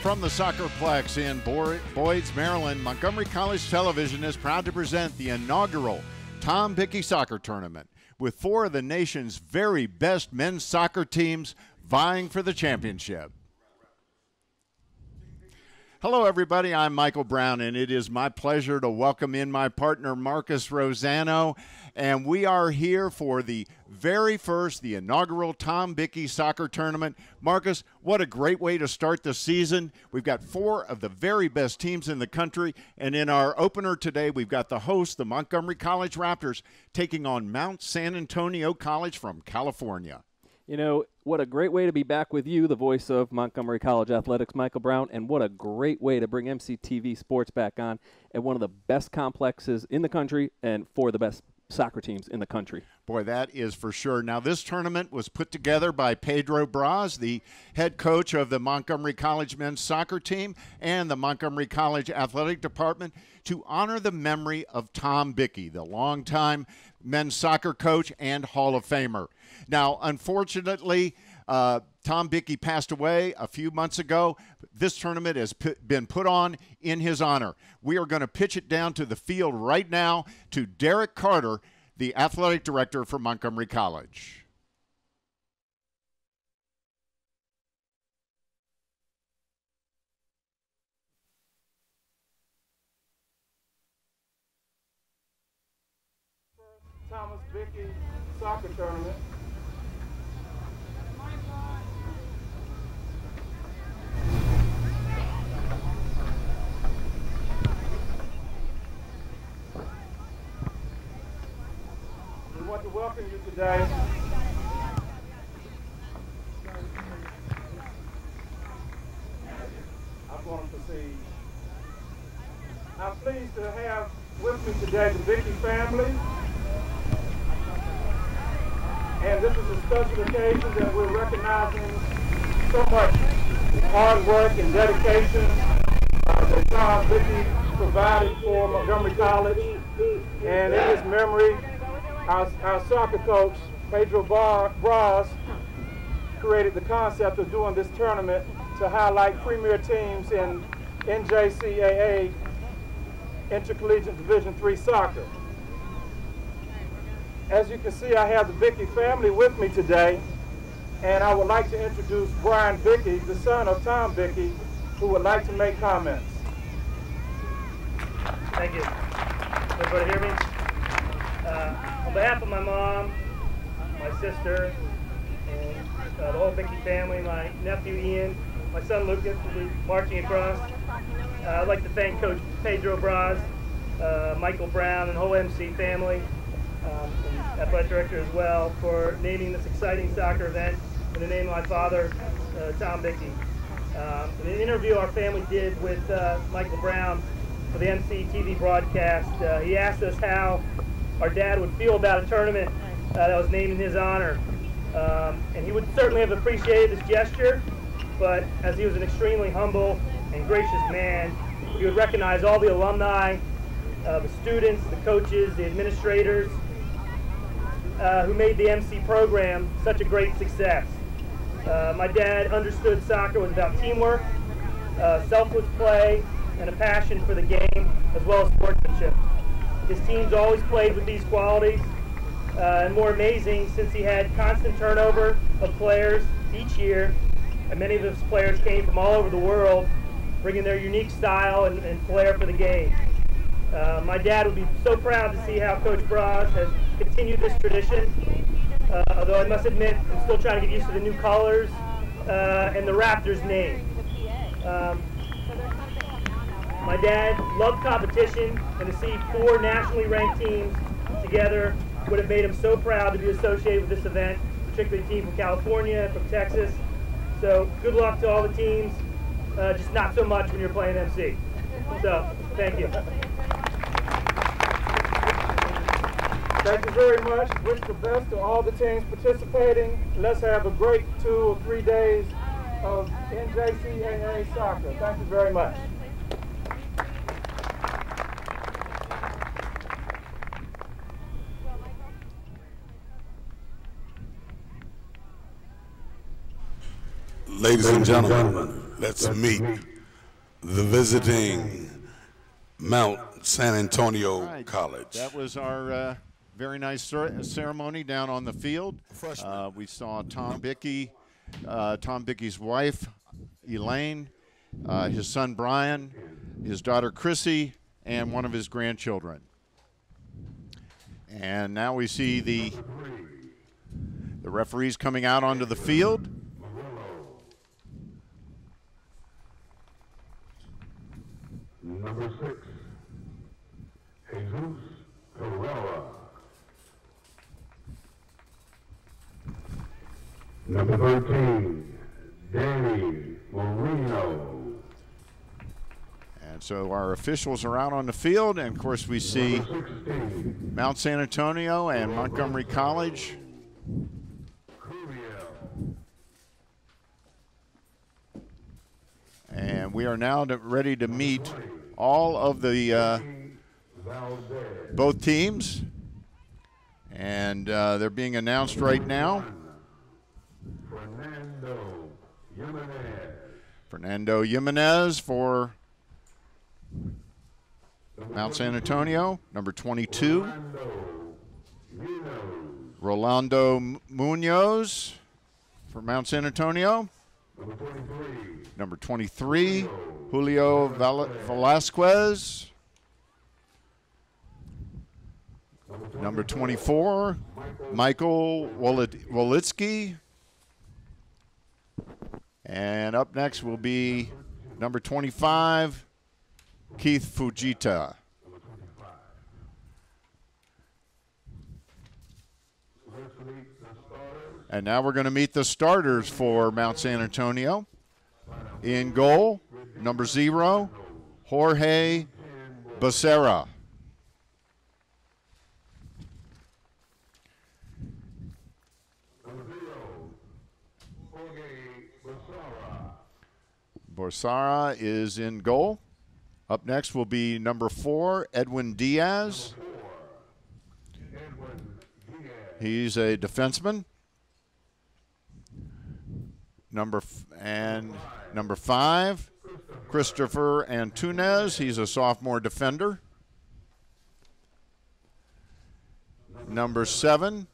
From the Soccerplex in Boyds, Maryland, Montgomery College Television is proud to present the inaugural Tom Bichy Soccer Tournament with 4 of the nation's very best men's soccer teams vying for the championship. Hello, everybody. I'm Michael Brown, and it is my pleasure to welcome in my partner, Marcus Rosano. And we are here for the very first, the inaugural Tom Bichy Soccer Tournament. Marcus, what a great way to start the season. We've got 4 of the very best teams in the country. And in our opener today, we've got the host, the Montgomery College Raptors, taking on Mount San Antonio College from California. You know, what a great way to be back with you, the voice of Montgomery College Athletics, Michael Brown, and what a great way to bring MCTV Sports back on at one of the best complexes in the country and for the best soccer teams in the country. Boy, that is for sure. Now, this tournament was put together by Pedro Braz, the head coach of the Montgomery College men's soccer team and the Montgomery College athletic department, to honor the memory of Tom Bichy, the longtime men's soccer coach and Hall of Famer. Now, unfortunately, Tom Bichy passed away a few months ago. This tournament has been put on in his honor. We are going to pitch it down to the field right now to Derek Carter, the athletic director for Montgomery College. Thomas Bichy Soccer Tournament. We want to welcome you today. I'm going to proceed. I'm pleased to have with me today the Bichy family. And this is a special occasion that we're recognizing so much hard work and dedication that Tom Bichy provided for Montgomery College. And in his memory, our soccer coach, Pedro Braz, created the concept of doing this tournament to highlight premier teams in NJCAA, Intercollegiate Division III soccer. As you can see, I have the Bichy family with me today, and I would like to introduce Brian Bichy, the son of Tom Bichy, who would like to make comments. Thank you. Everybody hear me? On behalf of my mom, my sister, and the whole Bichy family, my nephew Ian, my son Lucas will be marching across. I'd like to thank Coach Pedro Braz, Michael Brown, and the whole MC family, and athletic director as well, for naming this exciting soccer event in the name of my father, Tom Bichy. In an interview our family did with Michael Brown for the MC TV broadcast, he asked us how our dad would feel about a tournament that was named in his honor. And he would certainly have appreciated this gesture, but as he was an extremely humble and gracious man, he would recognize all the alumni, the students, the coaches, the administrators, who made the MC program such a great success. My dad understood soccer was about teamwork, selfless play, and a passion for the game, as well as sportsmanship. His teams always played with these qualities, and more amazing, since he had constant turnover of players each year, and many of those players came from all over the world, bringing their unique style and flair for the game. My dad would be so proud to see how Coach Braz has continued this tradition, although I must admit I'm still trying to get used to the new colors and the Raptors name. My dad loved competition, and to see 4 nationally ranked teams together would have made him so proud to be associated with this event, particularly a team from California, from Texas. So good luck to all the teams, just not so much when you're playing MC. So, thank you. Thank you very much. Wish the best to all the teams participating. Let's have a great 2 or 3 days of NJCAA soccer. Thank you very much. Ladies and gentlemen, let's meet the visiting Mount San Antonio Right. College. That was our very nice ceremony down on the field. We saw Tom Bichy, Tom Bichy's wife, Elaine, his son Brian, his daughter Chrissy, and one of his grandchildren. And now we see the referees coming out onto the field. Number 6, Jesus Herrera. Number 13, Danny Marino. And so our officials are out on the field, and of course we see Mount San Antonio and Montgomery College. And we are now ready to meet all of the both teams, and they're being announced right now. Fernando Jimenez for Mount San Antonio, number 22. Rolando Munoz for Mount San Antonio. Number 23, Julio Velasquez. Number 24, Michael Wolitsky. And up next will be number 25, Keith Fujita. And now we're going to meet the starters for Mount San Antonio. In goal, number 0, Jorge Becerra. Becerra is in goal. Up next will be number 4, Edwin Diaz. He's a defenseman. Number 5, Christopher Antunes. He's a sophomore defender. Number 7,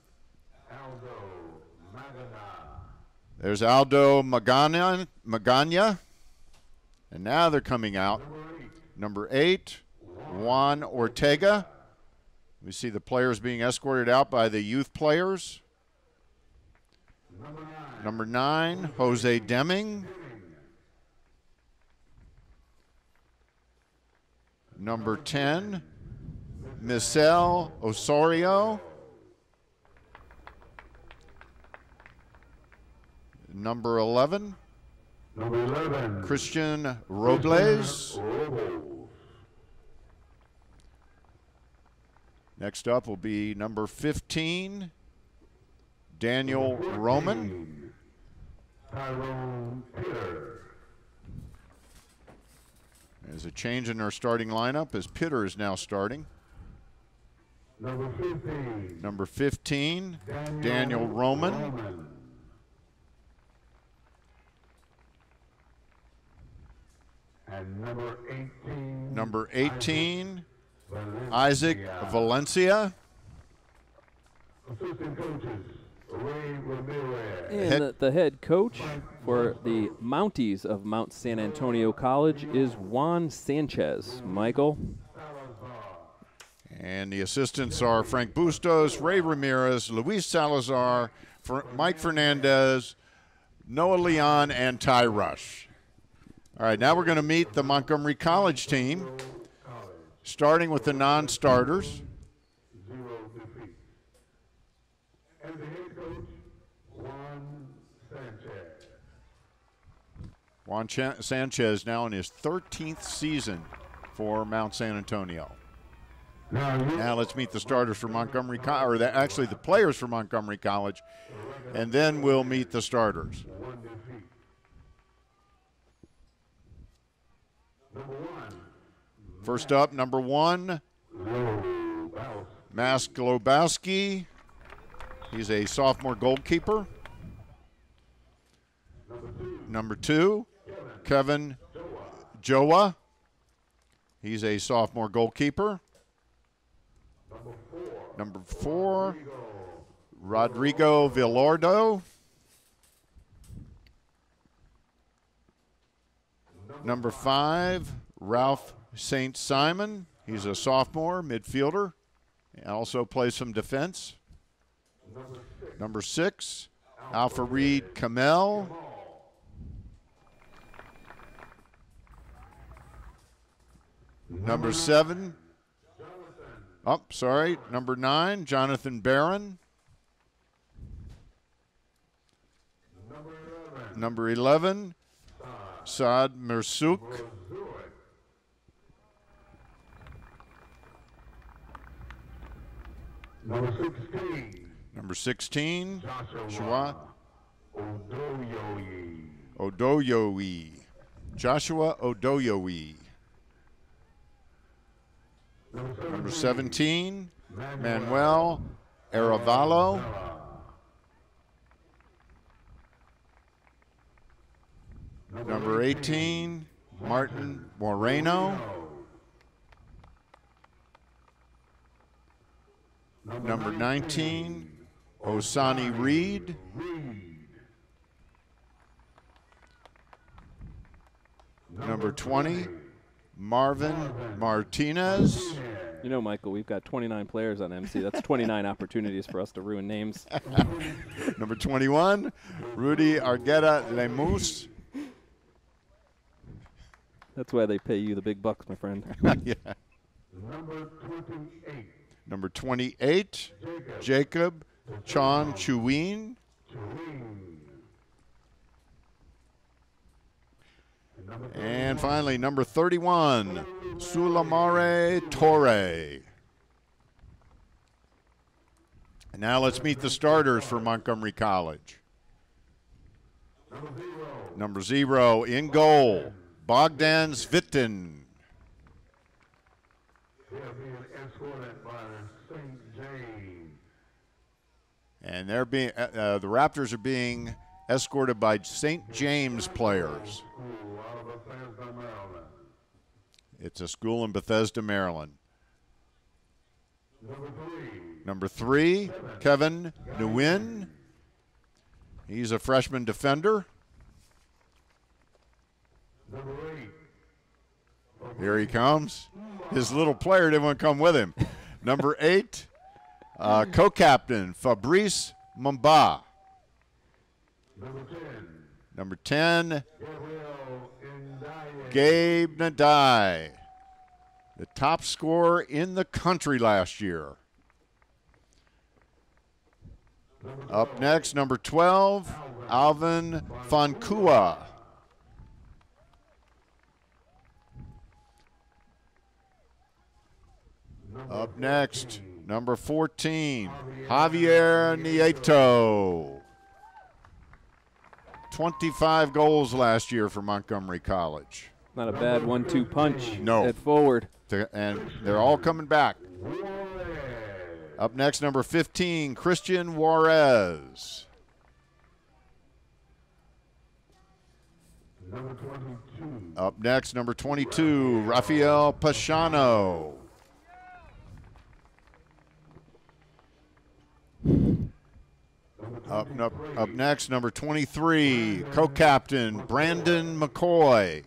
there's Aldo Magana. And now they're coming out. Number 8, Juan Ortega. We see the players being escorted out by the youth players. Number 9, Jose Deming. Number 10, Michelle Osorio. Number 11, Christian Robles. Next up will be number 15, Daniel Roman. There's a change in our starting lineup as Pitter is now starting. Number 15, Daniel Roman. And number 18, Isaac Valencia. Assistant coaches, Ray Ramirez. And the head coach for the Mounties of Mount San Antonio College is Juan Sanchez. Michael? And the assistants are Frank Bustos, Ray Ramirez, Luis Salazar, Mike Fernandez, Noah Leon, and Ty Rush. All right, now we're going to meet the Montgomery College team, starting with the non-starters. 0 defeat. And the head coach, Juan Sanchez. Juan Sanchez now in his 13th season for Mount San Antonio. Now let's meet the starters for Montgomery College, or actually the players for Montgomery College, and then we'll meet the starters. 1 defeat. Number 1. First up, number 1, Mas Globowski. He's a sophomore goalkeeper. Number 2, Kevin Joa. He's a sophomore goalkeeper. Number 4, Rodrigo Villardo. Number 5, Ralph St. Simon. He's a sophomore midfielder. He also plays some defense. Number 6, Alfarid Kamel. Number 7, number 9, Jonathan Barron. Number 11, Saad Mersouk. Number 16, Joshua Odoyoe. Joshua Odoyoe. Number 17, Manuel Arevalo. Number 18, Martin Moreno. Number 19, Osani Reed. Number 20, Marvin Martinez. You know, Michael, we've got 29 players on MC. That's 29 opportunities for us to ruin names. Number 21, Rudy Argueta Lemus. That's why they pay you the big bucks, my friend. Yeah. Number 28, Jacob Chon Chuin. And finally, number 31, Sulamare Torre. And now let's meet the starters for Montgomery College. Number 0 in goal, Bogdan Svitin. And they're being the Raptors are being escorted by St. James players. It's a school in Bethesda, Maryland. Number 3, Kevin Nguyen. He's a freshman defender. Here he comes. His little player didn't want to come with him. Number 8, co-captain Fabrice Mumba. Number 10, Gabe Nadai, the top scorer in the country last year. Up next, number 12, Alvin Fankua. Up next, number 14, Javier Nieto. 25 goals last year for Montgomery College. Not a bad 1-2 punch. No. At forward. And they're all coming back. Up next, number 15, Christian Juarez. Up next, number 22, Rafael Pashano. Up next, number 23, co-captain Brandon McCoy.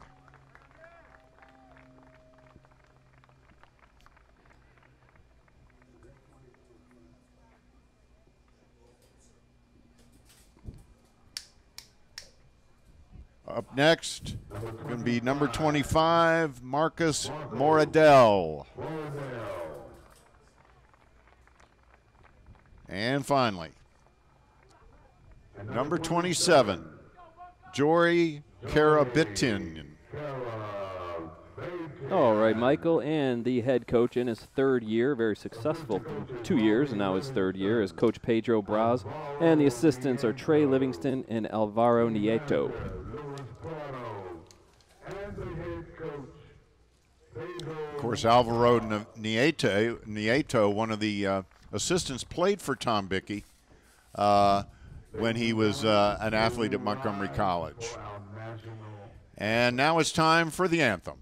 Up next, going to be number 25, Marcus Moradell. And finally, number 27, Jory Karabitin. All right, Michael, and the head coach in his third year, very successful 2 years, and now his third year, is Coach Pedro Braz, and the assistants are Trey Livingston and Alvaro Nieto. Of course, Alvaro Nieto, one of the assistants, played for Tom Bichy when he was an athlete at Montgomery College. And now it's time for the anthem.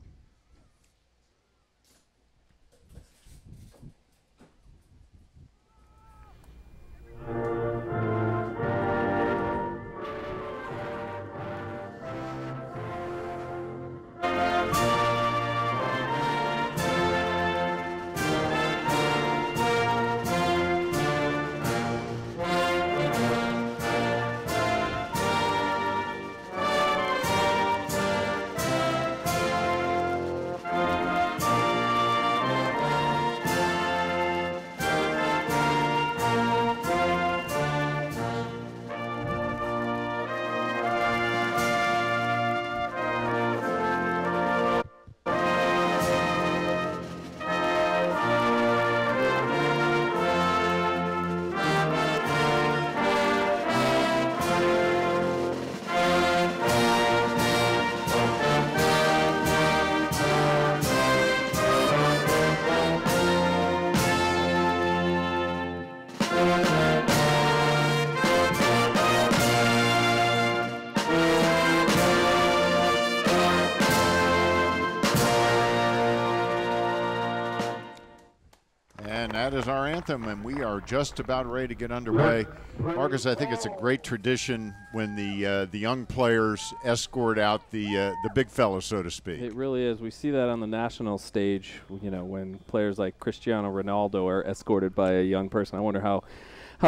That is our anthem, and we are just about ready to get underway. Marcus, I think it's a great tradition when the young players escort out the big fellows, so to speak. It really is. We see that on the national stage, you know, when players like Cristiano Ronaldo are escorted by a young person. I wonder how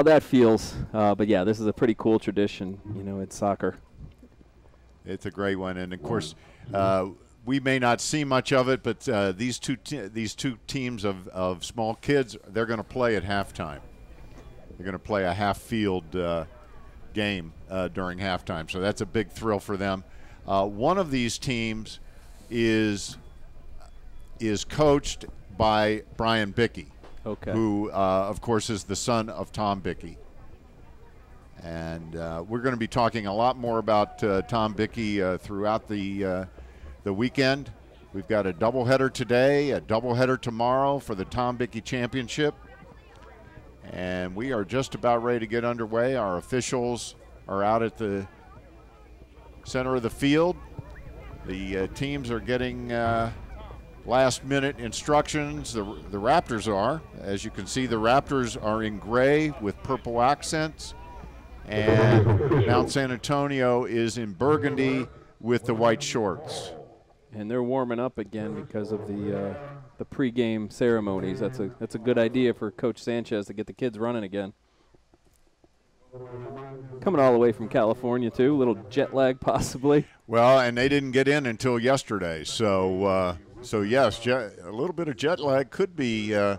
that feels. But, yeah, this is a pretty cool tradition, you know, in soccer. It's a great one, and, of course, we may not see much of it, but these two teams of small kids, they're going to play at halftime. They're going to play a half-field game during halftime, so that's a big thrill for them. One of these teams is coached by Brian Bichy, who, of course, is the son of Tom Bichy. And we're going to be talking a lot more about Tom Bichy throughout the weekend. We've got a doubleheader today, a doubleheader tomorrow for the Tom Bichy Championship. And we are just about ready to get underway. Our officials are out at the center of the field. The teams are getting last-minute instructions. The Raptors are. As you can see, the Raptors are in gray with purple accents. And Mount San Antonio is in burgundy with the white shorts. And they're warming up again because of the pregame ceremonies. That's a good idea for Coach Sanchez to get the kids running again. Coming all the way from California too, a little jet lag possibly. Well, and they didn't get in until yesterday, so yes, a little bit of jet lag could be an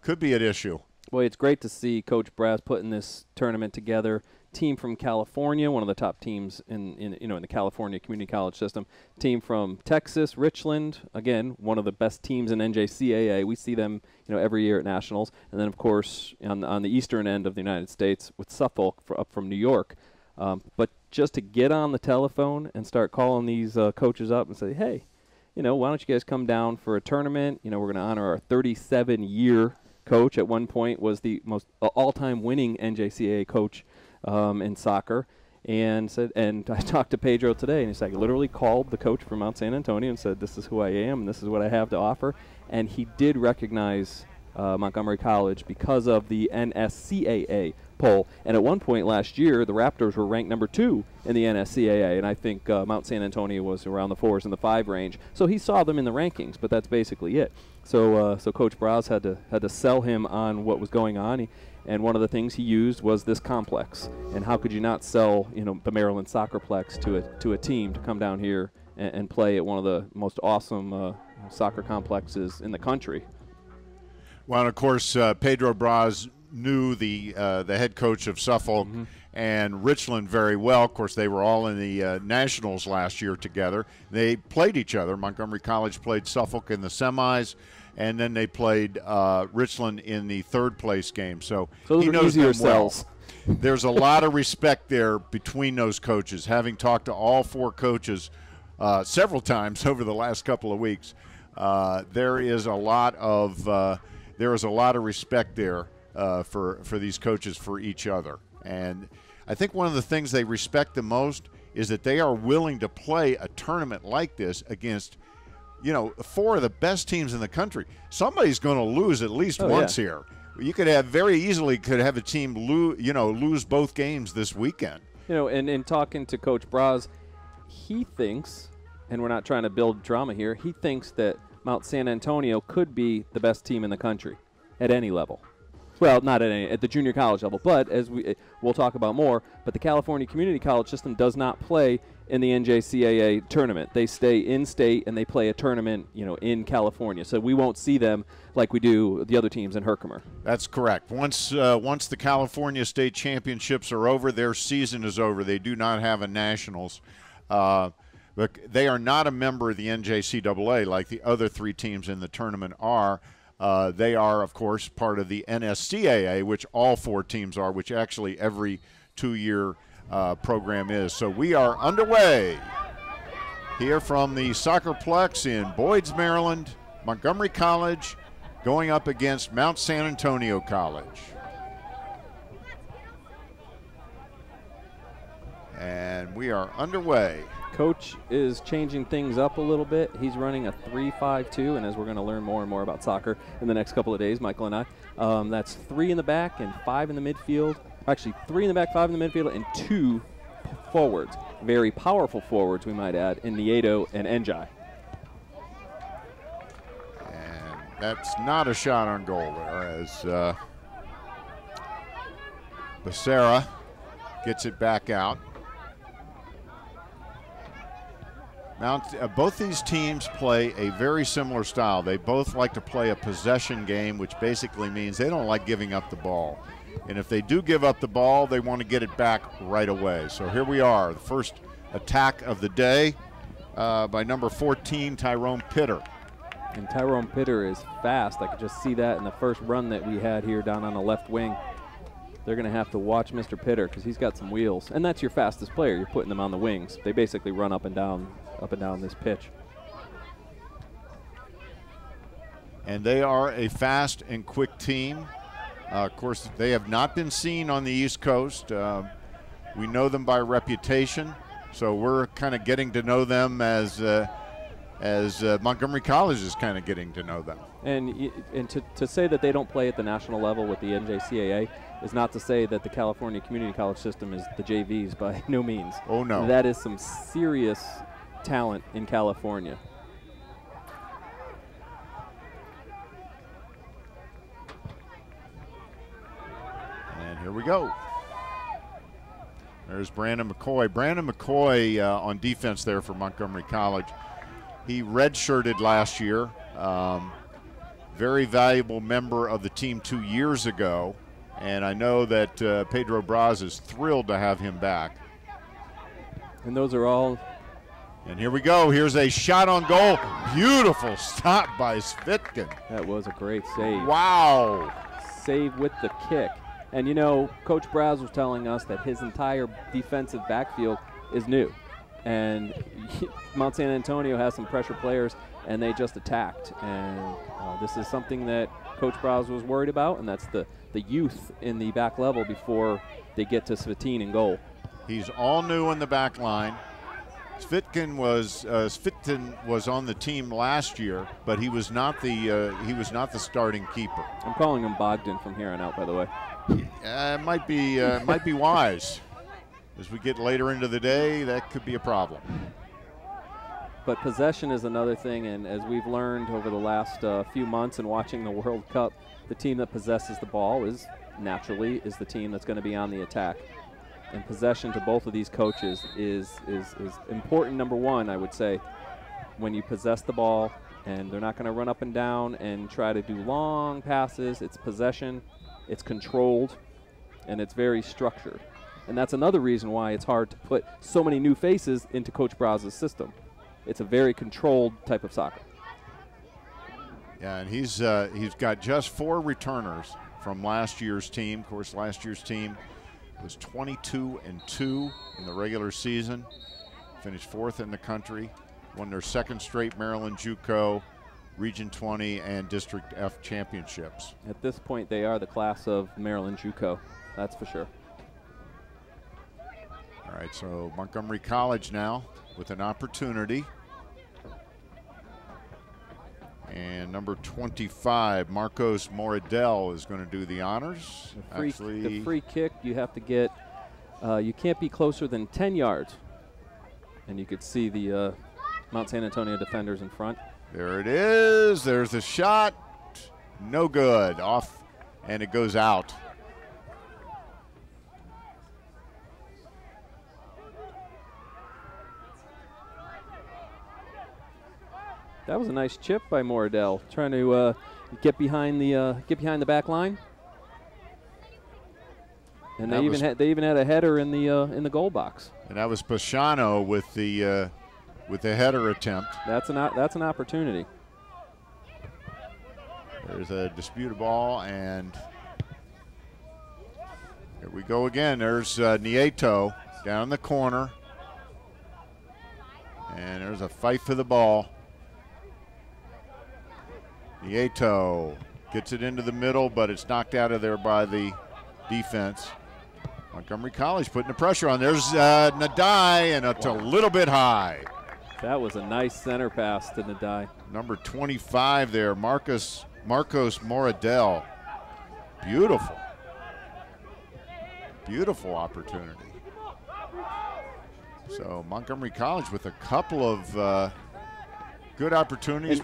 issue. Boy, it's great to see Coach Brass putting this tournament together. Team from California, one of the top teams in the California community college system. Team from Texas, Richland, again, one of the best teams in NJCAA. We see them, every year at nationals. And then, of course, on the eastern end of the United States with Suffolk up from New York. But just to get on the telephone and start calling these coaches up and say, hey, why don't you guys come down for a tournament? We're going to honor our 37-year coach. At one point was the most all-time winning NJCAA coach in soccer, and I talked to Pedro today, and he's like, literally called the coach from Mount San Antonio and said, this is who I am, and this is what I have to offer. And he did recognize Montgomery College because of the NSCAA poll. And at one point last year, the Raptors were ranked number 2 in the NSCAA, and I think Mount San Antonio was around the 4s and the 5 range. So he saw them in the rankings, but that's basically it. So Coach Browse had to sell him on what was going on. And one of the things he used was this complex. And how could you not sell, the Maryland Soccerplex to a team to come down here and play at one of the most awesome soccer complexes in the country? Well, and of course, Pedro Braz knew the head coach of Suffolk and Richland very well. Of course, they were all in the Nationals last year together. They played each other. Montgomery College played Suffolk in the semis, and then they played Richland in the third-place game. So he knows them well. There's a lot of respect there between those coaches. Having talked to all 4 coaches several times over the last couple of weeks, there is a lot of respect there for these coaches for each other. And I think one of the things they respect the most is that they are willing to play a tournament like this against, you know, 4 of the best teams in the country. Somebody's going to lose at least once here. You could have very easily have a team lose both games this weekend. You know, and in talking to Coach Braz, he thinks, and we're not trying to build drama here, he thinks that Mount San Antonio could be the best team in the country at any level. Well, not at the junior college level, but as we'll talk about more, but the California Community College system does not play in the NJCAA tournament. They stay in state and they play a tournament, you know, in California. So we won't see them like we do the other teams in Herkimer. That's correct. Once the California State Championships are over, their season is over. They do not have a nationals. But they are not a member of the NJCAA like the other 3 teams in the tournament are. They are, of course, part of the NSCAA, which all 4 teams are, which actually every 2-year program is. So we are underway here from the Soccerplex in Boyds, Maryland. Montgomery College going up against Mount San Antonio College. And we are underway. Coach is changing things up a little bit. He's running a 3-5-2, and as we're going to learn more and more about soccer in the next couple of days, Michael and I, that's 3 in the back and 5 in the midfield. Actually, 3 in the back, 5 in the midfield, and 2 forwards. Very powerful forwards, we might add, in Nieto and Njai. And that's not a shot on goal there, as Becerra gets it back out. Both these teams play a very similar style. They both like to play a possession game, which basically means they don't like giving up the ball. And if they do give up the ball, they want to get it back right away. So here we are, the first attack of the day by number 14, Tyrone Pitter. And Tyrone Pitter is fast. I could just see that in the first run that we had here down on the left wing. They're going to have to watch Mr. Pitter because he's got some wheels. And that's your fastest player. You're putting them on the wings. They basically run up and down this pitch. And they are a fast and quick team. Of course, they have not been seen on the East Coast. We know them by reputation, so we're kind of getting to know them as Montgomery College is kind of getting to know them. And to say that they don't play at the national level with the NJCAA is not to say that the California Community College system is the JVs by no means. Oh, no. That is some serious talent in California. And here we go. There's Brandon McCoy. Brandon McCoy on defense there for Montgomery College. He redshirted last year. Very valuable member of the team 2 years ago. And I know that Pedro Braz is thrilled to have him back. And those are all. And here we go. Here's a shot on goal. Beautiful stop by Svitkin. That was a great save. Wow. Save with the kick. And, you know, Coach Braz was telling us that his entire defensive backfield is new. And Mount San Antonio has some pressure players, and they just attacked. And this is something that Coach Braz was worried about, and that's the youth in the back level before they get to Svitin in goal. He's all new in the back line. Svitkin was on the team last year, but he was not the starting keeper. I'm calling him Bogdan from here on out, by the way. It might be wise. As we get later into the day, that could be a problem. But possession is another thing, and as we've learned over the last few months and watching the World Cup, the team that possesses the ball is the team that's going to be on the attack. And possession to both of these coaches is important, number one, I would say. When you possess the ball, and they're not going to run up and down and try to do long passes. It's possession, it's controlled, and it's very structured. And that's another reason why it's hard to put so many new faces into Coach Braz's system. It's a very controlled type of soccer. Yeah, and he's got just 4 returners from last year's team. Of course, last year's team was 22-2 in the regular season, finished 4th in the country, won their 2nd straight Maryland JUCO, Region 20, and District F championships. At this point, they are the class of Maryland JUCO, that's for sure. All right, so Montgomery College now with an opportunity. And number 25, Marcos Moradel, is going to do the honors. The free kick, you have to get, you can't be closer than 10 yards. And you could see the Mount San Antonio defenders in front. There it is. There's the shot. No good. Off, and it goes out. That was a nice chip by Moradel, trying to get behind the back line. And they even had a header in the goal box. And that was Pisciano with the header attempt. That's an opportunity. There's a disputed ball, and here we go again. There's Nieto down in the corner, and there's a fight for the ball. Nieto gets it into the middle, but it's knocked out of there by the defense. Montgomery College putting the pressure on. There's Nadai, and it's a little bit high. That was a nice center pass to Nadai. Number 25 there, Marcos Moradel. Beautiful. Beautiful opportunity. So Montgomery College with a couple of good opportunities.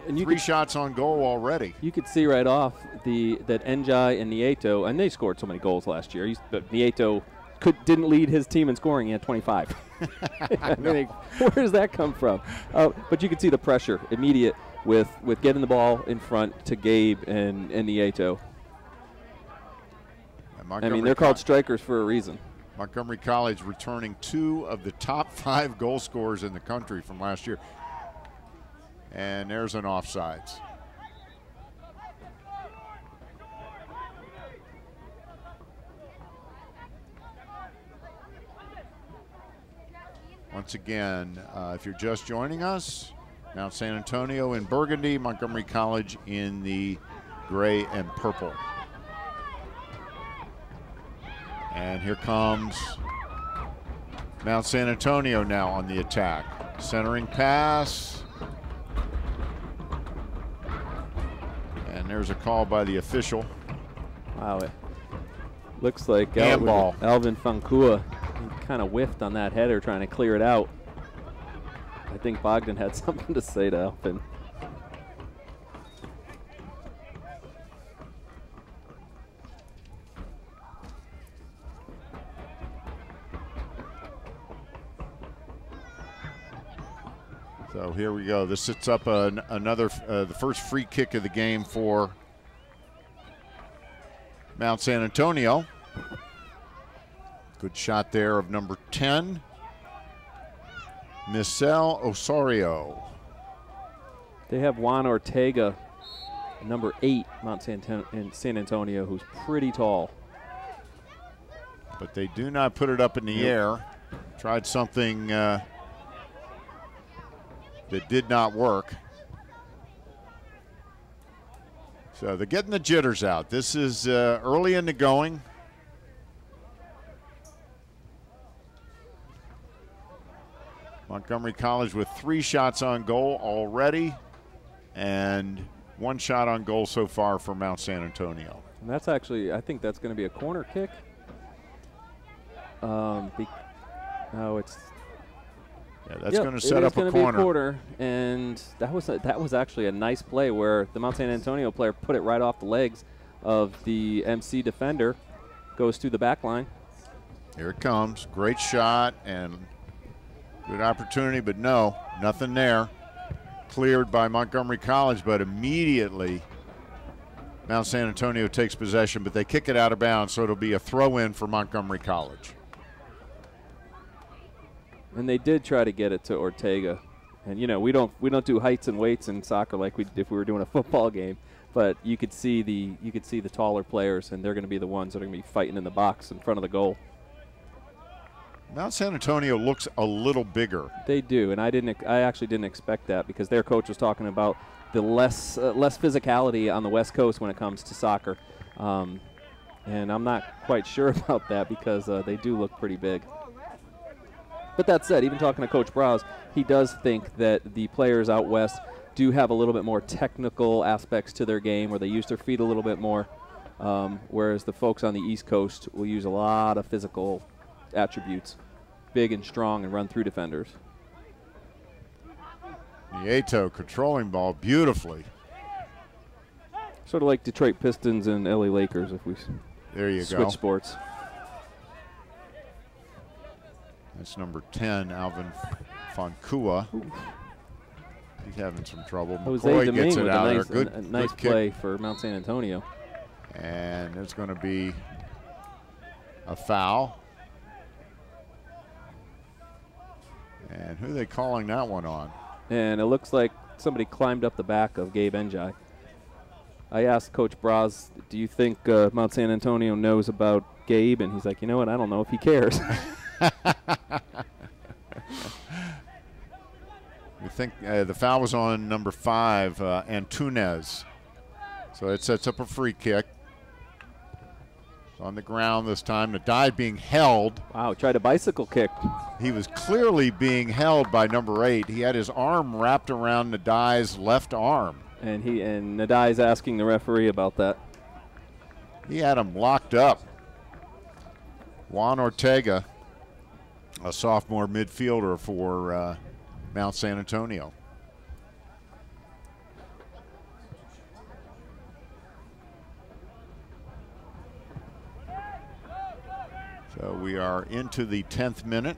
And three shots on goal already. You could see right off that Njai and Nieto, and they scored so many goals last year. But Nieto didn't lead his team in scoring. He had 25. I mean, where does that come from? But you could see the pressure immediate with getting the ball in front to Gabe and Nieto. I mean, they're called strikers for a reason. Montgomery College returning 2 of the top 5 goal scorers in the country from last year. And there's an offsides. Once again, if you're just joining us, Mount San Antonio in burgundy, Montgomery College in the gray and purple. And here comes Mount San Antonio now on the attack. Centering pass. And there's a call by the official. Wow, it looks like Alvin Funkua kind of whiffed on that header trying to clear it out. I think Bogdan had something to say to Alvin. So here we go. This sets up another, the first free kick of the game for Mount San Antonio. Good shot there of number 10, Michel Osorio. They have Juan Ortega, number 8, Mount San Antonio, who's pretty tall. But they do not put it up in the air. Tried something that did not work. So they're getting the jitters out. This is early in the going. Montgomery College with 3 shots on goal already and 1 shot on goal so far for Mount San Antonio. And that's actually, I think that's going to be a corner kick. No, it's. Yeah, that's going to set up a corner. It's going to be a corner, and that was actually a nice play where the Mount San Antonio player put it right off the legs of the MC defender, goes through the back line. Here it comes. Great shot and good opportunity, but no, nothing there. Cleared by Montgomery College, but immediately Mount San Antonio takes possession, but they kick it out of bounds, so it'll be a throw-in for Montgomery College. And they did try to get it to Ortega, and you know we don't do heights and weights in soccer like if we were doing a football game. But you could see the taller players, and they're going to be the ones that are going to be fighting in the box in front of the goal. Mount San Antonio looks a little bigger. They do, and I actually didn't expect that because their coach was talking about the less physicality on the West Coast when it comes to soccer, and I'm not quite sure about that because they do look pretty big. But that said, even talking to Coach Braz, he does think that the players out west do have a little bit more technical aspects to their game where they use their feet a little bit more, whereas the folks on the East Coast will use a lot of physical attributes, big and strong and run through defenders. Nieto controlling ball beautifully. Sort of like Detroit Pistons and LA Lakers if we There you switch go. sports. That's number 10, Alvin Fonkua. He's having some trouble. Jose McCoy Domingue gets it with out a there. nice, Good, a nice good kick. play for Mount San Antonio. And there's going to be a foul. And who are they calling that one on? And it looks like somebody climbed up the back of Gabe Njai. I asked Coach Braz, do you think Mount San Antonio knows about Gabe? And he's like, you know what, I don't know if he cares. We think the foul was on number 5, Antunes. So it sets up a free kick. It's on the ground this time. Nadai being held. Wow, tried a bicycle kick. He was clearly being held by number 8. He had his arm wrapped around Nadai's left arm. And Nadai's asking the referee about that. He had him locked up. Juan Ortega, a sophomore midfielder for Mount San Antonio. So we are into the 10th minute.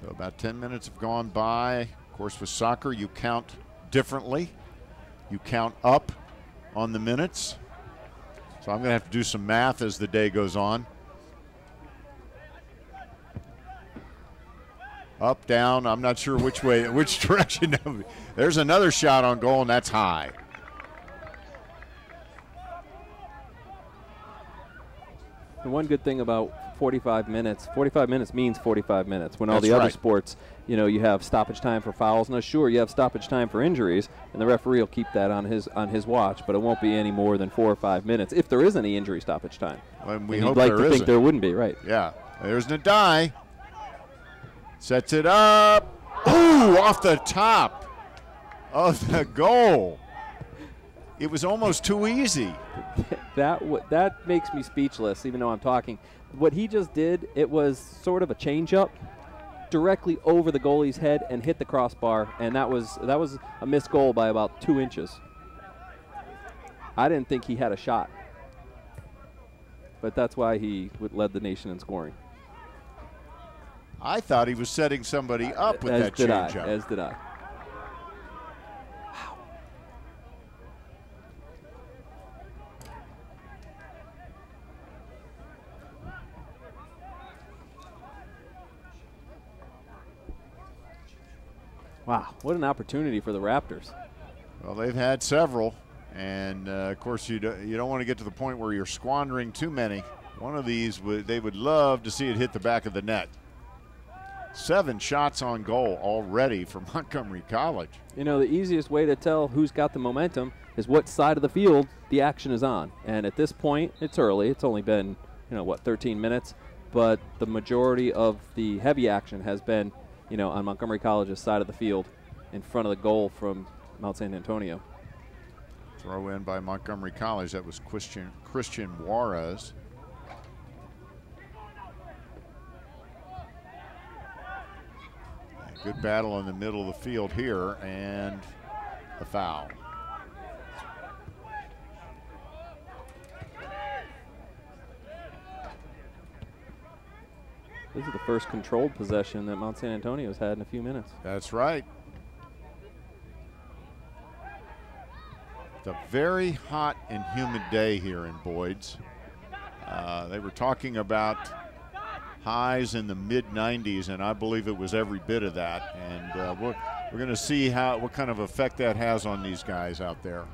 So about 10 minutes have gone by. Of course, with soccer, you count differently. You count up on the minutes. So I'm going to have to do some math as the day goes on. Up, down, I'm not sure which way, which direction. There's another shot on goal, and that's high. The one good thing about 45 minutes means 45 minutes. When all That's the other right. sports, you know, you have stoppage time for fouls. Now, sure, you have stoppage time for injuries, and the referee will keep that on his watch, but it won't be any more than 4 or 5 minutes if there is any injury stoppage time. And we And hope you'd like there to think isn't. there wouldn't be, right? Yeah, there's Nadai. Sets it up. Ooh, off the top of the goal. It was almost too easy. That makes me speechless, even though I'm talking. What he just did, it was sort of a change-up directly over the goalie's head and hit the crossbar, and that was a missed goal by about 2 inches. I didn't think he had a shot, but that's why he led the nation in scoring. I thought he was setting somebody up with that change-up. As did I. Wow, what an opportunity for the Raptors. Well, they've had several, and of course you don't want to get to the point where you're squandering too many. One of these, they would love to see it hit the back of the net. 7 shots on goal already for Montgomery College. You know, the easiest way to tell who's got the momentum is what side of the field the action is on. And at this point, it's early. It's only been, 13 minutes. But the majority of the heavy action has been, on Montgomery College's side of the field in front of the goal from Mount San Antonio. Throw in by Montgomery College. That was Christian Juarez. Good battle in the middle of the field here, and a foul. This is the first controlled possession that Mount San Antonio's had in a few minutes. That's right. It's a very hot and humid day here in Boyds. They were talking about highs in the mid-90s, and I believe it was every bit of that. And we're going to see what kind of effect that has on these guys out there.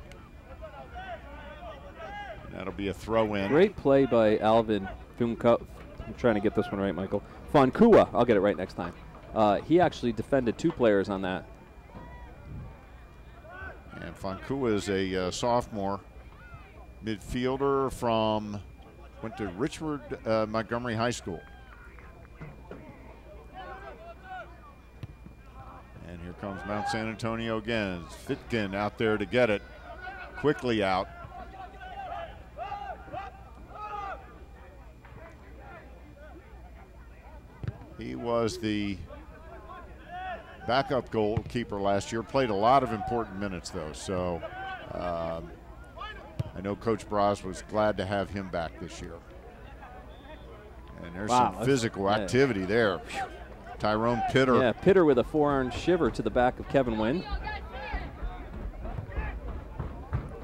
And that'll be a throw-in. Great play by Alvin Funka. I'm trying to get this one right, Michael. Fonkua. I'll get it right next time. He actually defended 2 players on that. And Fonkua is a sophomore midfielder from went to Richland Montgomery High School. And here comes Mount San Antonio again. Fitkin out there to get it. Quickly out. He was the backup goalkeeper last year. Played a lot of important minutes, though. So I know Coach Braz was glad to have him back this year. And there's some physical activity there. Tyrone Pitter. Yeah, Pitter with a forearm shiver to the back of Kevin Wynn.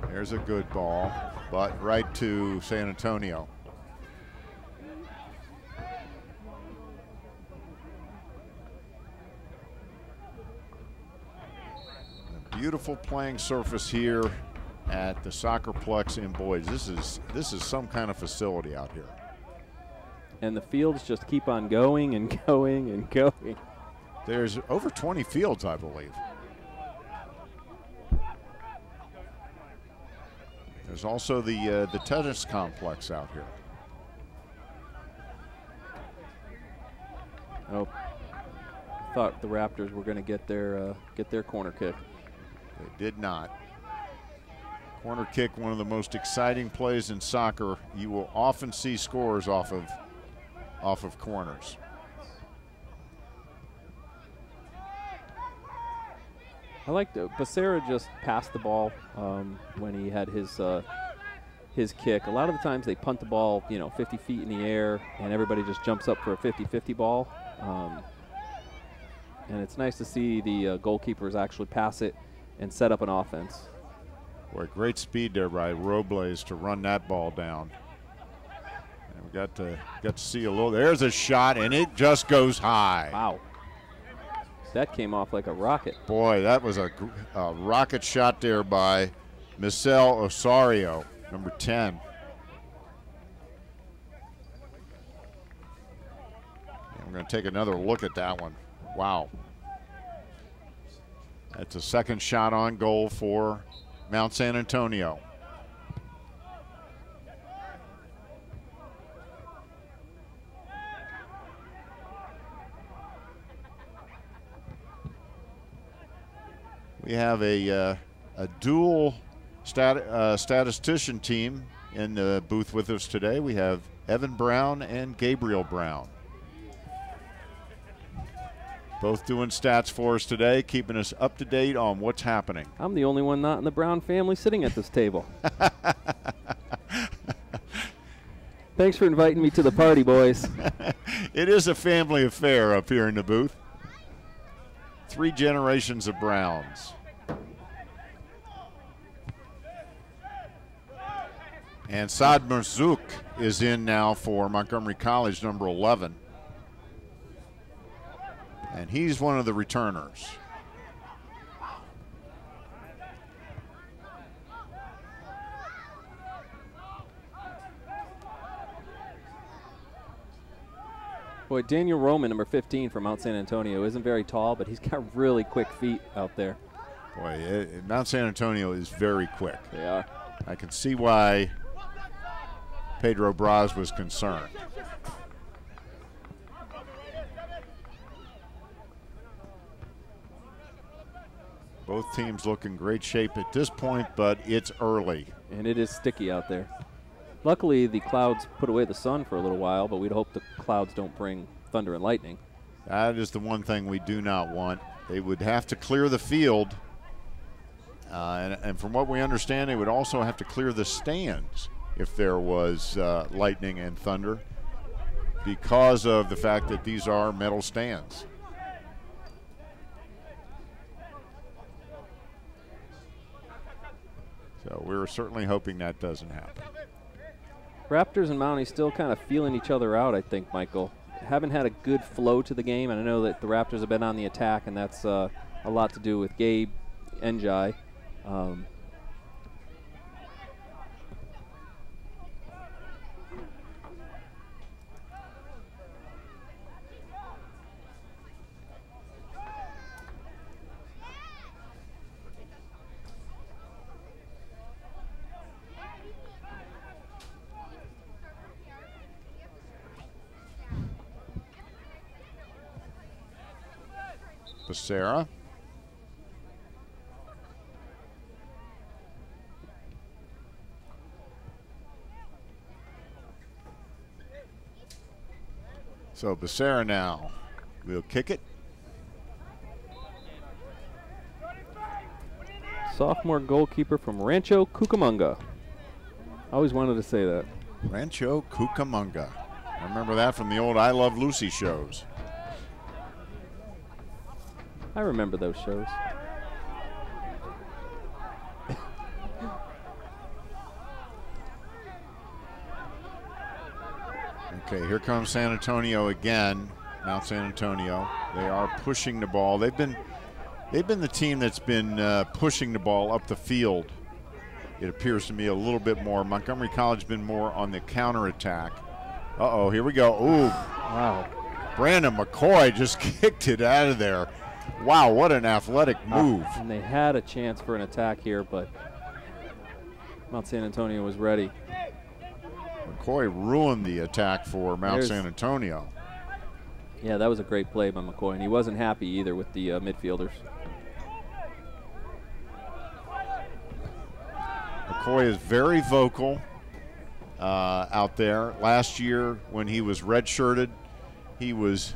There's a good ball, but right to San Antonio. A beautiful playing surface here at the Soccerplex in Boyds. This is some kind of facility out here. And the fields just keep on going and going and going. There's over 20 fields, I believe. There's also the tennis complex out here. Oh, I thought the Raptors were going to get their corner kick. They did not. Corner kick, one of the most exciting plays in soccer. You will often see scores off of corners. I like Becerra just passed the ball when he had his kick. A lot of the times they punt the ball, 50 feet in the air, and everybody just jumps up for a 50-50 ball. And it's nice to see the goalkeepers actually pass it and set up an offense. Boy, great speed there by Robles to run that ball down. And we got to see a little. There's a shot, and it just goes high. Wow. That came off like a rocket. Boy, that was a rocket shot there by Michel Osorio, number 10. And we're going to take another look at that one. Wow. That's a second shot on goal for Mount San Antonio. We have a dual statistician team in the booth with us today. We have Evan Brown and Gabriel Brown. Both doing stats for us today, keeping us up to date on what's happening. I'm the only one not in the Brown family sitting at this table. Thanks for inviting me to the party, boys. It is a family affair up here in the booth. 3 generations of Browns. And Saad Marzouk is in now for Montgomery College, number 11. And he's one of the returners. Boy, Daniel Roman, number 15 from Mount San Antonio, isn't very tall, but he's got really quick feet out there. Boy, Mount San Antonio is very quick. They are. I can see why Pedro Braz was concerned. Both teams look in great shape at this point, but it's early. And it is sticky out there. Luckily, the clouds put away the sun for a little while, but we'd hope the clouds don't bring thunder and lightning. That is the one thing we do not want. They would have to clear the field. And from what we understand, they would also have to clear the stands if there was lightning and thunder, because of the fact that these are metal stands. So we're certainly hoping that doesn't happen. Raptors and Mounties still kind of feeling each other out, I think, Michael. Haven't had a good flow to the game, and I know that the Raptors have been on the attack, and that's a lot to do with Gabe Njai. Becerra. So Becerra now will kick it. Sophomore goalkeeper from Rancho Cucamonga. I always wanted to say that. Rancho Cucamonga. I remember that from the old I Love Lucy shows. I remember those shows. Okay, here comes San Antonio again. Mount San Antonio. They are pushing the ball. They've been the team that's been pushing the ball up the field. It appears to me a little bit more. Montgomery College been more on the counterattack. Uh-oh, here we go. Ooh. Wow. Brandon McCoy just kicked it out of there. Wow, what an athletic move. And they had a chance for an attack here, but Mount San Antonio was ready. McCoy ruined the attack for Mount San Antonio. Yeah, that was a great play by McCoy, and he wasn't happy either with the midfielders. McCoy is very vocal out there. Last year when he was redshirted, he was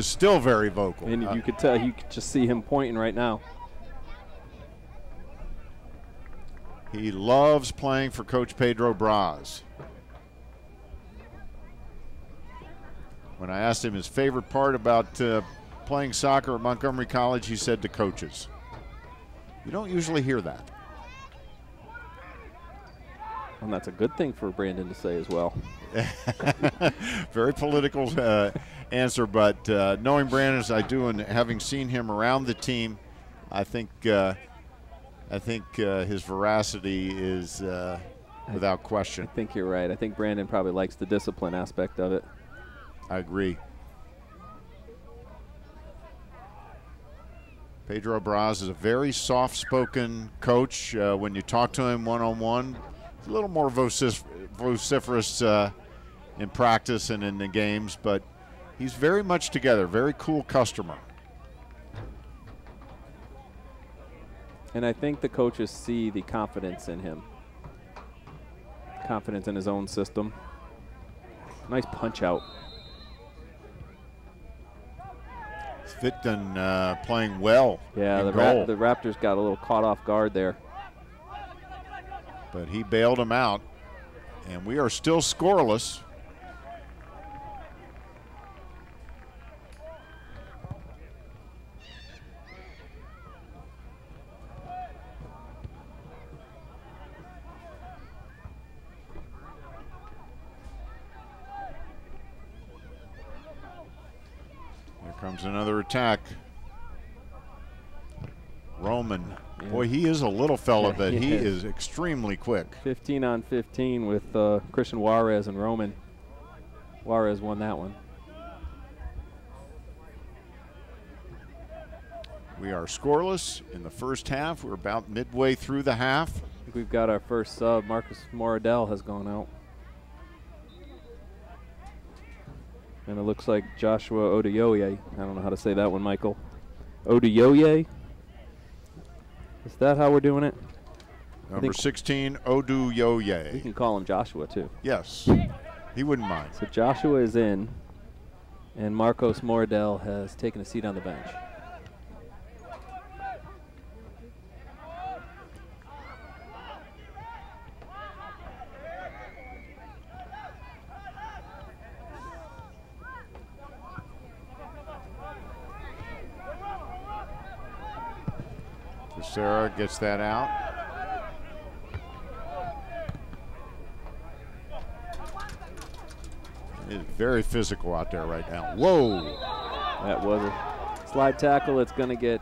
still very vocal. And you could tell, you could just see him pointing right now. He loves playing for Coach Pedro Braz. When I asked him his favorite part about playing soccer at Montgomery College, he said the coaches. You don't usually hear that. And that's a good thing for Brandon to say as well. Very political answer, but knowing Brandon as I do and having seen him around the team, I think his veracity is without question. I think you're right. I think Brandon probably likes the discipline aspect of it. I agree. Pedro Braz is a very soft-spoken coach. When you talk to him one-on-one, he's a little more vociferous in practice and in the games, but he's very much together, very cool customer. And I think the coaches see the confidence in him. Confidence in his own system. Nice punch out. Fitton playing well. Yeah, the Raptors got a little caught off guard there. But he bailed him out, and we are still scoreless. Comes another attack. Roman. Yeah. Boy, he is a little fella, but he is extremely quick. 15 on 15 with Christian Juarez and Roman. Juarez won that one. We are scoreless in the first half. We're about midway through the half. I think we've got our first sub. Marcus Moradell has gone out. And it looks like Joshua Oduyoye. I don't know how to say that one, Michael. Oduyoye? Is that how we're doing it? Number 16, Oduyoye. We can call him Joshua, too. Yes, he wouldn't mind. So Joshua is in, and Marcos Moradell has taken a seat on the bench. Sarah gets that out. It is very physical out there right now. Whoa! That was a slide tackle. It's going to get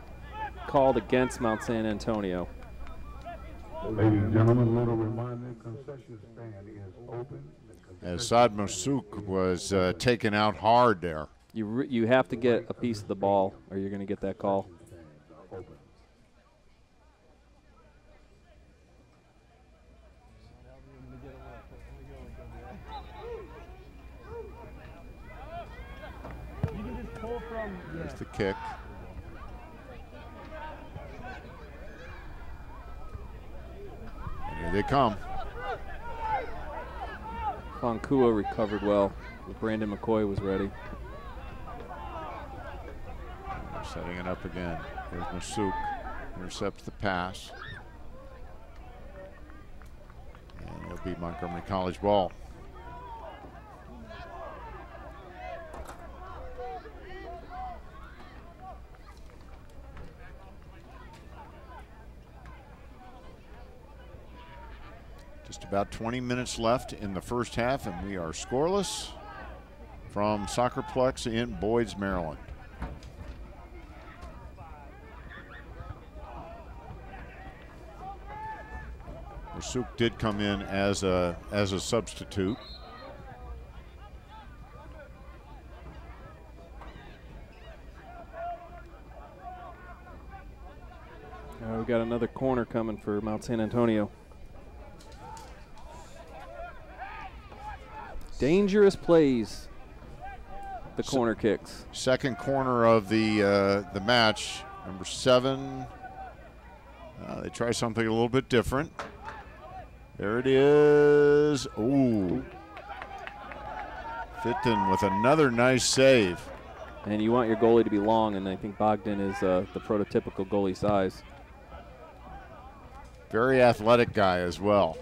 called against Mount San Antonio. Ladies and gentlemen, a little reminder, concession stand is open. As Saad Masouk was taken out hard there. You have to get a piece of the ball or you're going to get that call. There's the kick. they come. Fonkua recovered well. Brandon McCoy was ready. They're setting it up again. Here's Masuk. Intercepts the pass. And it'll be Montgomery College ball. Just about 20 minutes left in the first half, and we are scoreless from Soccerplex in Boyds, Maryland. Masuk did come in as a substitute. We got another corner coming for Mount San Antonio. Dangerous plays, the corner kicks. Second corner of the match, number 7. They try something a little bit different. There it is. Ooh. Fitton with another nice save. And you want your goalie to be long, and I think Bogdan is the prototypical goalie size. Very athletic guy as well.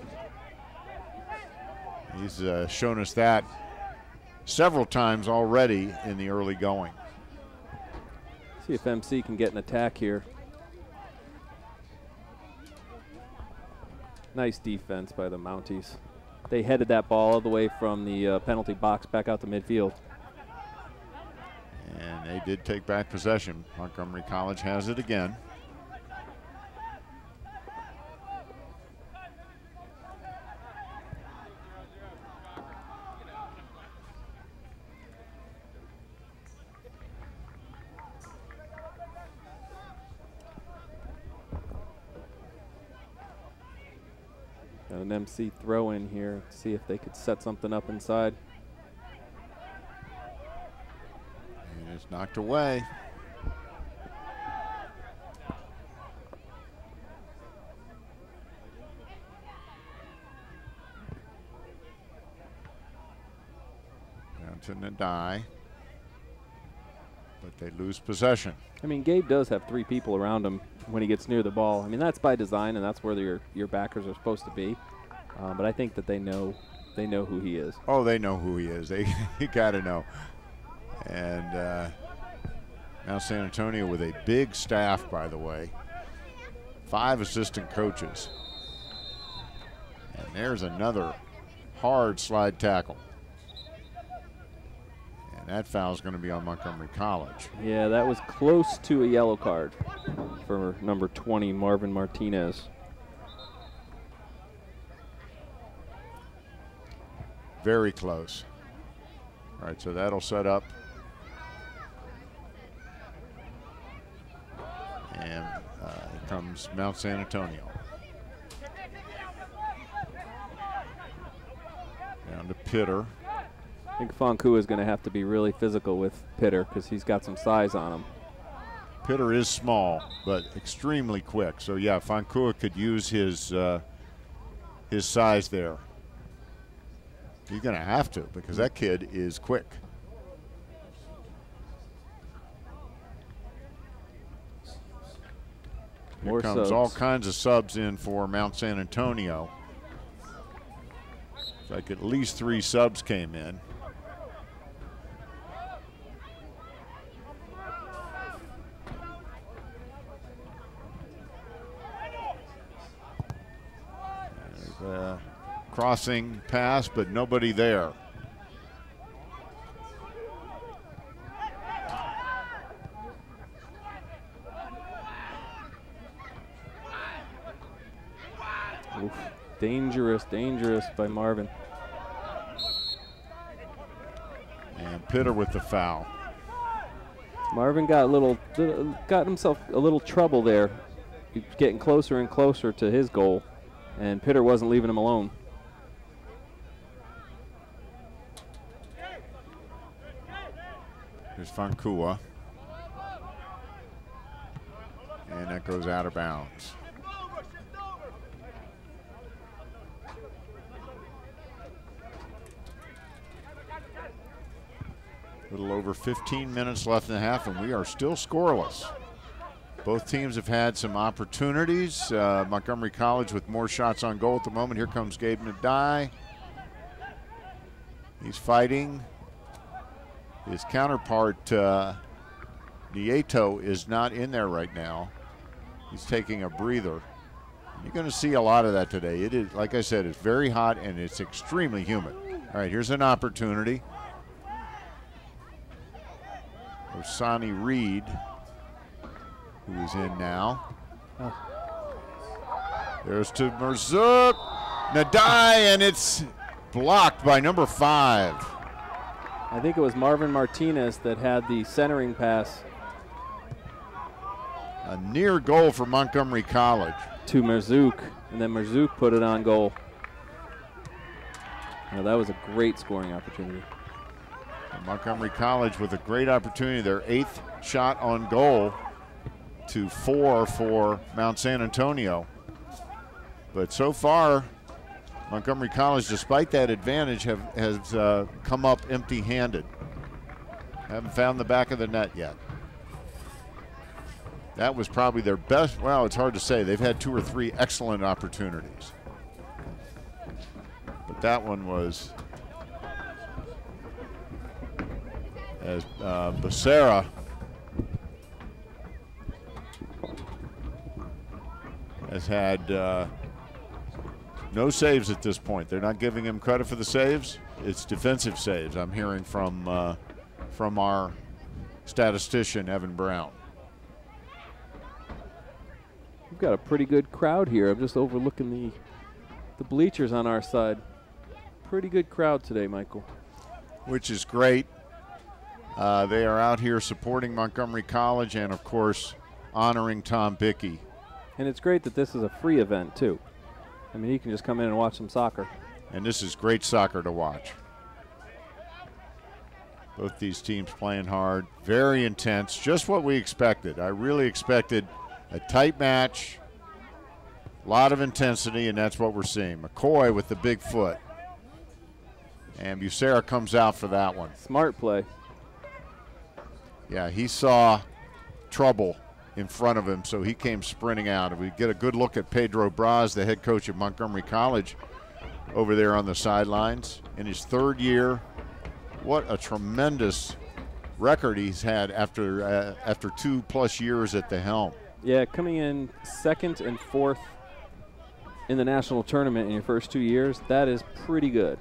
He's shown us that several times already in the early going. See if MC can get an attack here. Nice defense by the Mounties. They headed that ball all the way from the penalty box back out to midfield. And they did take back possession. Montgomery College has it again. Got an MC throw in here, see if they could set something up inside. And it's knocked away. Down to Nadai. But they lose possession. I mean, Gabe does have 3 people around him when he gets near the ball. I mean, that's by design, and that's where your backers are supposed to be. But I think that they know who he is. Oh, they know who he is. You got to know. And now San Antonio with a big staff, by the way. 5 assistant coaches. And there's another hard slide tackle. And that foul is going to be on Montgomery College. Yeah, that was close to a yellow card for number 20, Marvin Martinez. Very close. All right, so that'll set up. And here comes Mount San Antonio. Down to Pitter. I think Fonkua is going to have to be really physical with Pitter because he's got some size on him. Pitter is small, but extremely quick. So yeah, Fonkua could use his size there. He's going to have to because that kid is quick. Here comes subs. All kinds of subs in for Mount San Antonio. It's like at least 3 subs came in. Crossing pass, but nobody there. Oof. Dangerous by Marvin. And Pitter with the foul. Marvin got himself a little trouble there. He was getting closer and closer to his goal, and Pitter wasn't leaving him alone. Here's Fonkua. And that goes out of bounds. A little over 15 minutes left in the half, and we are still scoreless. Both teams have had some opportunities. Montgomery College with more shots on goal at the moment. Here comes Gabe Nadai. He's fighting. His counterpart, Nieto, is not in there right now. He's taking a breather. You're going to see a lot of that today. It is, like I said, it's very hot and it's extremely humid. All right, here's an opportunity. Osani Reed, who is in now. There's to Merzouk. Nadai, and it's blocked by number 5. I think it was Marvin Martinez that had the centering pass. A near goal for Montgomery College. To Merzouk, and then Merzouk put it on goal. Now that was a great scoring opportunity. Montgomery College with a great opportunity, their 8th shot on goal to 4 for Mount San Antonio. But so far, Montgomery College, despite that advantage, has come up empty-handed. Haven't found the back of the net yet. That was probably their best. Well, it's hard to say. They've had 2 or 3 excellent opportunities. But that one was, as Becerra has had no saves at this point. They're not giving him credit for the saves. It's defensive saves, I'm hearing from our statistician, Evan Brown. We've got a pretty good crowd here. I'm just overlooking the bleachers on our side. Pretty good crowd today, Michael. Which is great. They are out here supporting Montgomery College and, of course, honoring Tom Bichy. And it's great that this is a free event, too. I mean, you can just come in and watch some soccer. And this is great soccer to watch. Both these teams playing hard, very intense, just what we expected. I really expected a tight match, a lot of intensity, and that's what we're seeing. McCoy with the big foot. And Becerra comes out for that one. Smart play. Yeah, he saw trouble in front of him, so he came sprinting out. And we get a good look at Pedro Braz, the head coach of Montgomery College, over there on the sidelines. In his 3rd year, what a tremendous record he's had after 2+ years at the helm. Yeah, coming in 2nd and 4th in the national tournament in your first 2 years, that is pretty good.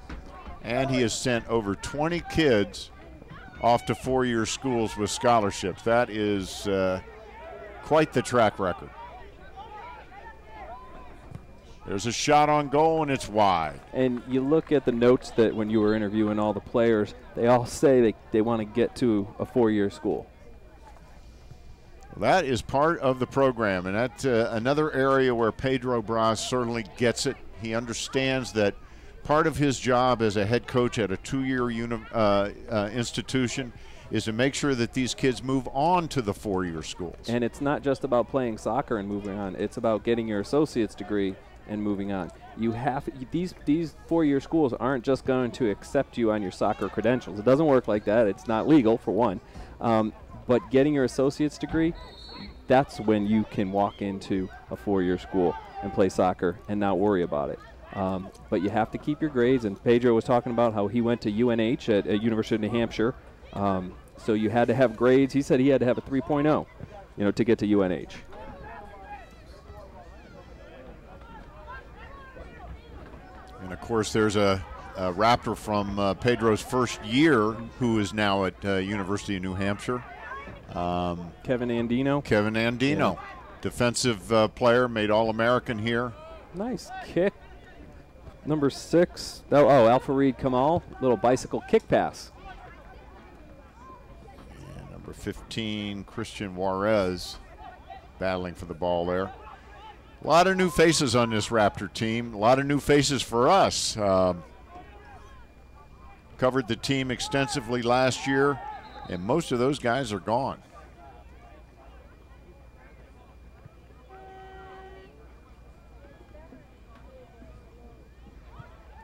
And he has sent over 20 kids off to 4-year schools with scholarships. That is quite the track record. There's a shot on goal, and it's wide. And you look at the notes that when you were interviewing all the players, they all say they want to get to a 4-year school. That is part of the program, and that's another area where Pedro Braz certainly gets it. He understands that part of his job as a head coach at a 2-year institution is to make sure that these kids move on to the 4-year schools. And it's not just about playing soccer and moving on. It's about getting your associate's degree and moving on. You have these 4-year schools aren't just going to accept you on your soccer credentials. It doesn't work like that. It's not legal, for one. But getting your associate's degree, that's when you can walk into a 4-year school and play soccer and not worry about it. But you have to keep your grades. And Pedro was talking about how he went to UNH at University of New Hampshire. So you had to have grades. He said he had to have a 3.0, to get to UNH. And, of course, there's a Raptor from Pedro's first year who is now at University of New Hampshire. Kevin Andino. Kevin Andino, yeah. Defensive player, made All-American here. Nice kick. Number 6. Alpha Reed Kamal, little bicycle kick pass. And number 15, Christian Juarez, battling for the ball there. A lot of new faces on this Raptor team. A lot of new faces for us. Covered the team extensively last year, and most of those guys are gone.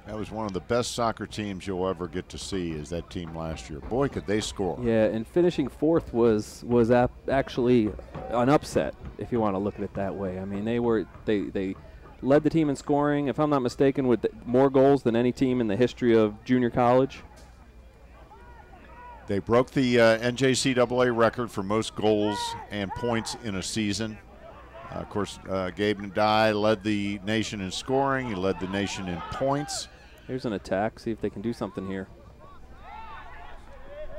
That was one of the best soccer teams you'll ever get to see, is that team last year. Boy, could they score. Yeah, and finishing fourth was actually an upset, if you want to look at it that way. I mean, they led the team in scoring, if I'm not mistaken, with more goals than any team in the history of junior college. They broke the NJCAA record for most goals and points in a season. Of course, Gabe Nadai led the nation in scoring. He led the nation in points. Here's an attack. See if they can do something here.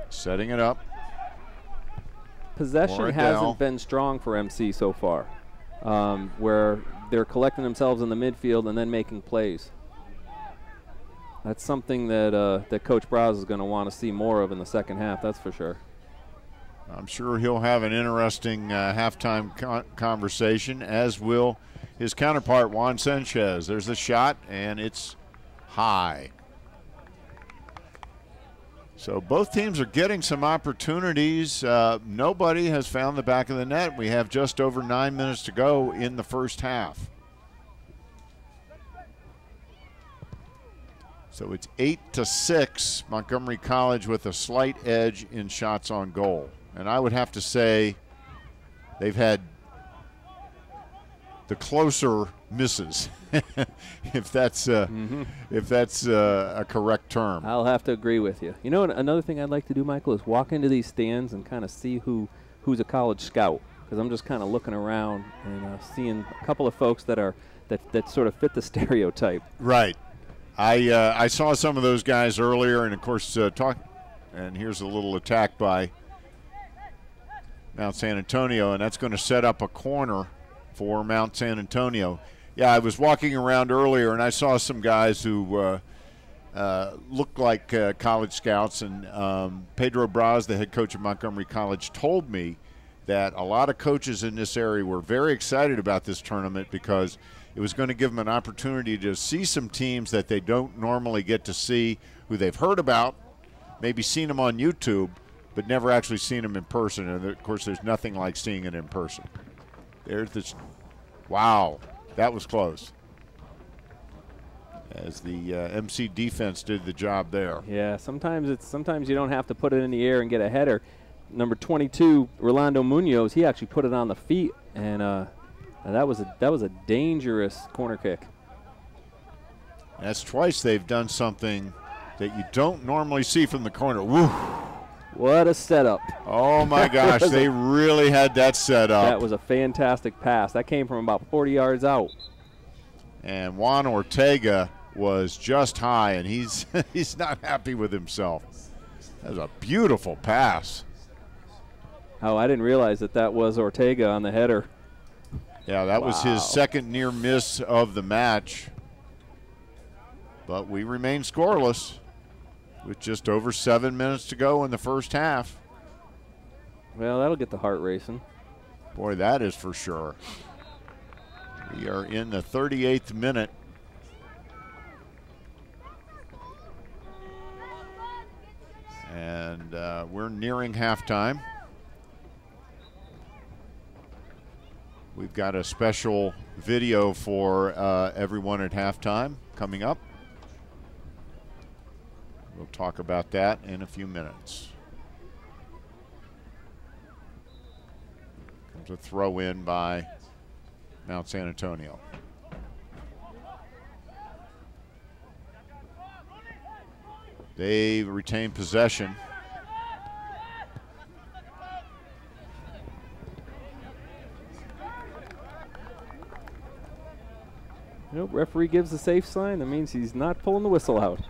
Setting it up. Possession hasn't been strong for MC so far, where they're collecting themselves in the midfield and then making plays. That's something that Coach Braz is going to want to see more of in the second half, that's for sure. I'm sure he'll have an interesting halftime conversation, as will his counterpart, Juan Sanchez. There's the shot, and it's high. So both teams are getting some opportunities. Nobody has found the back of the net. We have just over 9 minutes to go in the first half. So it's 8-6, Montgomery College with a slight edge in shots on goal. And I would have to say they've had the closer misses, if that's a correct term. I'll have to agree with you. You know, another thing I'd like to do, Michael, is walk into these stands and kind of see who's a college scout, because I'm just kind of looking around and seeing a couple of folks that sort of fit the stereotype. Right. I saw some of those guys earlier, and of course, and here's a little attack by Mount San Antonio, and that's going to set up a corner for Mount San Antonio. Yeah, I was walking around earlier, and I saw some guys who looked like college scouts, and Pedro Braz, the head coach of Montgomery College, told me that a lot of coaches in this area were very excited about this tournament because it was going to give them an opportunity to see some teams that they don't normally get to see, who they've heard about, maybe seen them on YouTube, but never actually seen them in person. And, of course, there's nothing like seeing it in person. There's this – wow, that was close. As the MC defense did the job there. Yeah, sometimes you don't have to put it in the air and get a header. Number 22, Rolando Munoz, he actually put it on the feet, and that was a dangerous corner kick. That's twice they've done something that you don't normally see from the corner. Woo! What a setup. Oh, my gosh, they really had that set up. That was a fantastic pass. That came from about 40 yards out. And Juan Ortega was just high, and he's not happy with himself. That was a beautiful pass. Oh, I didn't realize that was Ortega on the header. Yeah, that was his second near miss of the match. But we remain scoreless with just over 7 minutes to go in the first half. Well, that'll get the heart racing. Boy, that is for sure. We are in the 38th minute. And we're nearing halftime. We've got a special video for everyone at halftime coming up. We'll talk about that in a few minutes. Comes a throw in by Mount San Antonio. They retain possession. Nope, referee gives a safe sign. That means he's not pulling the whistle out.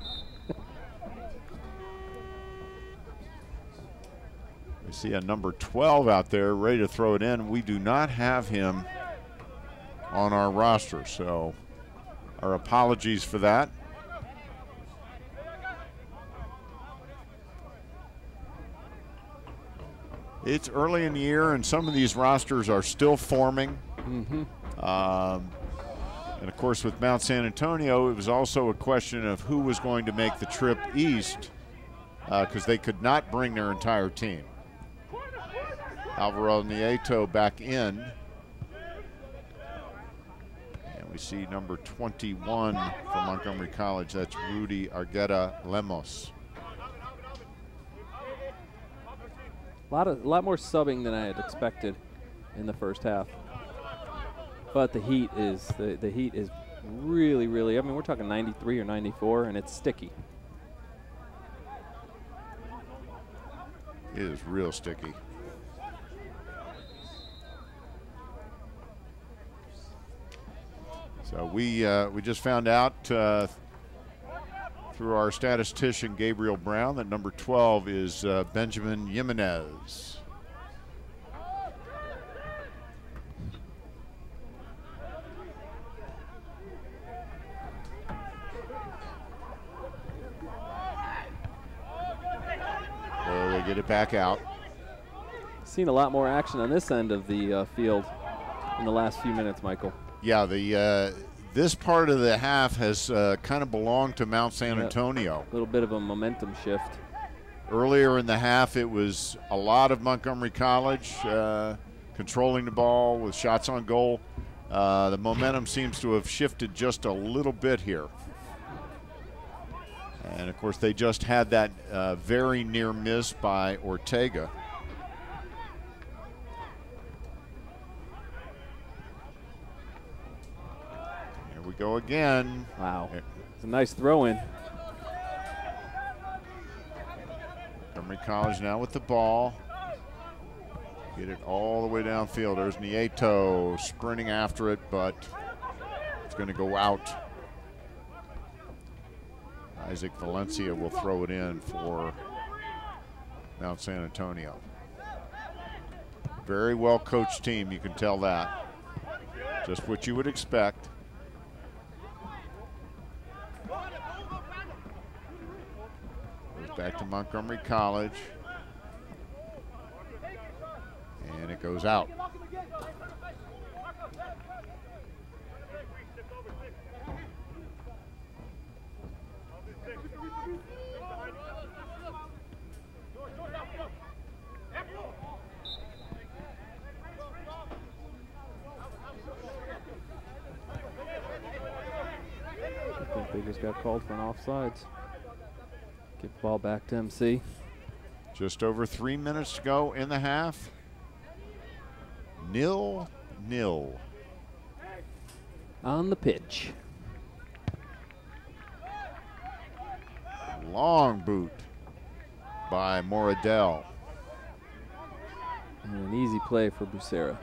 We see a number 12 out there ready to throw it in. We do not have him on our roster, so our apologies for that. It's early in the year, and some of these rosters are still forming. Mm-hmm. And, of course, with Mount San Antonio, it was also a question of who was going to make the trip east because they could not bring their entire team. Alvaro Nieto back in. And we see number 21 from Montgomery College. That's Rudy Argueta Lemos. A lot more subbing than I had expected in the first half. But the heat is the heat is really, really. I mean, we're talking 93 or 94, and it's sticky. It is real sticky. So we just found out through our statistician Gabriel Brown that number 12 is Benjamin Jimenez. Well, they get it back out. Seen a lot more action on this end of the field in the last few minutes, Michael. Yeah, this part of the half has kind of belonged to Mount San Antonio. A little bit of a momentum shift. Earlier in the half, it was a lot of Montgomery College controlling the ball with shots on goal. The momentum seems to have shifted just a little bit here. And, of course, they just had that very near miss by Ortega. We go again. Wow. It's a nice throw in. Montgomery College now with the ball. Get it all the way downfield. There's Nieto sprinting after it, but it's going to go out. Isaac Valencia will throw it in for Mount San Antonio. Very well coached team, you can tell that. Just what you would expect. Back to Montgomery College. And it goes out. I think they just got called for an offsides. Get the ball back to MC. Just over 3 minutes to go in the half. 0-0. On the pitch. Long boot by Moradell. And an easy play for Bucera.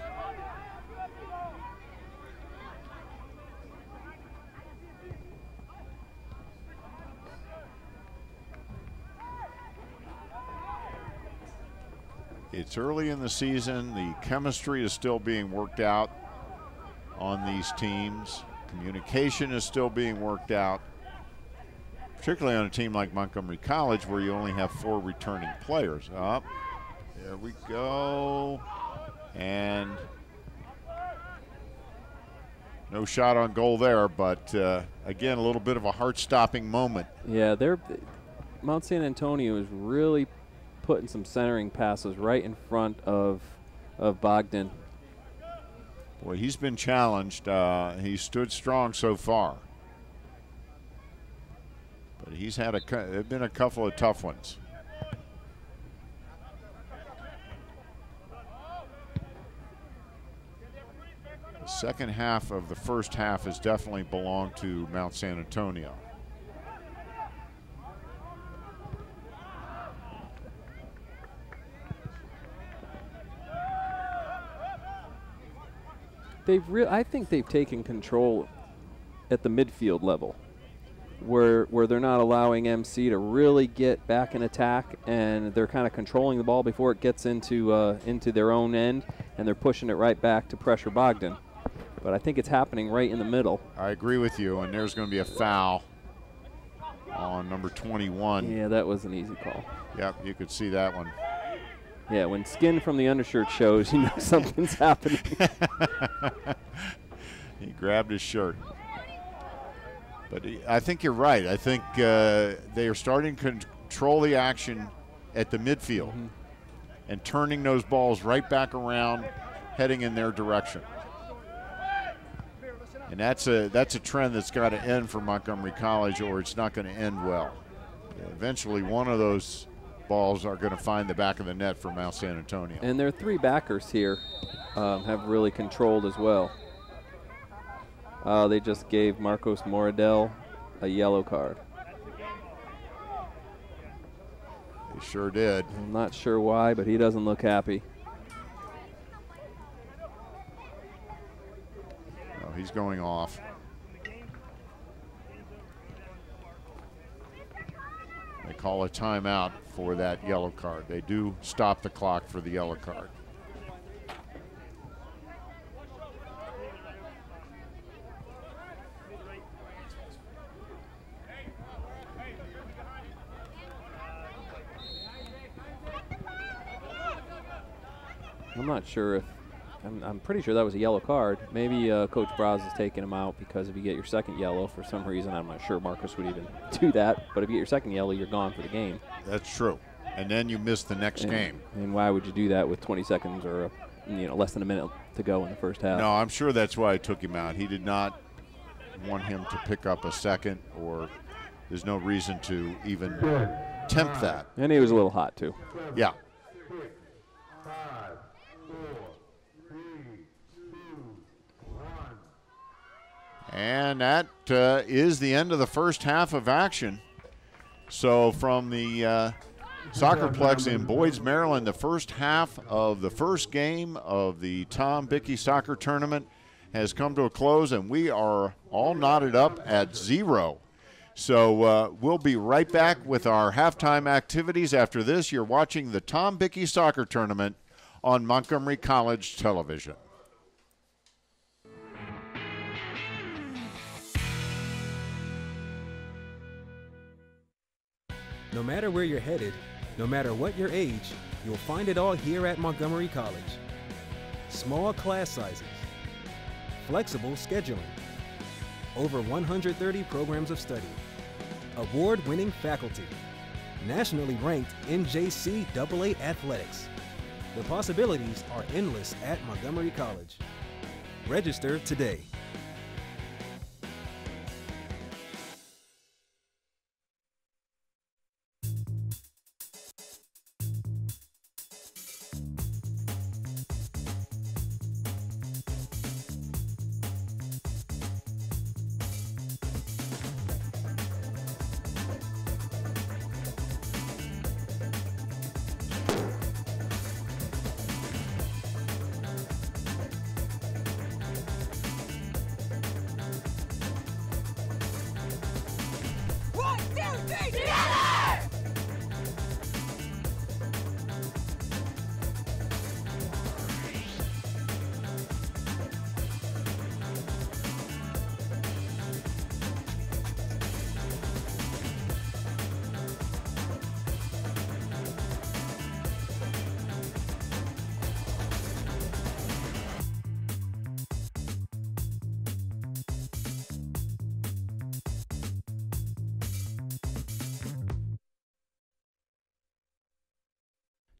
It's early in the season. The chemistry is still being worked out on these teams. Communication is still being worked out, particularly on a team like Montgomery College where you only have 4 returning players. Up, there we go. And no shot on goal there, but again, a little bit of a heart-stopping moment. Yeah, Mount San Antonio is really putting some centering passes right in front of Bogdan. Boy, he's been challenged. He stood strong so far. But he's had there have been a couple of tough ones. The second half of the first half has definitely belonged to Mount San Antonio. I think they've taken control at the midfield level, where they're not allowing MC to really get back in attack, and they're kind of controlling the ball before it gets into their own end, and they're pushing it right back to pressure Bogdan. But I think it's happening right in the middle. I agree with you, and there's going to be a foul on number 21. Yeah, that was an easy call. Yep, you could see that one. Yeah, when skin from the undershirt shows, you know something's happening. He grabbed his shirt. But I think you're right. I think they are starting to control the action at the midfield and turning those balls right back around, heading in their direction. And that's a trend that's got to end for Montgomery College, or it's not going to end well. Eventually, one of those balls are going to find the back of the net for Mount San Antonio. And their 3 backers here have really controlled as well. They just gave Marcos Moradel a yellow card. They sure did. I'm not sure why, but he doesn't look happy. Oh, he's going off. They call a timeout for that yellow card. They do stop the clock for the yellow card. I'm not sure if I'm pretty sure that was a yellow card. Maybe Coach Braz is taking him out because if you get your second yellow, for some reason, I'm not sure Marcus would even do that. But if you get your second yellow, you're gone for the game. That's true. And then you miss the next game. And why would you do that with 20 seconds or less than a minute to go in the first half? No, I'm sure that's why I took him out. He did not want him to pick up a second, or there's no reason to even tempt that. And he was a little hot, too. Yeah. And that is the end of the first half of action. So from the Soccerplex in Boyds, Maryland, the first half of the first game of the Tom Bichy Soccer Tournament has come to a close, and we are all knotted up at 0. So we'll be right back with our halftime activities. After this, you're watching the Tom Bichy Soccer Tournament on Montgomery College Television. No matter where you're headed, no matter what your age, you'll find it all here at Montgomery College. Small class sizes, flexible scheduling, over 130 programs of study, award-winning faculty, nationally ranked NJCAA athletics. The possibilities are endless at Montgomery College. Register today.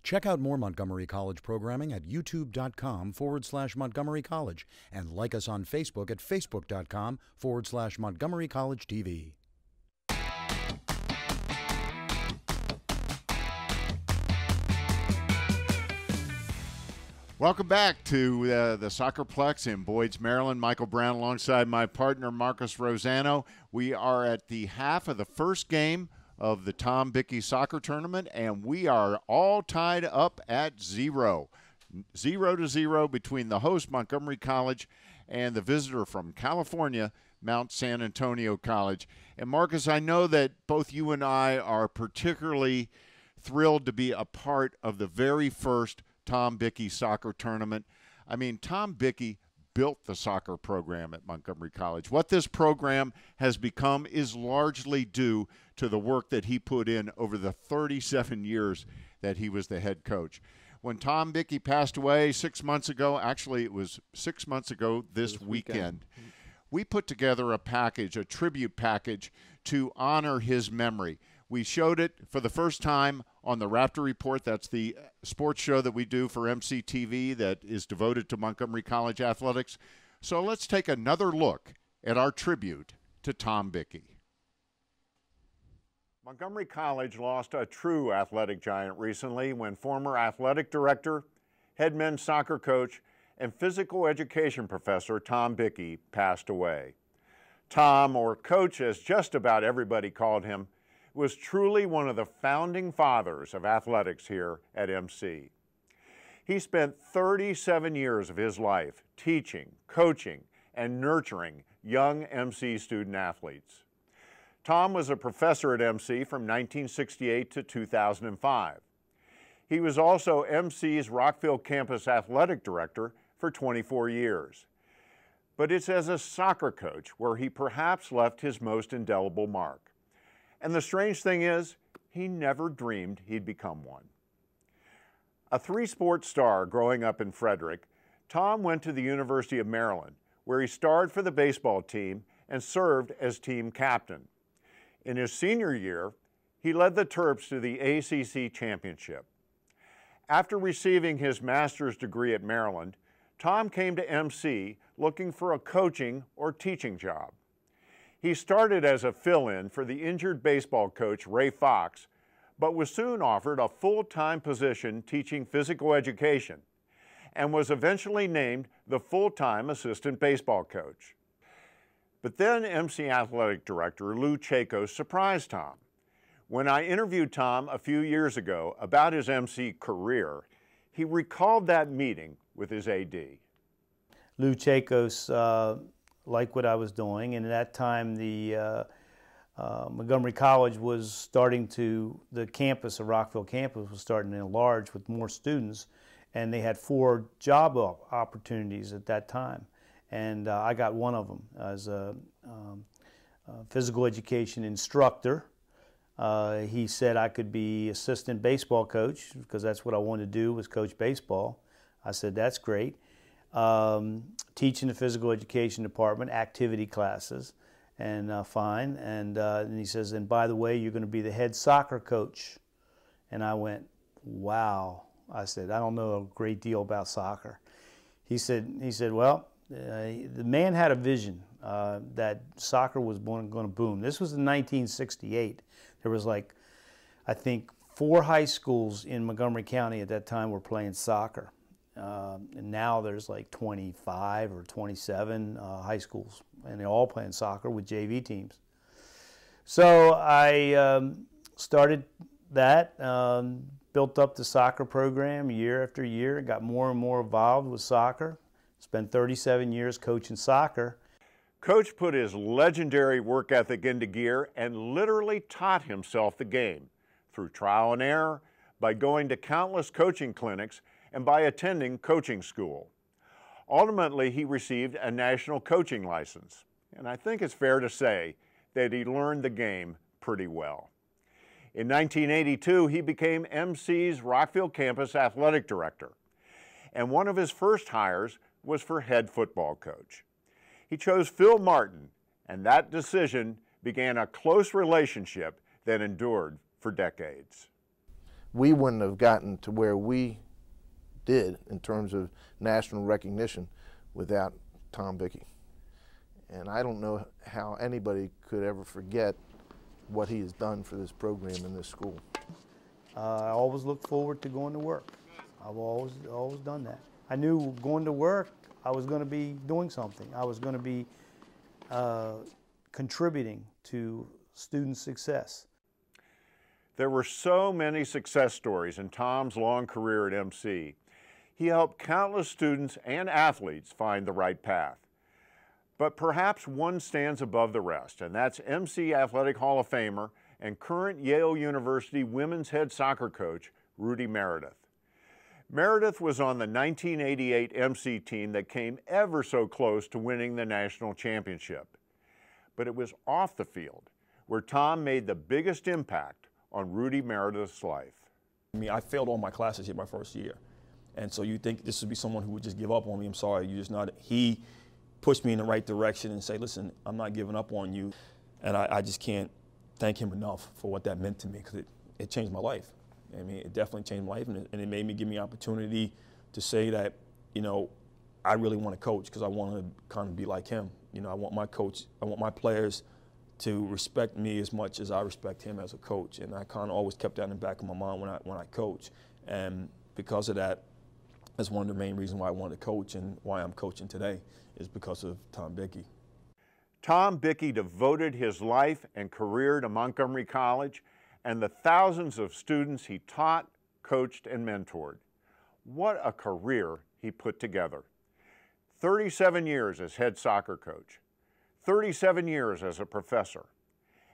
Check out more Montgomery College programming at youtube.com/Montgomery College and like us on Facebook at facebook.com/Montgomery College TV. Welcome back to the Soccerplex in Boyds, Maryland. Michael Brown alongside my partner, Marcus Rosano. We are at the half of the first game of the Tom Bichy Soccer Tournament, and we are all tied up at 0. 0-0 between the host, Montgomery College, and the visitor from California, Mount San Antonio College. And Marcus, I know that both you and I are particularly thrilled to be a part of the very first Tom Bichy Soccer Tournament. I mean, Tom Bichy built the soccer program at Montgomery College. What this program has become is largely due to the work that he put in over the 37 years that he was the head coach. When Tom Bichy passed away 6 months ago, actually it was 6 months ago this weekend, we put together a package, a tribute package to honor his memory. We showed it for the first time on the Raptor Report. That's the sports show that we do for MCTV that is devoted to Montgomery College athletics. So let's take another look at our tribute to Tom Bichy. Montgomery College lost a true athletic giant recently when former athletic director, head men's soccer coach, and physical education professor Tom Bichy passed away. Tom, or Coach as just about everybody called him, was truly one of the founding fathers of athletics here at MC. He spent 37 years of his life teaching, coaching, and nurturing young MC student athletes. Tom was a professor at MC from 1968 to 2005. He was also MC's Rockville campus athletic director for 24 years. But it's as a soccer coach where he perhaps left his most indelible mark. And the strange thing is, he never dreamed he'd become one. A three-sport star growing up in Frederick, Tom went to the University of Maryland, where he starred for the baseball team and served as team captain. In his senior year, he led the Terps to the ACC championship. After receiving his master's degree at Maryland, Tom came to MC looking for a coaching or teaching job. He started as a fill-in for the injured baseball coach Ray Fox, but was soon offered a full-time position teaching physical education and was eventually named the full-time assistant baseball coach. But then MC athletic director Lou Chacos surprised Tom. When I interviewed Tom a few years ago about his MC career, he recalled that meeting with his AD. Lou Chacos liked what I was doing, and at that time the Montgomery College was starting to, the campus, the Rockville campus was starting to enlarge with more students, and they had 4 job opportunities at that time. And I got one of them as a physical education instructor. He said I could be assistant baseball coach because that's what I wanted to do, was coach baseball. I said, that's great. Teaching the physical education department, activity classes, and fine. And he says, and by the way, you're going to be the head soccer coach. And I went, wow. I said, I don't know a great deal about soccer. He said, well, the man had a vision that soccer was going to boom. This was in 1968. There was like, I think, 4 high schools in Montgomery County at that time were playing soccer. And now there's like 25 or 27 high schools, and they're all playing soccer with JV teams. So I started that, built up the soccer program year after year, got more and more involved with soccer. Spent 37 years coaching soccer. Coach put his legendary work ethic into gear and literally taught himself the game through trial and error, by going to countless coaching clinics, and by attending coaching school. Ultimately, he received a national coaching license, and I think it's fair to say that he learned the game pretty well. In 1982, he became MC's Rockville campus athletic director, and one of his first hires was for head football coach. He chose Phil Martin, and that decision began a close relationship that endured for decades. We wouldn't have gotten to where we did in terms of national recognition without Tom Bichy. And I don't know how anybody could ever forget what he has done for this program in this school. I always look forward to going to work. I've always done that. I knew going to work, I was going to be doing something. I was going to be contributing to student success. There were so many success stories in Tom's long career at MC. He helped countless students and athletes find the right path. But perhaps one stands above the rest, and that's MC Athletic Hall of Famer and current Yale University women's head soccer coach, Rudy Meredith. Meredith was on the 1988 MC team that came ever so close to winning the national championship. But it was off the field where Tom made the biggest impact on Rudy Meredith's life. I mean, I failed all my classes here my first year. And so you think this would be someone who would just give up on me. I'm sorry, you're just not. He pushed me in the right direction and say, listen, I'm not giving up on you. And I just can't thank him enough for what that meant to me, because it changed my life. I mean, it definitely changed my life, and it made me give me opportunity to say that, you know, I really want to coach because I want to kind of be like him. You know, I want my players to respect me as much as I respect him as a coach, and I kind of always kept that in the back of my mind when I coach. And because of that, that's one of the main reasons why I wanted to coach and why I'm coaching today is because of Tom Bichy. Tom Bichy devoted his life and career to Montgomery College and the thousands of students he taught, coached, and mentored. What a career he put together. 37 years as head soccer coach, 37 years as a professor,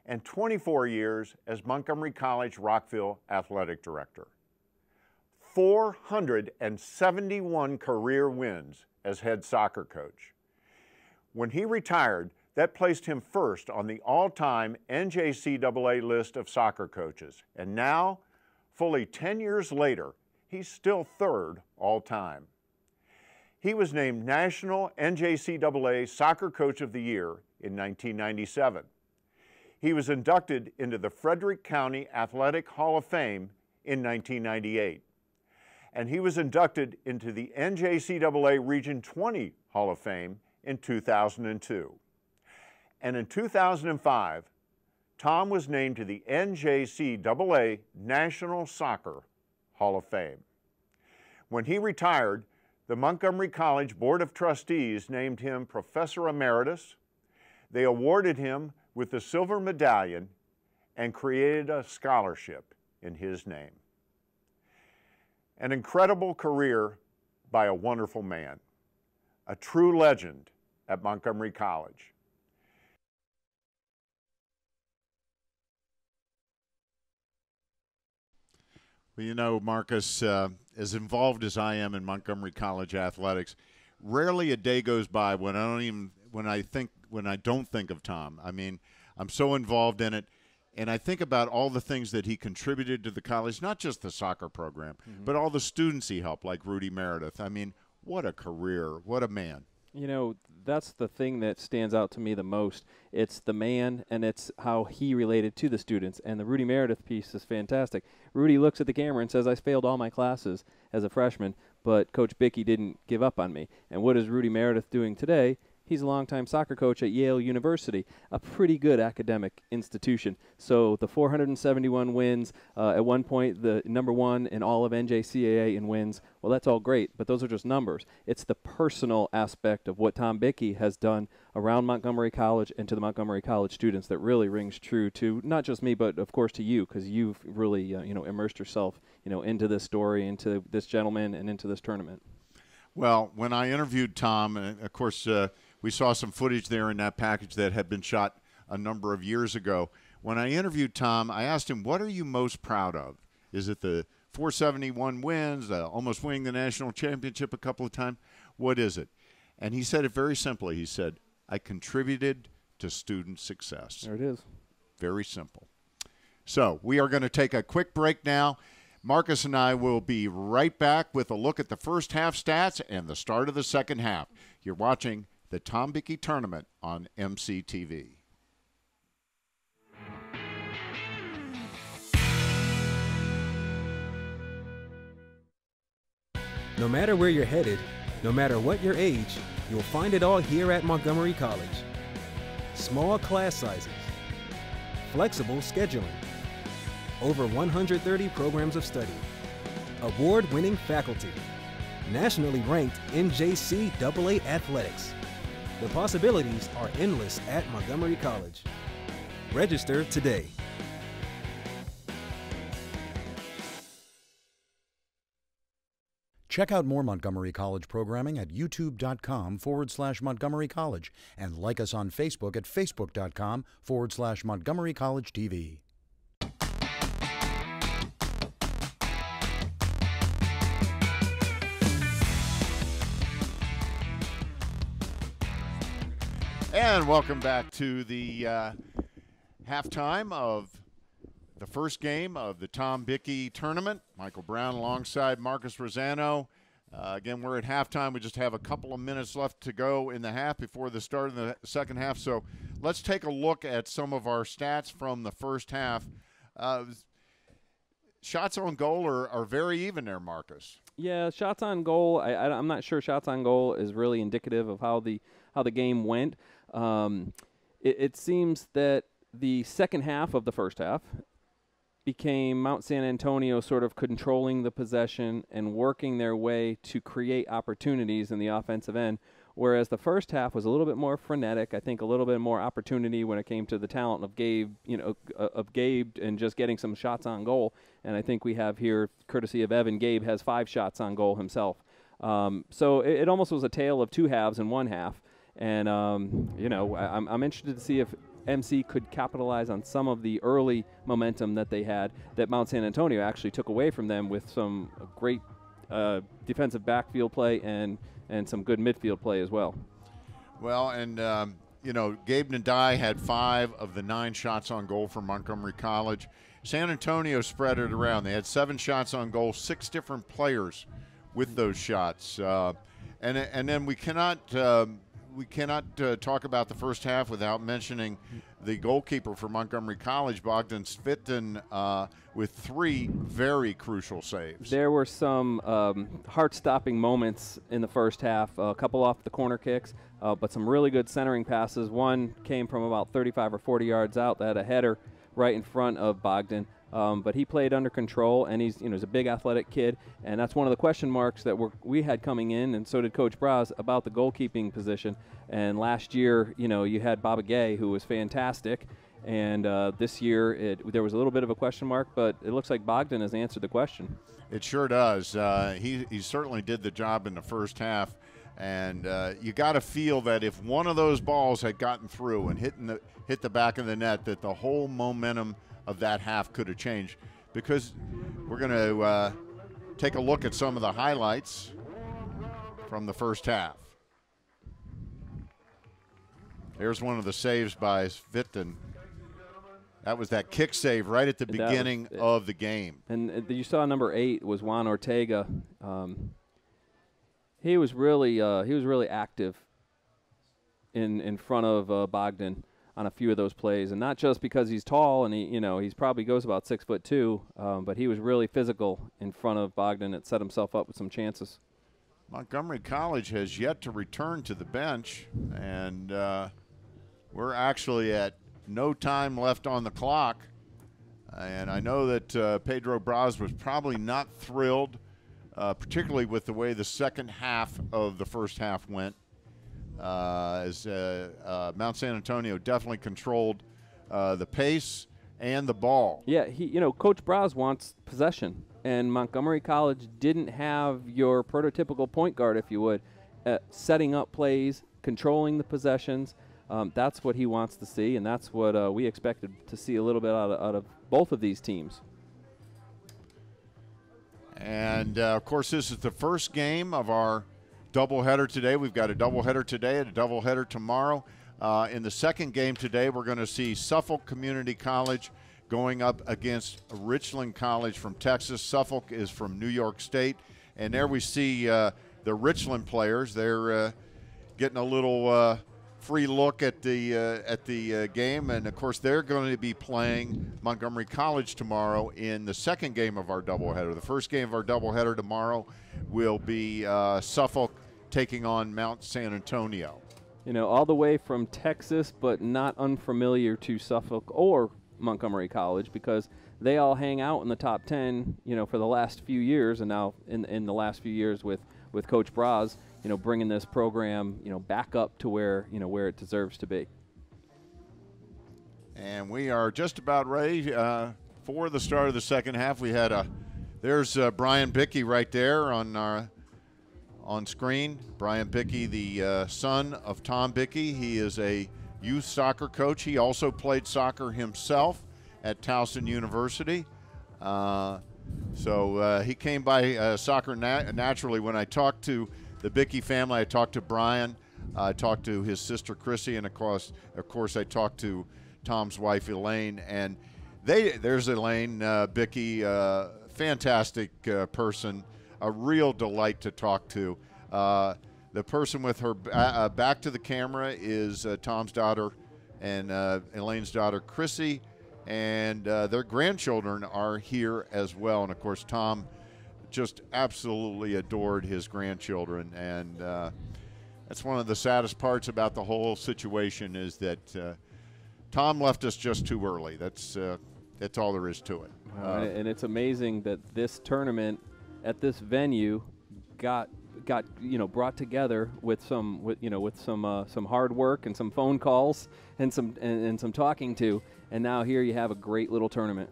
and 24 years as Montgomery College Rockville athletic director. 471 career wins as head soccer coach. When he retired, that placed him first on the all-time NJCAA list of soccer coaches. And now, fully 10 years later, he's still third all-time. He was named National NJCAA Soccer Coach of the Year in 1997. He was inducted into the Frederick County Athletic Hall of Fame in 1998. And he was inducted into the NJCAA Region 20 Hall of Fame in 2002. And in 2005, Tom was named to the NJCAA National Soccer Hall of Fame. When he retired, the Montgomery College Board of Trustees named him Professor Emeritus. They awarded him with the Silver Medallion and created a scholarship in his name. An incredible career by a wonderful man, a true legend at Montgomery College. Well, you know, Marcus, as involved as I am in Montgomery College athletics, rarely a day goes by when I don't think of Tom. I mean, I'm so involved in it, and I think about all the things that he contributed to the college, not just the soccer program, but all the students he helped, like Rudy Meredith. I mean, what a career, what a man. You know, that's the thing that stands out to me the most. It's the man, and it's how he related to the students. And the Rudy Meredith piece is fantastic. Rudy looks at the camera and says, I failed all my classes as a freshman, but Coach Bichy didn't give up on me. And what is Rudy Meredith doing today? He's a longtime soccer coach at Yale University, a pretty good academic institution. So the 471 wins, at one point the #1 in all of NJCAA in wins, well, that's all great, but those are just numbers. It's the personal aspect of what Tom Bichy has done around Montgomery College and to the Montgomery College students that really rings true to not just me, but of course to you, because you've really immersed yourself into this story, into this gentleman, and into this tournament. Well, when I interviewed Tom, and of course we saw some footage there in that package that had been shot a number of years ago. When I interviewed Tom, I asked him, what are you most proud of? Is it the 471 wins, almost winning the national championship a couple of times? What is it? And he said it very simply. He said, I contributed to student success. There it is. Very simple. So we are going to take a quick break now. Marcus and I will be right back with a look at the first half stats and the start of the second half. You're watching the Tom Bichy Tournament on MCTV. No matter where you're headed, no matter what your age, you'll find it all here at Montgomery College. Small class sizes, flexible scheduling, over 130 programs of study, award-winning faculty, nationally ranked NJCAA athletics. The possibilities are endless at Montgomery College. Register today. Check out more Montgomery College programming at youtube.com/Montgomery College and like us on Facebook at facebook.com/Montgomery College TV. And welcome back to the halftime of the first game of the Tom Bichy Tournament. Michael Brown alongside Marcus Rosano. Again, we're at halftime. We just have a couple of minutes left to go in the half before the start of the second half. So let's take a look at some of our stats from the first half. shots on goal are very even there, Marcus. Yeah, shots on goal. I'm not sure shots on goal is really indicative of how the game went. It seems that the second half of the first half became Mount San Antonio sort of controlling the possession and working their way to create opportunities in the offensive end, whereas the first half was a little bit more frenetic. I think a little bit more opportunity when it came to the talent of Gabe, and just getting some shots on goal. And I think we have here, courtesy of Evan, Gabe has 5 shots on goal himself. So it almost was a tale of 2 halves in 1 half. And, I'm interested to see if MC could capitalize on some of the early momentum that they had that Mount San Antonio actually took away from them with some great defensive backfield play and some good midfield play as well. Well, and, Gabe Nadai had 5 of the 9 shots on goal for Montgomery College. San Antonio spread it around. They had 7 shots on goal, 6 different players with those shots. And then we cannot talk about the first half without mentioning the goalkeeper for Montgomery College, Bogdan Svitin, with 3 very crucial saves. There were some heart-stopping moments in the first half, a couple off the corner kicks, but some really good centering passes. One came from about 35 or 40 yards out that had a header right in front of Bogdan. But he played under control, and he's a big athletic kid, and that's one of the question marks that we had coming in, and so did Coach Braz, about the goalkeeping position. And last year, you had Baba Gay, who was fantastic, and this year there was a little bit of a question mark, but it looks like Bogdan has answered the question. It sure does. He certainly did the job in the first half, and you got to feel that if one of those balls had gotten through and hit the back of the net, that the whole momentum of that half could have changed, because we're going to take a look at some of the highlights from the first half. There's one of the saves by Svitin. That was that kick save right at the beginning of the game. And you saw number 8 was Juan Ortega. He was really active in front of Bogdan on a few of those plays, and not just because he's tall and he's probably goes about 6'2", but he was really physical in front of Bogdan. It set himself up with some chances. Montgomery College has yet to return to the bench, and we're actually at no time left on the clock. And I know that Pedro Braz was probably not thrilled, particularly with the way the second half of the first half went. As Mount San Antonio definitely controlled the pace and the ball. Yeah, Coach Braz wants possession, and Montgomery College didn't have your prototypical point guard, if you would, setting up plays, controlling the possessions. That's what he wants to see, and that's what we expected to see a little bit out of both of these teams. And, of course, this is the first game of our doubleheader today. We've got a doubleheader today and a doubleheader tomorrow. In the second game today, we're going to see Suffolk Community College going up against Richland College from Texas. Suffolk is from New York State. And there we see the Richland players. They're getting a little free look at the game. And, of course, they're going to be playing Montgomery College tomorrow in the second game of our doubleheader. The first game of our doubleheader tomorrow will be Suffolk taking on Mount San Antonio. All the way from Texas, but not unfamiliar to Suffolk or Montgomery College, because they all hang out in the top 10, for the last few years, and now in the last few years with Coach Braz, bringing this program, back up to where it deserves to be. And we are just about ready for the start of the second half. We had there's Brian Bichy right there on screen. Brian Bichy, the son of Tom Bichy. He is a youth soccer coach. He also played soccer himself at Towson University. So he came by soccer naturally. When I talked to the Bichy family, I talked to Brian. I talked to his sister Chrissy, and of course I talked to Tom's wife Elaine. And there's Elaine Bichy, fantastic person. A real delight to talk to. The person with her back to the camera is Tom's daughter and Elaine's daughter, Chrissy. and their grandchildren are here as well. And, of course, Tom just absolutely adored his grandchildren, and that's one of the saddest parts about the whole situation is that Tom left us just too early. That's all there is to it. And it's amazing that this tournament at this venue got brought together with some hard work and some phone calls and some talking to, and now here you have a great little tournament.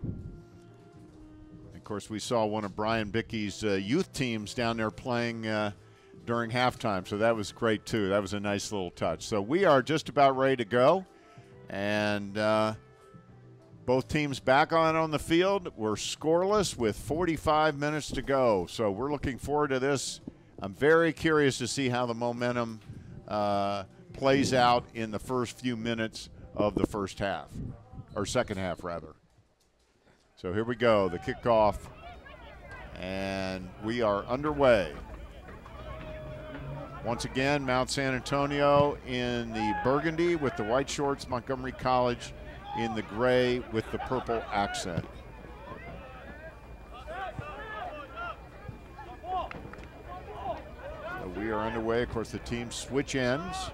Of course, we saw one of Brian Bicky's youth teams down there playing during halftime, so that was great too. That was a nice little touch. So we are just about ready to go, and both teams back on the field. We're scoreless with 45 minutes to go, so we're looking forward to this. I'm very curious to see how the momentum plays out in the first few minutes of the first half, or second half rather. So here we go, the kickoff, and we are underway. Once again, Mount San Antonio in the burgundy with the white shorts, Montgomery College in the gray with the purple accent. So we are underway. Of course, the teams switch ends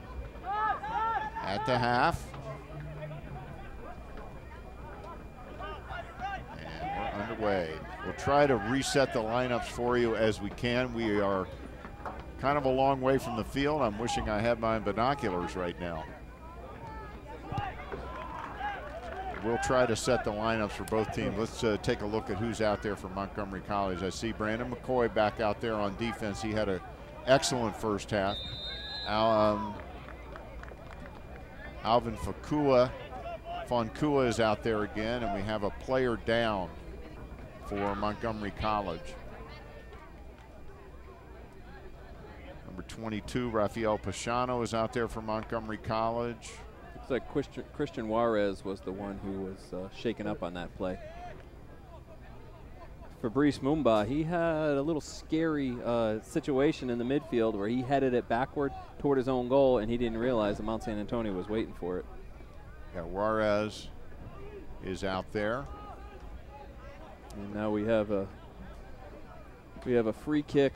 at the half. And we're underway. We'll try to reset the lineups for you as we can. We are kind of a long way from the field. I'm wishing I had my binoculars right now. We'll try to set the lineups for both teams. Let's take a look at who's out there for Montgomery College. I see Brandon McCoy back out there on defense. He had an excellent first half. Alvin Fonkua is out there again, and we have a player down for Montgomery College. Number 22, Rafael Pachano, is out there for Montgomery College. Looks like Christian Juarez was the one who was shaken up on that play. Fabrice Mumba, he had a little scary situation in the midfield where he headed it backward toward his own goal, and he didn't realize that Mount San Antonio was waiting for it. Yeah, Juarez is out there. And now we have a free kick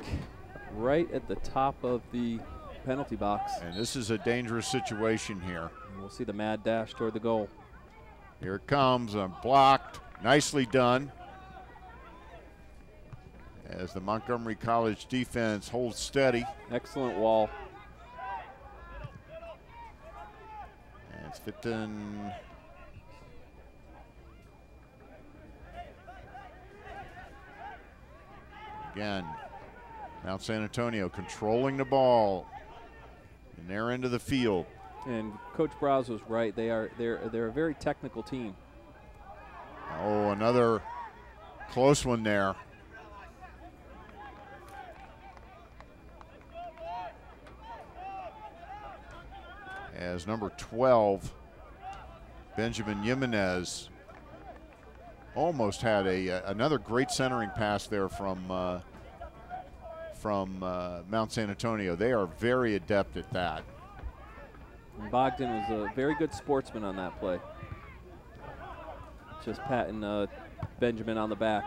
right at the top of the penalty box. And this is a dangerous situation here. And we'll see the mad dash toward the goal. Here it comes, blocked, nicely done. As the Montgomery College defense holds steady. Excellent wall. And it's Fitton. Again, Mount San Antonio controlling the ball in their end of the field. And Coach Browse was right. They're a very technical team. Oh, another close one there. As number 12, Benjamin Jimenez, almost had another great centering pass there from Mount San Antonio. They are very adept at that. And Bogdan was a very good sportsman on that play. Just patting Benjamin on the back.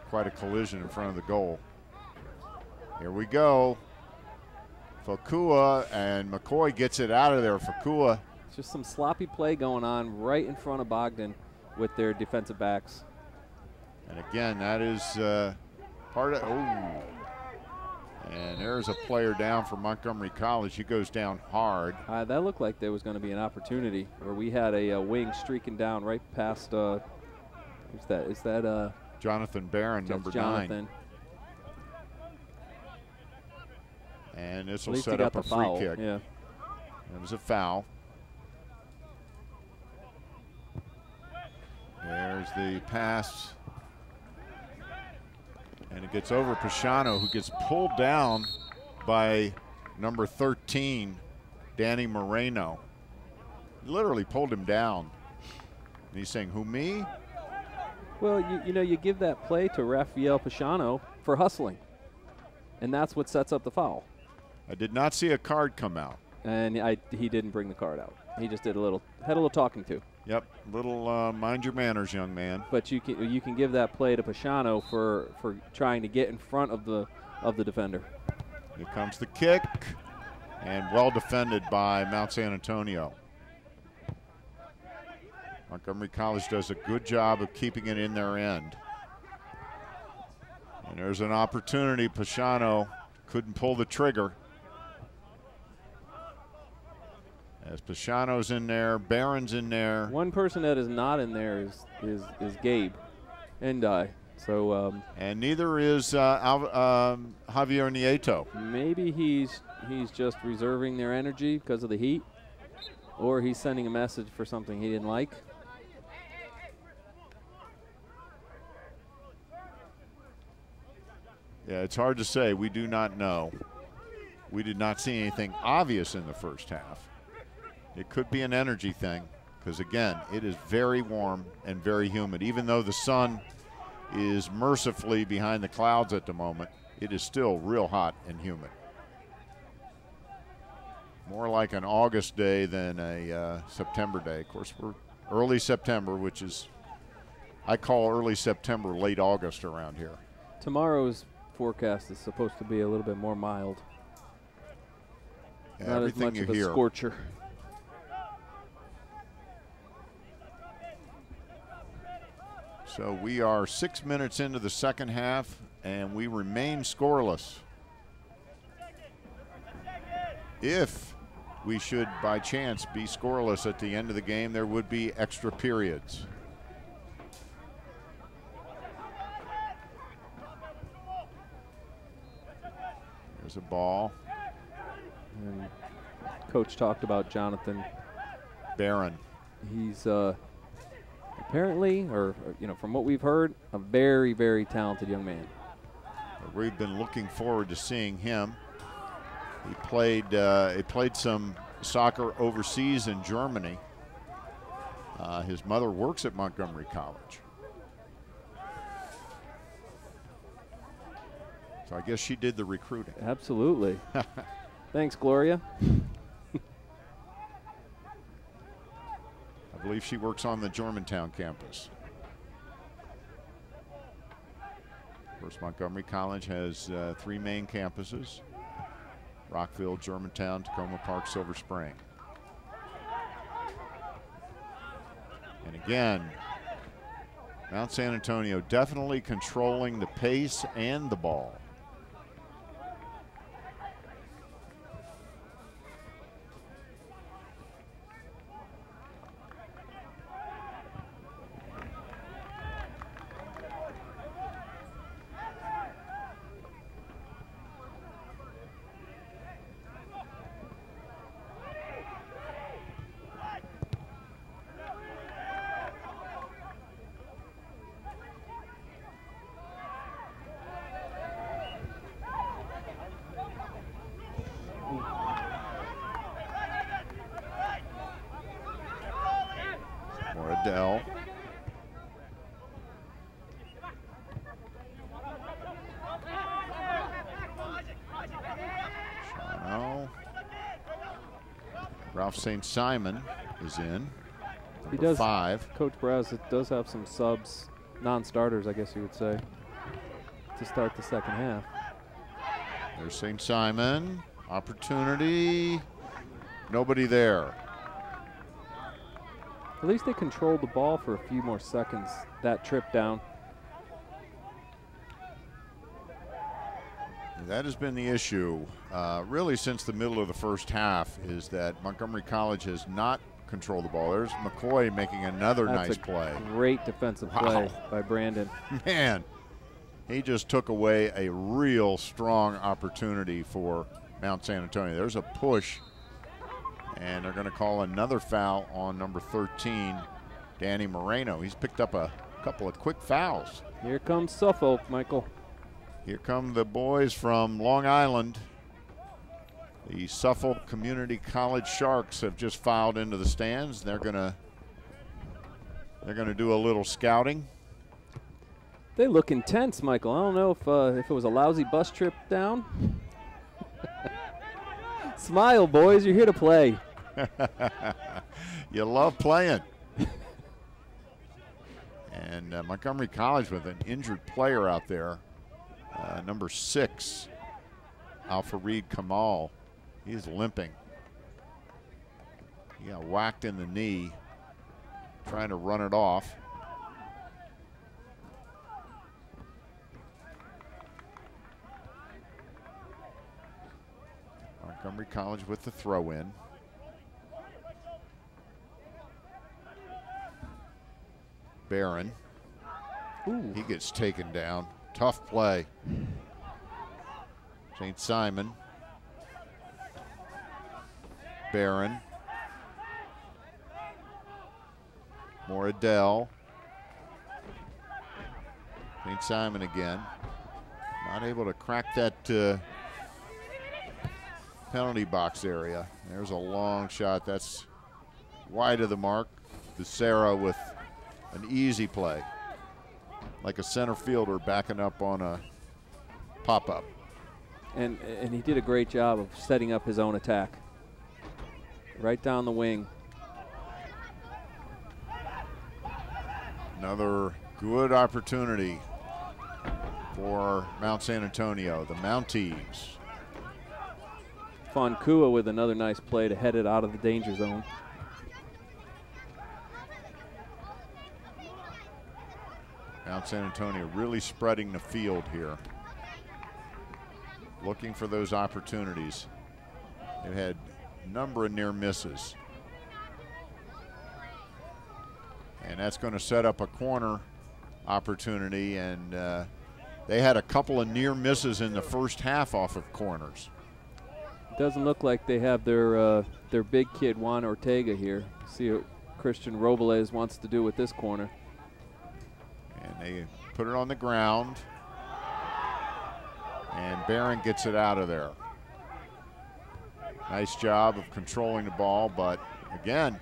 Quite a collision in front of the goal. Here we go. Fonkua, and McCoy gets it out of there. Fonkua. It's just some sloppy play going on right in front of Bogdan with their defensive backs. And again, that is part of, oh. And there's a player down for Montgomery College. He goes down hard. That looked like there was going to be an opportunity where we had a wing streaking down right past, who's that? Is that Jonathan Barron, number Jonathan. 9. And this will set up a free kick. Yeah. It was a foul. There's the pass. And it gets over Pachano, who gets pulled down by number 13, Danny Moreno. Literally pulled him down. And he's saying, who, me? Well, you give that play to Rafael Pachano for hustling. And that's what sets up the foul. I did not see a card come out. And he didn't bring the card out. He just had a little talking to. Yep, little mind your manners, young man. But you can give that play to Pisciano for trying to get in front of the defender. Here comes the kick, and well defended by Mount San Antonio. Montgomery College does a good job of keeping it in their end. And there's an opportunity. Pisciano couldn't pull the trigger. As Pisciano's in there, Barron's in there. One person that is not in there is Gabe Endai. So and neither is Javier Nieto. Maybe he's just reserving their energy because of the heat, or he's sending a message for something he didn't like. Yeah, it's hard to say. We do not know. We did not see anything obvious in the first half. It could be an energy thing because, again, it is very warm and very humid. Even though the sun is mercifully behind the clouds at the moment, it is still real hot and humid. More like an August day than a September day. Of course, we're early September, which is, I call early September late August around here. Tomorrow's forecast is supposed to be a little bit more mild. Not as much of a scorcher. So we are 6 minutes into the second half, and we remain scoreless. If we should, by chance, be scoreless at the end of the game, there would be extra periods. There's a ball. And Coach talked about Jonathan Barron. He's apparently, or from what we've heard, a very, very talented young man. We've been looking forward to seeing him. He played some soccer overseas in Germany. His mother works at Montgomery College. So I guess she did the recruiting. Absolutely. Thanks, Gloria. I believe she works on the Germantown campus. Of course, Montgomery College has 3 main campuses: Rockville, Germantown, Tacoma Park, Silver Spring. And again, Mount San Antonio definitely controlling the pace and the ball. St. Simon is in. He does. 5. Coach Braz does have some subs, non-starters, I guess you would say, to start the second half. There's St. Simon. Opportunity. Nobody there. At least they controlled the ball for a few more seconds, that trip down. That has been the issue really since the middle of the first half, is that Montgomery College has not controlled the ball. There's McCoy making another nice play. Great defensive play by Brandon. Man, he just took away a real strong opportunity for Mount San Antonio. There's a push, and they're going to call another foul on number 13, Danny Moreno. He's picked up a couple of quick fouls. Here comes Suffolk, Michael. Here come the boys from Long Island. The Suffolk Community College Sharks have just filed into the stands. They're gonna do a little scouting. They look intense, Michael. I don't know if it was a lousy bus trip down. Smile, boys. You're here to play. You love playing. And Montgomery College with an injured player out there, number 6, Al-Fareed Kamal. He's limping. He got whacked in the knee trying to run it off. Montgomery College with the throw in. Barron. Ooh. He gets taken down. Tough play. St. Simon. Barron. Moradell. St. Simon again. Not able to crack that penalty box area. There's a long shot. That's wide of the mark. Becerra with an easy play. Like a center fielder backing up on a pop-up. And he did a great job of setting up his own attack. Right down the wing. Another good opportunity for Mount San Antonio, the Mounties. Fonkua with another nice play to head it out of the danger zone. Mount San Antonio really spreading the field here. Looking for those opportunities. They've had a number of near misses. And that's going to set up a corner opportunity, and they had a couple of near misses in the first half off of corners. Doesn't look like they have their big kid Juan Ortega here. See what Christian Robles wants to do with this corner. And they put it on the ground, and Barron gets it out of there. Nice job of controlling the ball, but again,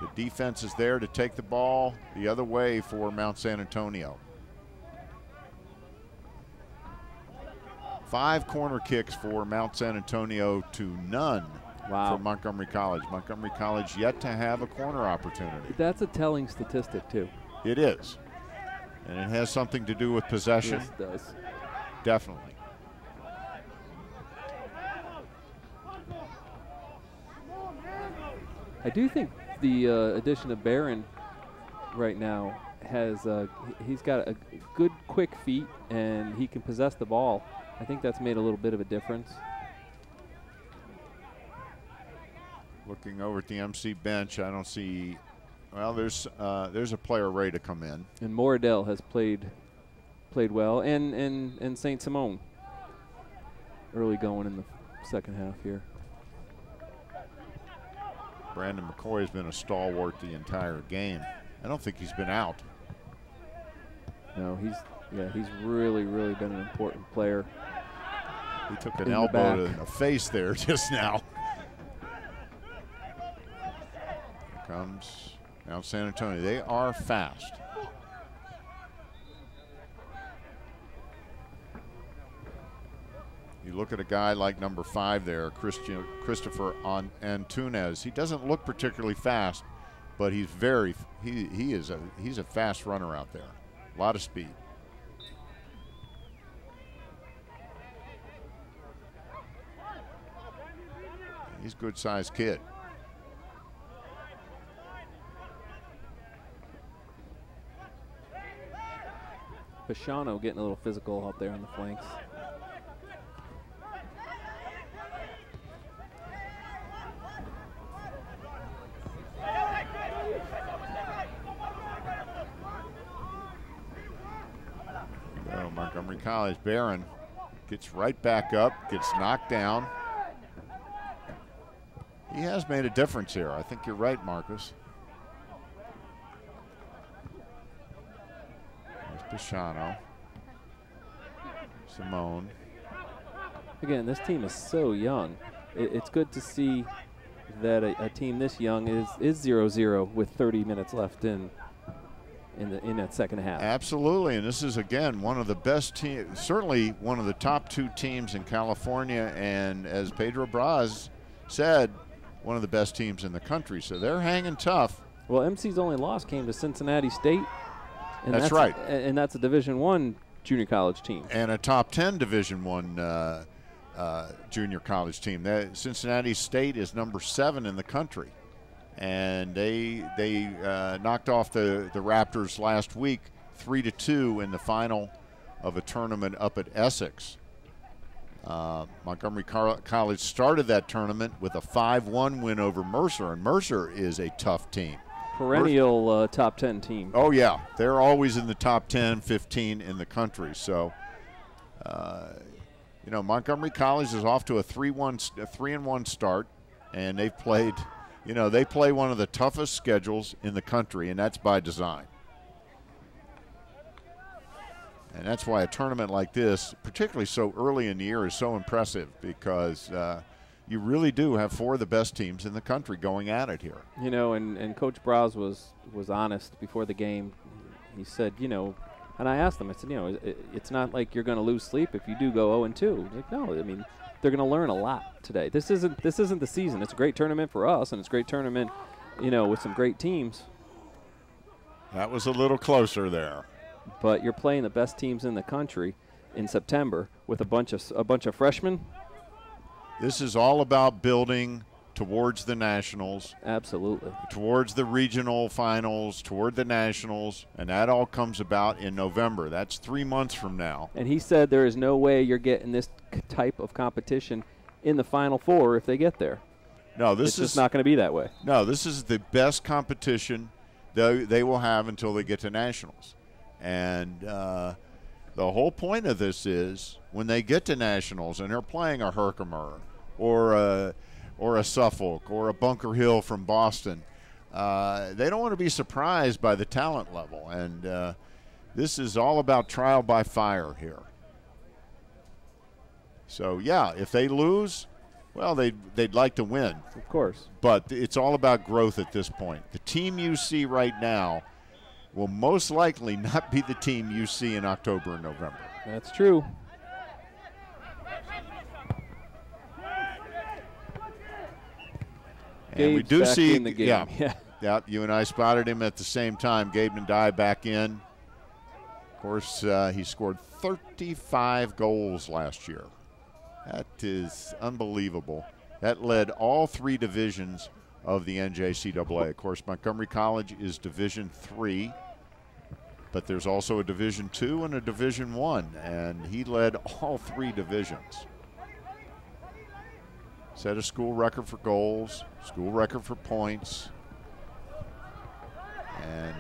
the defense is there to take the ball the other way for Mount San Antonio. 5 corner kicks for Mount San Antonio to none for Montgomery College. Montgomery College yet to have a corner opportunity. That's a telling statistic too. It is. And it has something to do with possession. Yes, it does. Definitely. I do think the addition of Barron right now has he's got a good quick feet and he can possess the ball. I think that's made a little bit of a difference. Looking over at the MC bench, I don't see. Well, there's a player ready to come in. And Moradell has played well, and Saint Simon early going in the second half here. Brandon McCoy has been a stalwart the entire game. I don't think he's been out. No, he's really been an important player. He took an elbow to the face there just now. Here comes Mount San Antonio. They are fast. You look at a guy like number 5 there, Christopher Antunes. He doesn't look particularly fast, but he's he's a fast runner out there. A lot of speed. He's a good-sized kid. Pashano getting a little physical out there on the flanks. So Montgomery College, Barron gets right back up, gets knocked down. He has made a difference here. I think you're right, Marcus. There's Pashano. Simone. Again, this team is so young. It's good to see that a team this young is 0-0 with 30 minutes left in that second half. Absolutely, and this is, again, one of the best teams, certainly one of the top 2 teams in California, and as Pedro Braz said, one of the best teams in the country, so they're hanging tough. Well, MC's only loss came to Cincinnati State And that's right. And that's a Division I junior college team. And a top 10 Division I junior college team. Cincinnati State is number 7 in the country. And they knocked off the Raptors last week 3-2 in the final of a tournament up at Essex. Montgomery College started that tournament with a 5-1 win over Mercer, and Mercer is a tough team. Perennial top 10 team. Oh, yeah. They're always in the top 10, 15 in the country. So, Montgomery College is off to a 3-1 start, and they've played, they play one of the toughest schedules in the country, and that's by design. And that's why a tournament like this, particularly so early in the year, is so impressive, because you really do have 4 of the best teams in the country going at it here. And Coach Braz was honest before the game. He said, and I asked him, I said, it's not like you're going to lose sleep if you do go 0-2. He's like, no, I mean, they're going to learn a lot today. This isn't the season. It's a great tournament for us, and it's a great tournament, with some great teams. That was a little closer there. But you're playing the best teams in the country in September with a bunch of freshmen. This is all about building towards the nationals. Absolutely. Towards the regional finals, toward the nationals, and that all comes about in November. That's 3 months from now. And he said there is no way you're getting this type of competition in the Final Four if they get there. No, it's just not going to be that way. No, this is the best competition they will have until they get to nationals. And the whole point of this is when they get to nationals and they're playing a Herkimer or a Suffolk or a Bunker Hill from Boston, they don't want to be surprised by the talent level. And this is all about trial by fire here. So, yeah, if they lose, well, they'd like to win. Of course. But it's all about growth at this point. The team you see right now will most likely not be the team you see in October and November. That's true. And we do see, in the game. Yeah, you and I spotted him at the same time. Gabe Ndai back in. Of course, he scored 35 goals last year. That is unbelievable. That led all 3 divisions of the NJCAA. Of course, Montgomery College is Division III, but there's also a Division II and a Division I, and he led all 3 divisions. Set a school record for goals, school record for points, and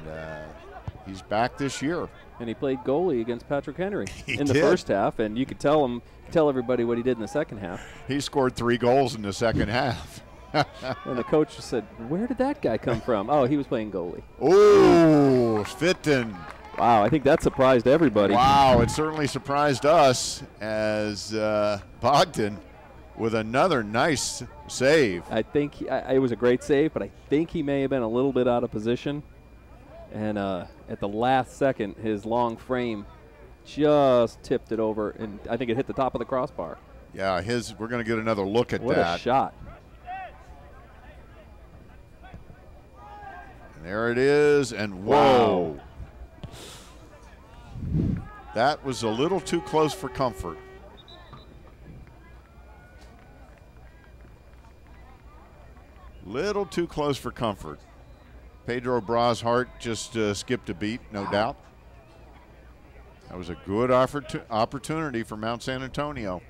he's back this year. And he played goalie against Patrick Henry in the did. first half, and you could tell everybody what he did in the second half. He scored 3 goals in the second half. And the coach said, "Where did that guy come from?" Oh, he was playing goalie. Oh, Fitton. Wow, I think that surprised everybody. Wow, it certainly surprised us as Bogdan with another nice save. I think it was a great save, but I think he may have been a little bit out of position. And at the last second, his long frame just tipped it over, and I think it hit the top of the crossbar. Yeah, we're going to get another look at that. What a shot. And there it is, and whoa. That was a little too close for comfort. Little too close for comfort. Pedro Braz's heart just skipped a beat, no doubt. That was a good opportunity for Mount San Antonio.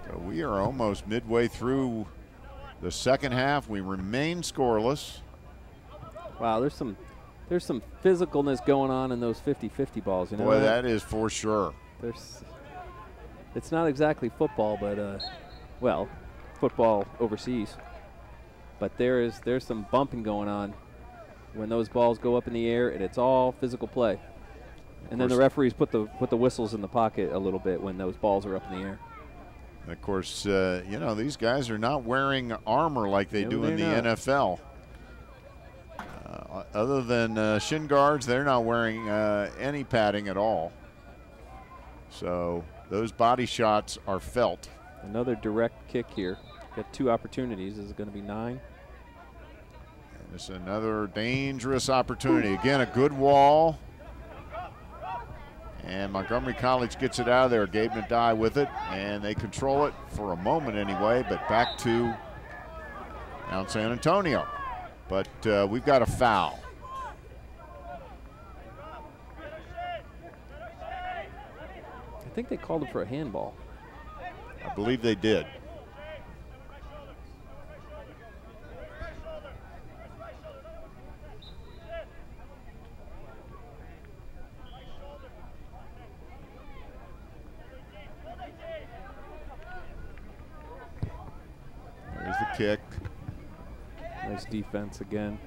So we are almost midway through the second half. We remain scoreless. Wow, there's some physicalness going on in those 50-50 balls. You know, boy, that is for sure. It's not exactly football, but well, football overseas. But there's some bumping going on when those balls go up in the air, and it's all physical play. And then the referees put the whistles in the pocket a little bit when those balls are up in the air. And of course, these guys are not wearing armor like they do in the NFL. Other than shin guards, they're not wearing any padding at all. So those body shots are felt. Another direct kick here. Got 2 opportunities. Is it going to be 9? And it's another dangerous opportunity. Again, a good wall. And Montgomery College gets it out of there. Gabe Nadai with it, and they control it for a moment anyway, but back to Mount San Antonio. But we've got a foul. I think they called him for a handball. I believe they did. There's the kick. Nice defense again.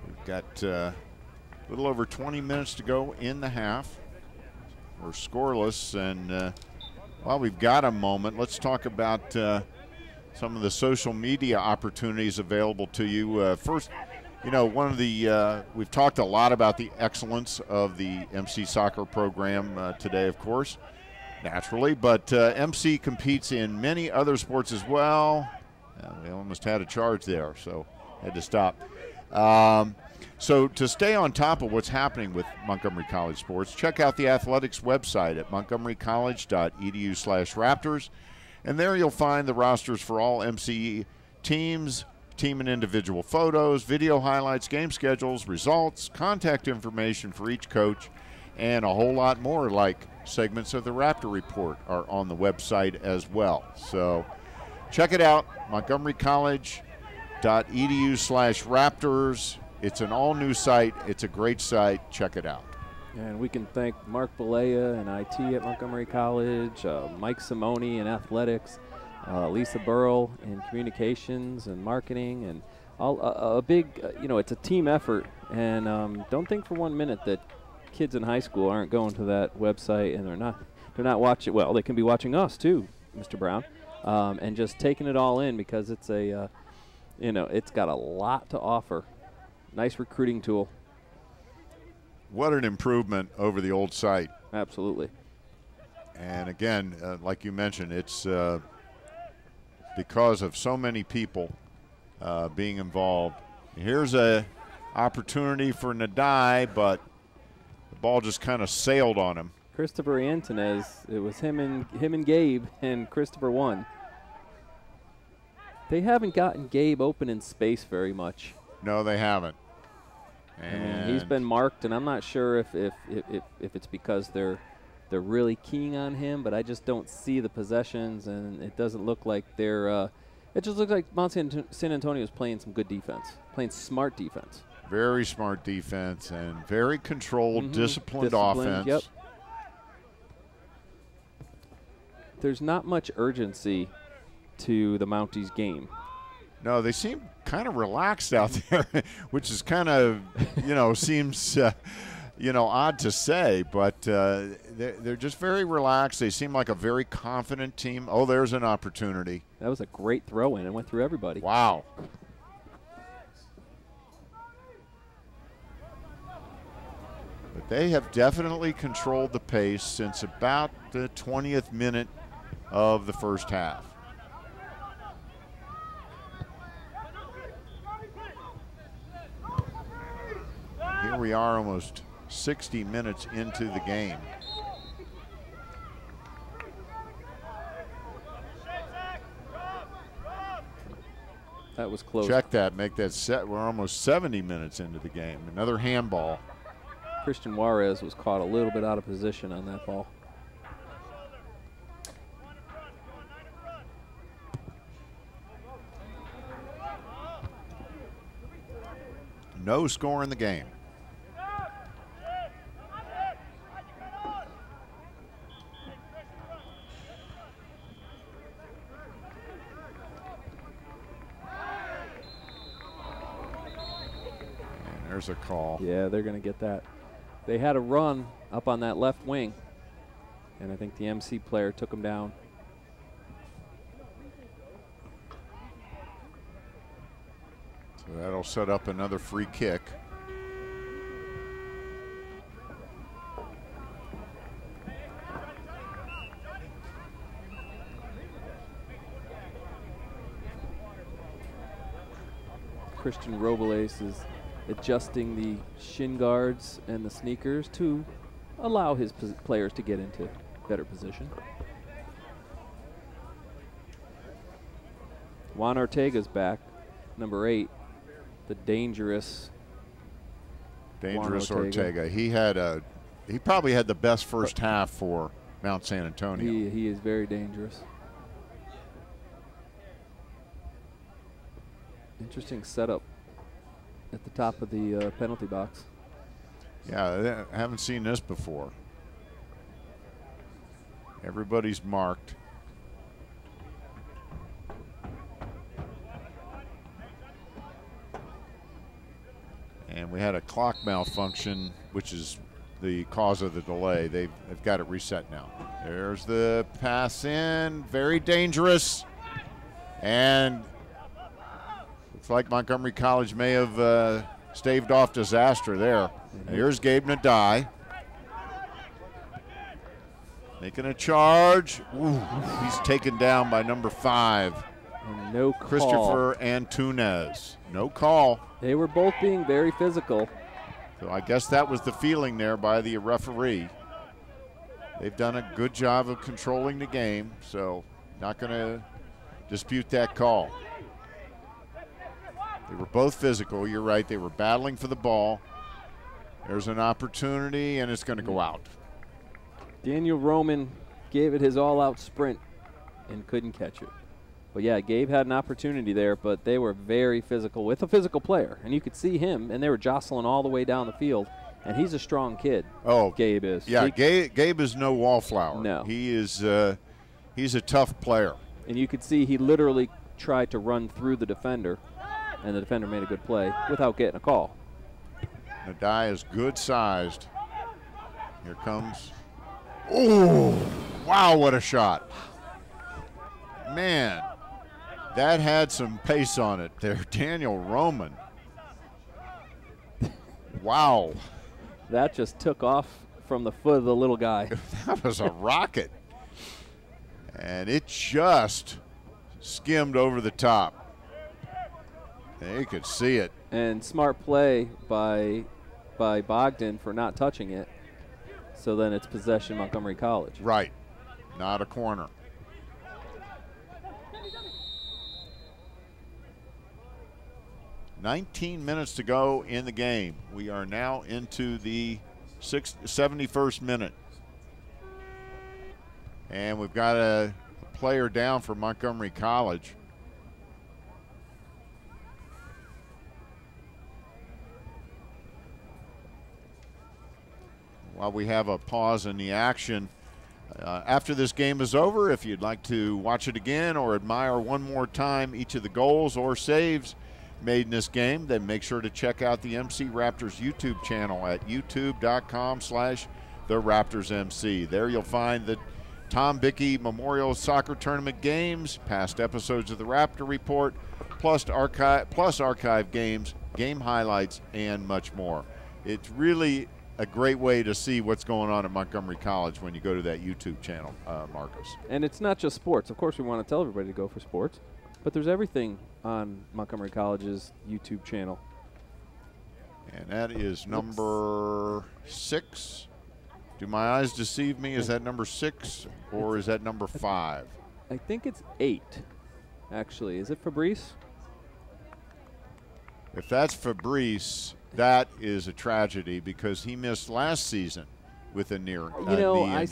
We've got a little over 20 minutes to go in the half. We're scoreless, and while we've got a moment, let's talk about some of the social media opportunities available to you. First, you know, one of the, we've talked a lot about the excellence of the MC soccer program today, of course, naturally, but MC competes in many other sports as well. We almost had a charge there, so had to stop. So to stay on top of what's happening with Montgomery College sports, check out the athletics website at montgomerycollege.edu/Raptors. And there you'll find the rosters for all MC teams, team and individual photos, video highlights, game schedules, results, contact information for each coach, and a whole lot more, like segments of the Raptor Report are on the website as well. So check it out, montgomerycollege.edu/Raptors. It's an all-new site. It's a great site. Check it out. And we can thank Mark Balea and IT at Montgomery College, Mike Simone in athletics, Lisa Burrell in communications and marketing, and all a big, you know, it's a team effort. And don't think for 1 minute that kids in high school aren't going to that website and they're not watching. Well, they can be watching us too, Mr. Brown, and just taking it all in because it's a, you know, it's got a lot to offer. Nice recruiting tool. What an improvement over the old site. Absolutely. And again, like you mentioned, it's because of so many people being involved. Here's a opportunity for Nadai, but the ball just kind of sailed on him. Christopher Antonez, it was him and Gabe, and Christopher won. They haven't gotten Gabe open in space very much. No, they haven't. And he's been marked, and I'm not sure if it's because they're really keying on him, but I just don't see the possessions, and it doesn't look like they're it just looks like Mount San Antonio is playing some good defense, playing smart defense. Very smart defense and very controlled, disciplined offense. Yep. There's not much urgency to the Mounties game. No, they seem kind of relaxed out there, which is kind of, you know, seems, you know, odd to say, but they're just very relaxed. They seem like a very confident team. Oh, there's an opportunity. That was a great throw-in. It went through everybody. Wow. But they have definitely controlled the pace since about the 20th minute of the first half. Here we are almost 60 minutes into the game. That was close. Check that, make that set. We're almost 70 minutes into the game. Another handball. Christian Juarez was caught a little bit out of position on that ball. No score in the game. And there's a call. Yeah, they're going to get that. They had a run up on that left wing. And I think the MC player took him down. So that'll set up another free kick. Christian Robles is adjusting the shin guards and the sneakers to allow his players to get into better position. Juan Ortega's back, number 8, the dangerous Ortega. He probably had the best first half for Mount San Antonio. He is very dangerous. Interesting setup at the top of the penalty box. Yeah, I haven't seen this before. Everybody's marked. And we had a clock malfunction, which is the cause of the delay. They've got it reset now. There's the pass in, very dangerous. And looks like Montgomery College may have staved off disaster there. Here's Gabe Nadai. Making a charge. Ooh, he's taken down by number 5. And no call. Christopher Antunes. No call. They were both being very physical. So I guess that was the feeling there by the referee. They've done a good job of controlling the game, so not going to dispute that call. They were both physical. You're right. They were battling for the ball. There's an opportunity, and it's going to go out. Daniel Roman gave it his all-out sprint and couldn't catch it. But, yeah, Gabe had an opportunity there, but they were very physical with a physical player. And you could see him, and they were jostling all the way down the field. And he's a strong kid. Oh, Gabe is. Yeah, Gabe is no wallflower. No. He is he's a tough player. And you could see he literally tried to run through the defender, and the defender made a good play without getting a call. Nadai is good sized. Here comes. Oh, wow, what a shot. Man, that had some pace on it there. Daniel Roman. Wow. That just took off from the foot of the little guy. That was a rocket. And it just skimmed over the top. And you could see it. And smart play by Bogdan for not touching it. So then it's possession Montgomery College. Right. Not a corner. "19 minutes to go in the game. We are now into the 71st minute. And we've got a player down for Montgomery College. While we have a pause in the action, after this game is over, if you'd like to watch it again or admire one more time each of the goals or saves made in this game, then make sure to check out the MC Raptors YouTube channel at youtube.com/theraptorsmc. There you'll find the Tom Bichy Memorial Soccer Tournament games, past episodes of the Raptor Report, plus archive games, game highlights, and much more. It's really a great way to see what's going on at Montgomery College when you go to that YouTube channel, Marcus. And it's not just sports. Of course, we want to tell everybody to go for sports, but there's everything on Montgomery College's YouTube channel. And that is number 6. Do my eyes deceive me? Is that number 6 or is that number 5? I think it's 8, actually. Is it Fabrice? If that's Fabrice, that is a tragedy because he missed last season with a knee injury.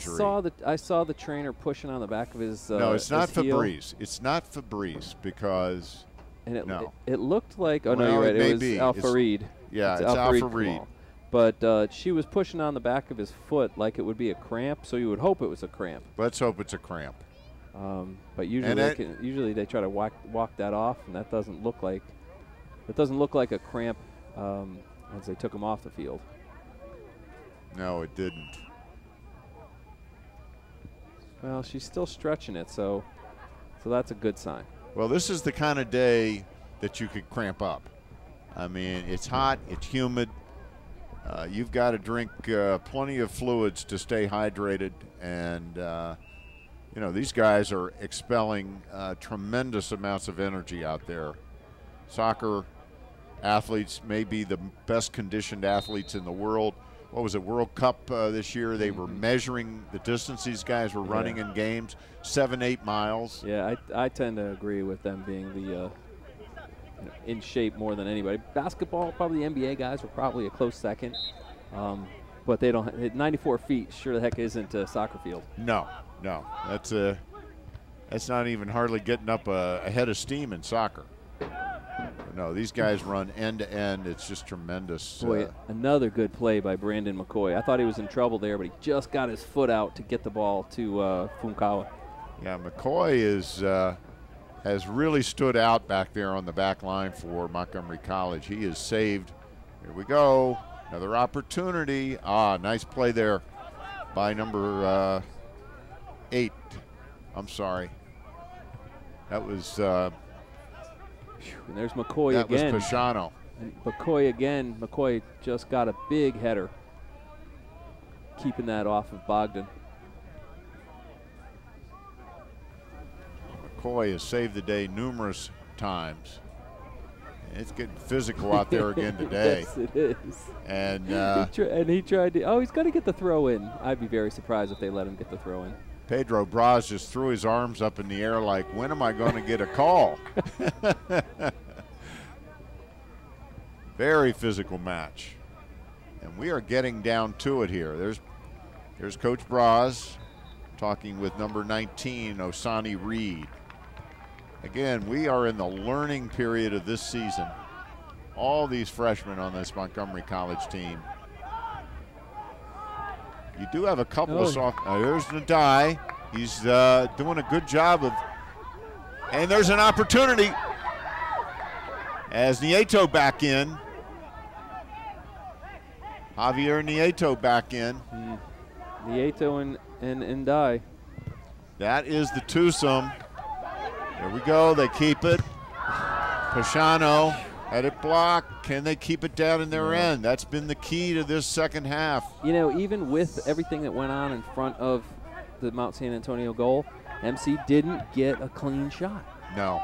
I saw the trainer pushing on the back of his No, it's not Fabrice. Heel. It's not Fabrice because it looked like you're right. It was Al-Farid. Yeah, it's Al-Farid. But she was pushing on the back of his foot like it would be a cramp, so you would hope it was a cramp. Let's hope it's a cramp. But usually they try to walk that off, and that doesn't look like a cramp as they took him off the field. No, it didn't. Well, she's still stretching it, so that's a good sign. Well, this is the kind of day that you could cramp up. I mean, it's hot, it's humid. You've got to drink plenty of fluids to stay hydrated, and you know, these guys are expelling tremendous amounts of energy out there. Soccer athletes may be the best conditioned athletes in the world. What was it, World Cup this year? They were measuring the distance these guys were running in games, 7-8 miles. Yeah, I tend to agree with them being the in shape more than anybody. Basketball, probably the NBA guys were probably a close second, but they don't. 94 feet sure the heck isn't a soccer field. No, that's not even hardly getting up a head of steam in soccer. No, these guys run end to end. It's just tremendous. Boy, another good play by Brandon McCoy. I thought he was in trouble there, but he just got his foot out to get the ball to Funkawa. Yeah, McCoy has really stood out back there on the back line for Montgomery College. He is saved. Here we go. Another opportunity. Nice play there by number 8. I'm sorry. That was and there's McCoy again. That was Pisciano. And McCoy again. McCoy just got a big header, keeping that off of Bogdan. McCoy has saved the day numerous times. It's getting physical out there again today. Yes, it is. And he tried to. He's going to get the throw in. I'd be very surprised if they let him get the throw in. Pedro Braz just threw his arms up in the air like, when am I going to get a call? Very physical match. And we are getting down to it here. There's Coach Braz talking with number 19, Osani Reed. Again, we are in the learning period of this season. All these freshmen on this Montgomery College team. You do have a couple of soft. There's Nadai. He's doing a good job of. And there's an opportunity. As Nieto back in. Javier Nieto back in. Nieto and Ndai. That is the twosome. There we go. They keep it. Pisciano had it blocked. Can they keep it down in their end? That's been the key to this second half. You know, even with everything that went on in front of the Mount San Antonio goal, MC didn't get a clean shot. No.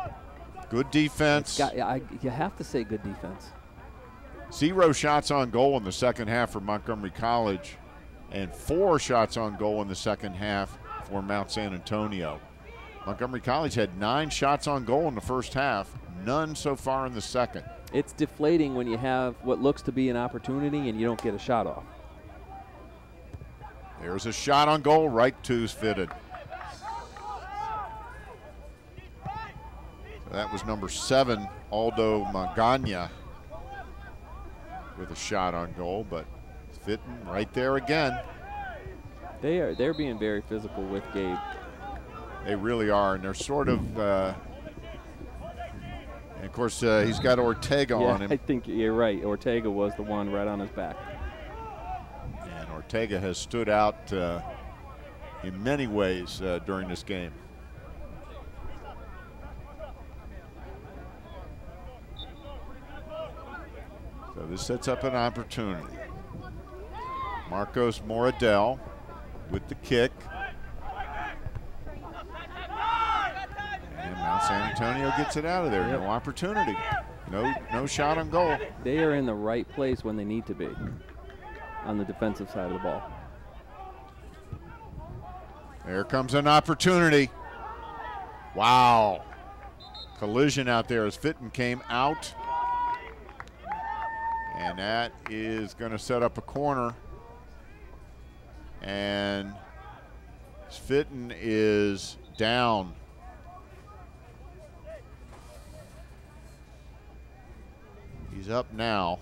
Good defense. You have to say good defense. 0 shots on goal in the second half for Montgomery College and 4 shots on goal in the second half for Mount San Antonio. Montgomery College had 9 shots on goal in the first half, none so far in the second. It's deflating when you have what looks to be an opportunity and you don't get a shot off. There's a shot on goal, right two's fitted. So that was number 7, Aldo Magana, with a shot on goal, but fitting right there again. They're being very physical with Gabe. They really are, and they're sort of, and of course, he's got Ortega on him. I think you're right. Ortega was the one right on his back. And Ortega has stood out in many ways during this game. So this sets up an opportunity. Marcos Moradel with the kick. And Mount San Antonio gets it out of there. No opportunity. No shot on goal. They are in the right place when they need to be on the defensive side of the ball. There comes an opportunity. Wow. Collision out there as Fitton came out. And that is going to set up a corner. And Fitton is down. He's up now.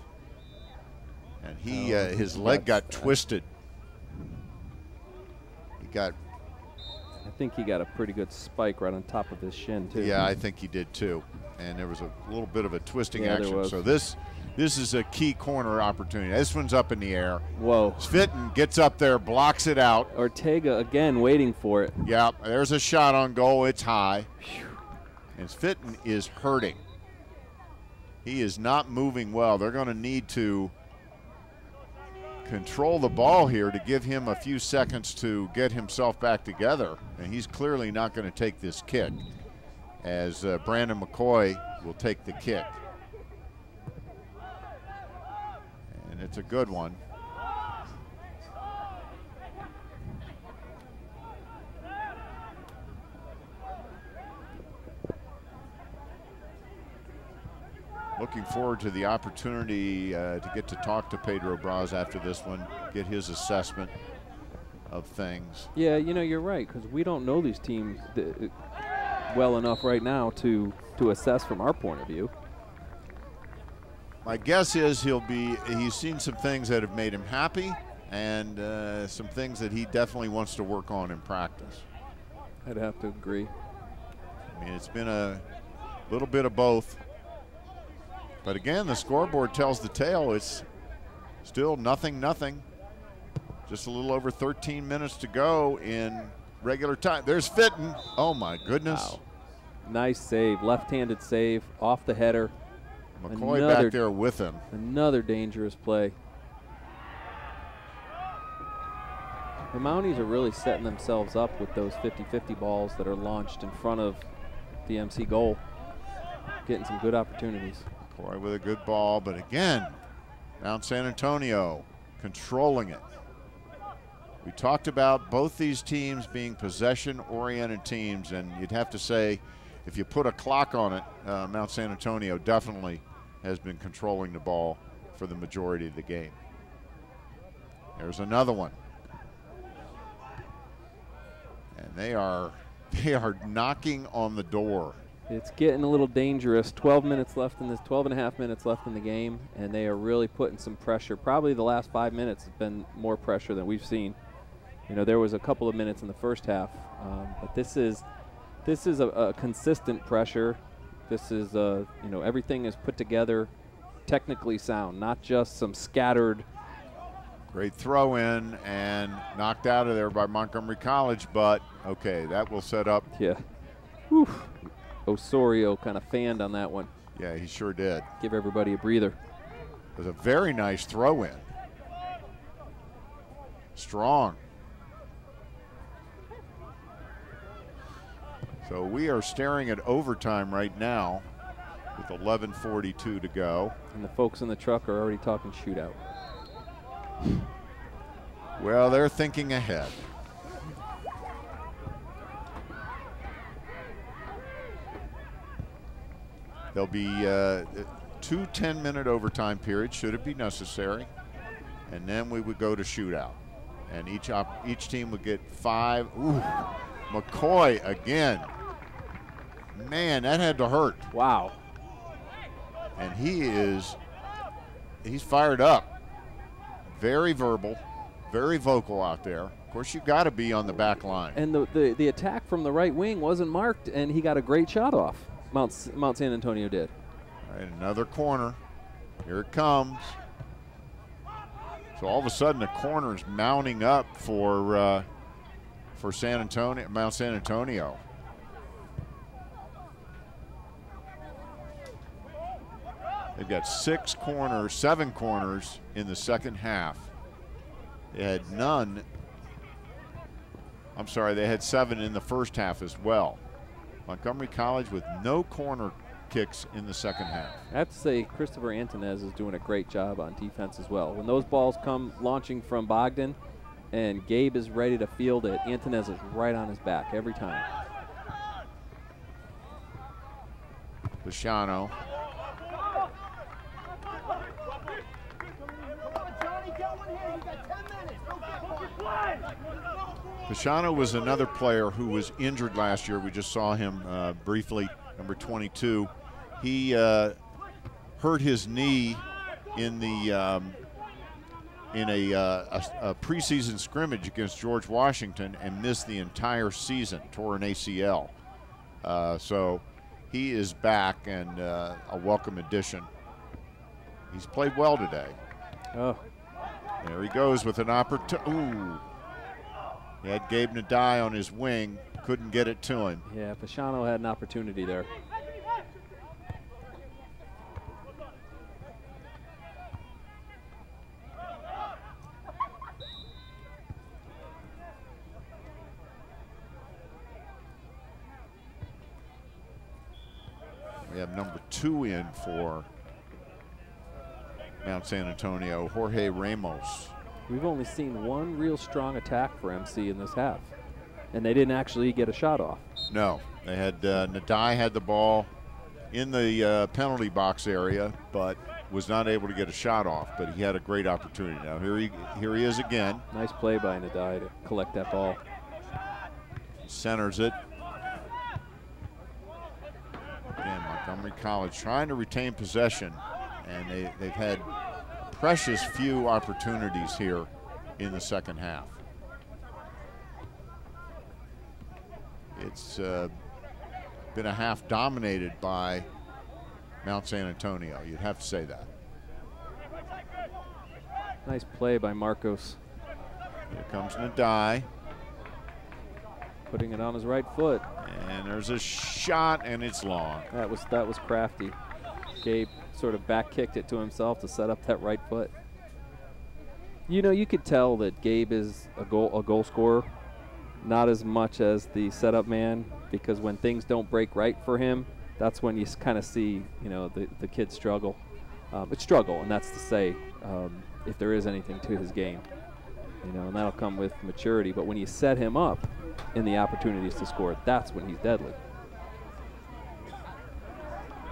And his leg got twisted. think he got a pretty good spike right on top of his shin, too. Yeah, I think he did, too. And there was a little bit of a twisting Yeah, there action. was. So this is a key corner opportunity. This one's up in the air. Whoa. Fitton gets up there, blocks it out. Ortega, again, waiting for it. Yeah, there's a shot on goal. It's high. And Fitton is hurting. He is not moving well. They're going to need to control the ball here to give him a few seconds to get himself back together. And he's clearly not going to take this kick, as Brandon McCoy will take the kick. And it's a good one. Looking forward to the opportunity to get to talk to Pedro Braz after this one, get his assessment of things. Yeah, you know, you're right, because we don't know these teams well enough right now to assess from our point of view. My guess is he's seen some things that have made him happy, and some things that he definitely wants to work on in practice. I'd have to agree. I mean, it's been a little bit of both. But again, the scoreboard tells the tale. It's still 0-0. Just a little over 13 minutes to go in regular time. There's Fitton. Oh, my goodness. Wow. Nice save. Left-handed save off the header. McCoy back there with him. Another dangerous play. The Mounties are really setting themselves up with those 50-50 balls that are launched in front of the MC goal. Getting some good opportunities. McCoy with a good ball, but again, Mount San Antonio controlling it. We talked about both these teams being possession-oriented teams, and you'd have to say, if you put a clock on it, Mount San Antonio definitely has been controlling the ball for the majority of the game. There's another one. And they are knocking on the door. It's getting a little dangerous. 12 minutes left in this, 12 and a half minutes left in the game, and they are really putting some pressure. Probably the last 5 minutes has been more pressure than we've seen. You know, there was a couple of minutes in the first half, but this is a consistent pressure. This is you know, everything is put together, technically sound, not just some scattered. Great throw in and knocked out of there by Montgomery College, but okay, that will set up. Yeah. Whew. Osorio kind of fanned on that one. Yeah, he sure did. Give everybody a breather. It was a very nice throw in. Strong. So we are staring at overtime right now with 11:42 to go. And the folks in the truck are already talking shootout. Well, they're thinking ahead. There'll be 2 10-minute overtime periods, should it be necessary, and then we would go to shootout. And each team would get 5. Ooh, McCoy again. Man, that had to hurt. Wow. And he's fired up. Very verbal, very vocal out there. Of course, you've got to be on the back line. And the attack from the right wing wasn't marked, and he got a great shot off. Mount San Antonio did. All right, another corner. Here it comes. So all of a sudden, the corner is mounting up for San Antonio, Mount San Antonio. They've got 7 corners in the second half. They had none. I'm sorry, they had 7 in the first half as well. Montgomery College with no corner kicks in the second half. I have to say, Christopher Antonez is doing a great job on defense as well. When those balls come launching from Bogdan and Gabe is ready to field it, Antonez is right on his back every time. Bichy. Bichy was another player who was injured last year. We just saw him briefly, number 22. He hurt his knee in the in a preseason scrimmage against George Washington and missed the entire season, tore an ACL. So he is back and a welcome addition. He's played well today. Oh. There he goes with an opportunity. Ooh. He had Gabe Nadai on his wing, couldn't get it to him. Yeah, Pashano had an opportunity there. We have number 2 in for Mount San Antonio, Jorge Ramos. We've only seen one real strong attack for MC in this half, and they didn't actually get a shot off. No, they had Nadai had the ball in the penalty box area, but was not able to get a shot off. But he had a great opportunity. Now here he is again. Nice play by Nadai to collect that ball. Centers it. Again, Montgomery College trying to retain possession, and they've had precious few opportunities here in the second half. It's been a half dominated by Mount San Antonio. You'd have to say that. Nice play by Marcos. Here comes Nadai. Putting it on his right foot. And there's a shot, and it's long. That was crafty. Gabe sort of back kicked it to himself to set up that right foot. You know, you could tell that Gabe is a goal scorer, not as much as the setup man, because when things don't break right for him, that's when you kind of see, you know, the kid struggle. It's struggle, and that's to say if there is anything to his game. You know, and that'll come with maturity. But when you set him up in the opportunities to score, that's when he's deadly.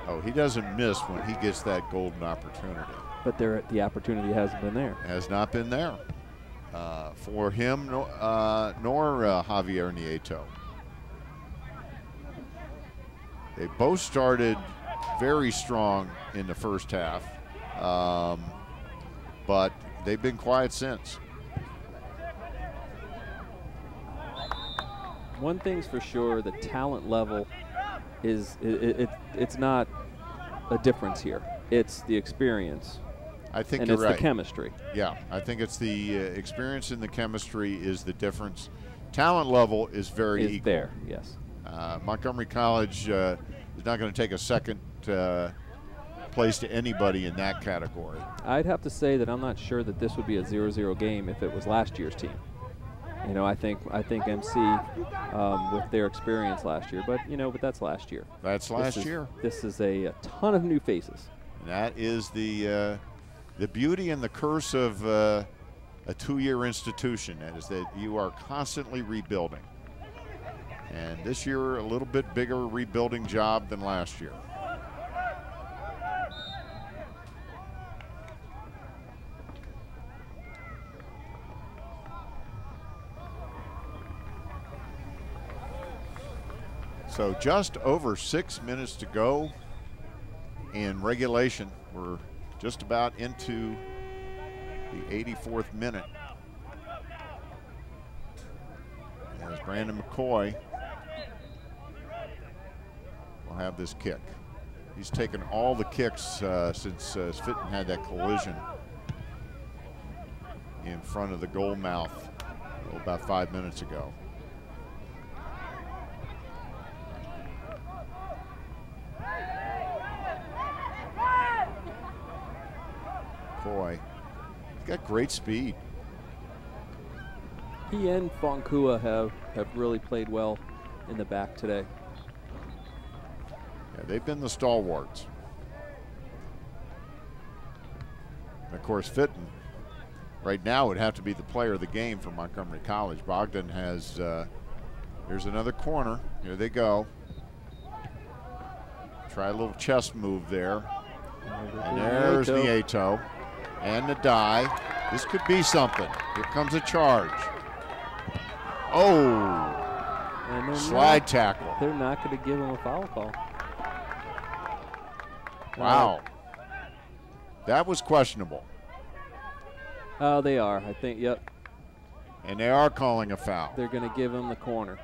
Oh, he doesn't miss when he gets that golden opportunity. But the opportunity hasn't been there. Has not been there for him nor Javier Nieto. They both started very strong in the first half, but they've been quiet since. One thing's for sure, the talent level is it's not a difference here. It's the experience. I think and you're it's right. The chemistry. Yeah, I think it's the experience and the chemistry is the difference. Talent level is very equal. There, yes. Montgomery College is not going to take a second place to anybody in that category. I'd have to say that I'm not sure that this would be a 0-0 game if it was last year's team. You know, I think MC with their experience last year, but that's last year. That's last year. This is a ton of new faces. And that is the beauty and the curse of a two-year institution. That is that you are constantly rebuilding. And this year, a little bit bigger rebuilding job than last year. So just over 6 minutes to go in regulation. We're just about into the 84th minute. As Brandon McCoy will have this kick. He's taken all the kicks since Fitton had that collision in front of the goal mouth about 5 minutes ago. McCoy, he's got great speed. He and Fonkua have really played well in the back today. Yeah, they've been the stalwarts. And of course, Fitton, right now, would have to be the player of the game for Montgomery College. Bogdan has, here's another corner. Here they go. Try a little chest move there. And there's Nieto. And Nadai. This could be something. Here comes a charge. Oh, and slide tackle. They're not going to give him a foul call. Wow. That was questionable. Oh, they are. I think, yep. And they are calling a foul. They're going to give him the corner.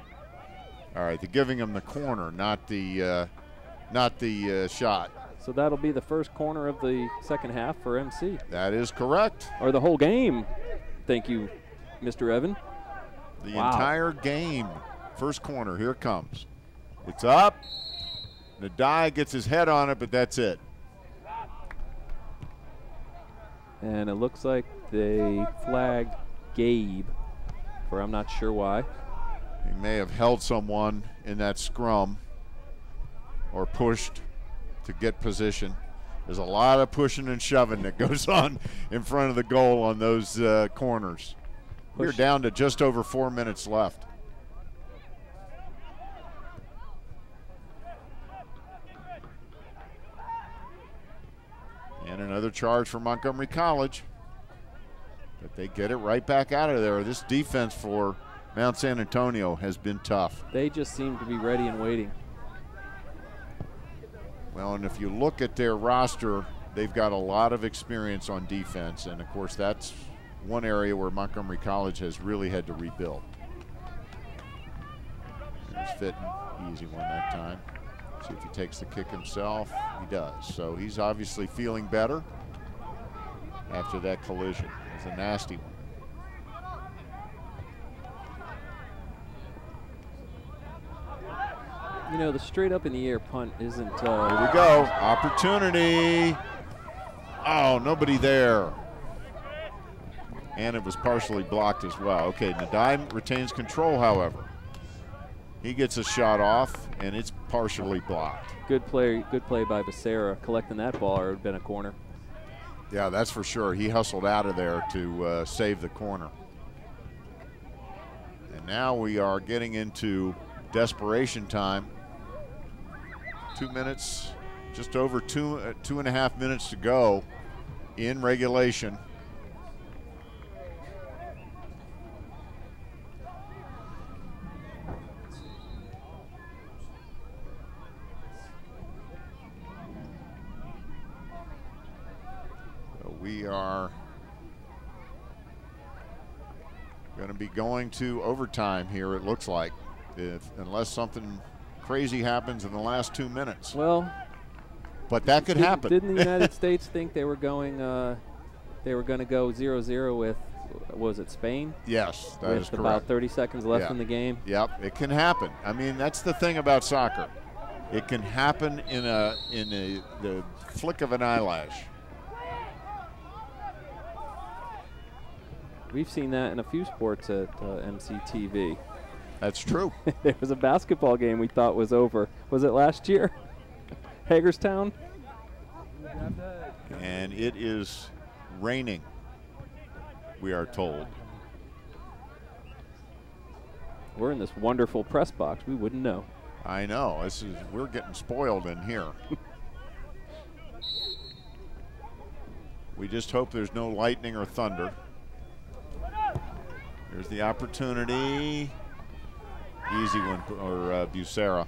All right, they're giving him the corner, not the shot. So that'll be the first corner of the second half for MC. That is correct. Or the whole game. Thank you, Mr. Evan. The entire game. First corner, here it comes. It's up. Nadai gets his head on it, but that's it. And it looks like they flagged Gabe for I'm not sure why. He may have held someone in that scrum or pushed to get position. There's a lot of pushing and shoving that goes on in front of the goal on those corners. We're down to just over 4 minutes left. And another charge for Montgomery College. But they get it right back out of there. This defense for Mount San Antonio has been tough. They just seem to be ready and waiting. Well, and if you look at their roster, they've got a lot of experience on defense. And, of course, that's one area where Montgomery College has really had to rebuild. There's Fitton, easy one that time. See if he takes the kick himself. He does. So he's obviously feeling better after that collision. It's a nasty one. You know, the straight up in the air punt isn't. Here we go. Opportunity. Oh, nobody there. And it was partially blocked as well. Okay, Nadai retains control, however. He gets a shot off, and it's partially blocked. Good play by Becerra collecting that ball, or it would have been a corner. Yeah, that's for sure. He hustled out of there to save the corner. And now we are getting into desperation time. 2 minutes, just over 2.5 minutes to go in regulation. So we are going to be going to overtime here, it looks like, unless something crazy happens in the last 2 minutes. Well, but that could happen. Didn't the United States think they were going? They were going to go 0-0 with, was it Spain? Yes, that is correct. With about 30 seconds left in the game. Yep, it can happen. I mean, that's the thing about soccer. It can happen in the flick of an eyelash. We've seen that in a few sports at MCTV. That's true. There was a basketball game we thought was over. Was it last year? Hagerstown? And it is raining, we are told. We're in this wonderful press box. We wouldn't know. I know. We're getting spoiled in here. We just hope there's no lightning or thunder. There's the opportunity. Easy one for Becerra.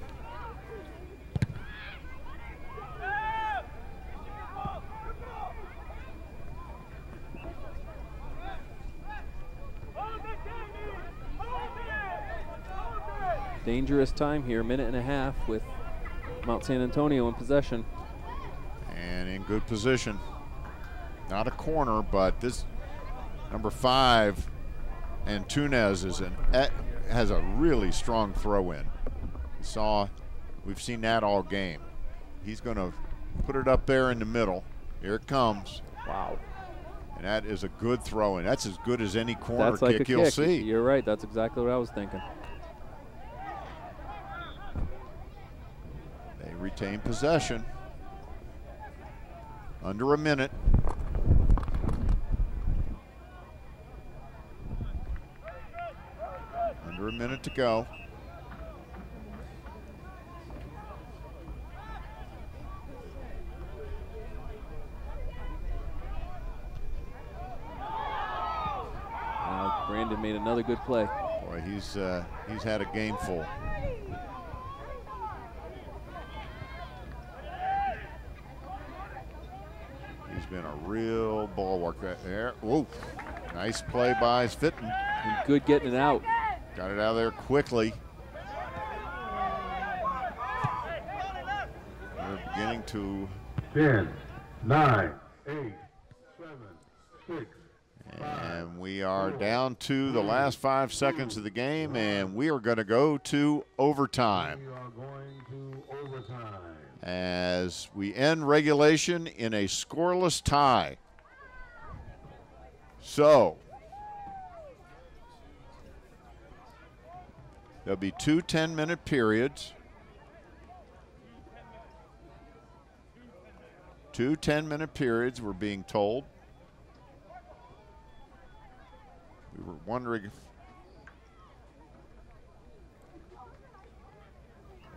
Dangerous time here, 1.5 minutes with Mount San Antonio in possession. And in good position. Not a corner, but this number 5, Antunes, has a really strong throw in. We've seen that all game. He's going to put it up there in the middle. Here it comes. Wow. And that is a good throw in. That's as good as any corner That's like kick a you'll kick. see. You're right. That's exactly what I was thinking. They retain possession. Under a minute. Under a minute to go. Brandon made another good play. Boy, he's had a game full. He's been a real bulwark there. Whoa. Nice play by Fitton. And good getting it out. Got it out of there quickly. We're beginning to 10, 9, 8, 7, 6. And we are down to the last 5 seconds of the game, and we are going to go to overtime. We are going to overtime. As we end regulation in a scoreless tie. So, there'll be 2 10-minute periods. 2 10-minute periods, we're being told. We were wondering if,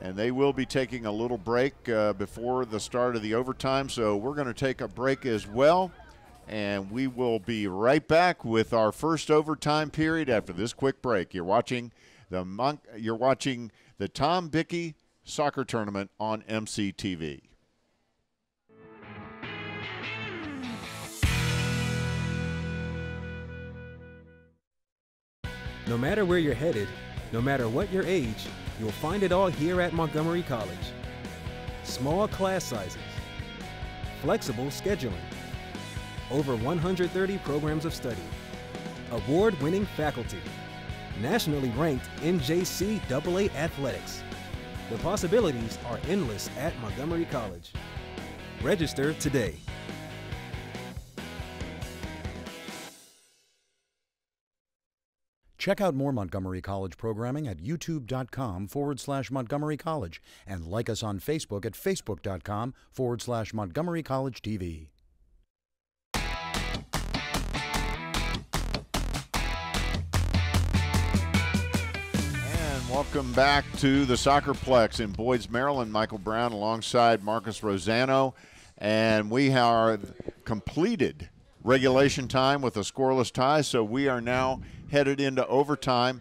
and they will be taking a little break before the start of the overtime, so we're going to take a break as well, and we will be right back with our first overtime period after this quick break. You're watching the Tom Bichy soccer tournament on MCTV. No matter where you're headed, no matter what your age, you'll find it all here at Montgomery College. Small class sizes, flexible scheduling, over 130 programs of study, award-winning faculty, nationally ranked NJCAA athletics. The possibilities are endless at Montgomery College. Register today. Check out more Montgomery College programming at youtube.com/Montgomery College and like us on Facebook at facebook.com/Montgomery College TV. And welcome back to the Soccerplex in Boyds, Maryland. Michael Brown alongside Marcus Rosano. And we have completed regulation time with a scoreless tie, so we are now headed into overtime.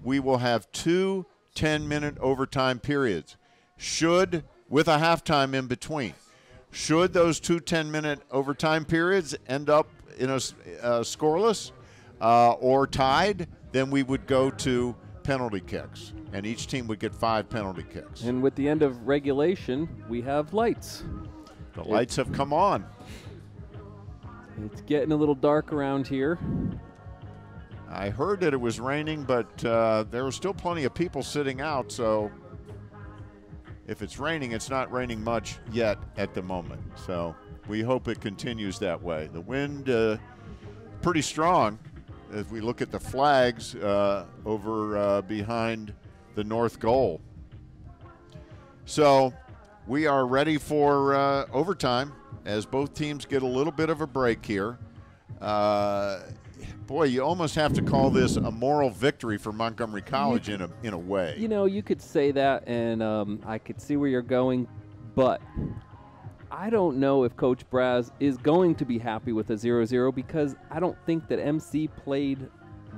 We will have 2 10-minute overtime periods, with a halftime in between. Should those 2 10-minute overtime periods end up in a scoreless or tied, then we would go to penalty kicks, and each team would get 5 penalty kicks. And with the end of regulation, we have lights. The lights have come on. It's getting a little dark around here. I heard that it was raining, but there were still plenty of people sitting out, so if it's raining, it's not raining much yet at the moment. So we hope it continues that way. The wind pretty strong as we look at the flags over behind the north goal. So we are ready for overtime as both teams get a little bit of a break here. Boy, you almost have to call this a moral victory for Montgomery College in a way. You know, you could say that, and I could see where you're going, but I don't know if Coach Braz is going to be happy with a 0-0 because I don't think that MC played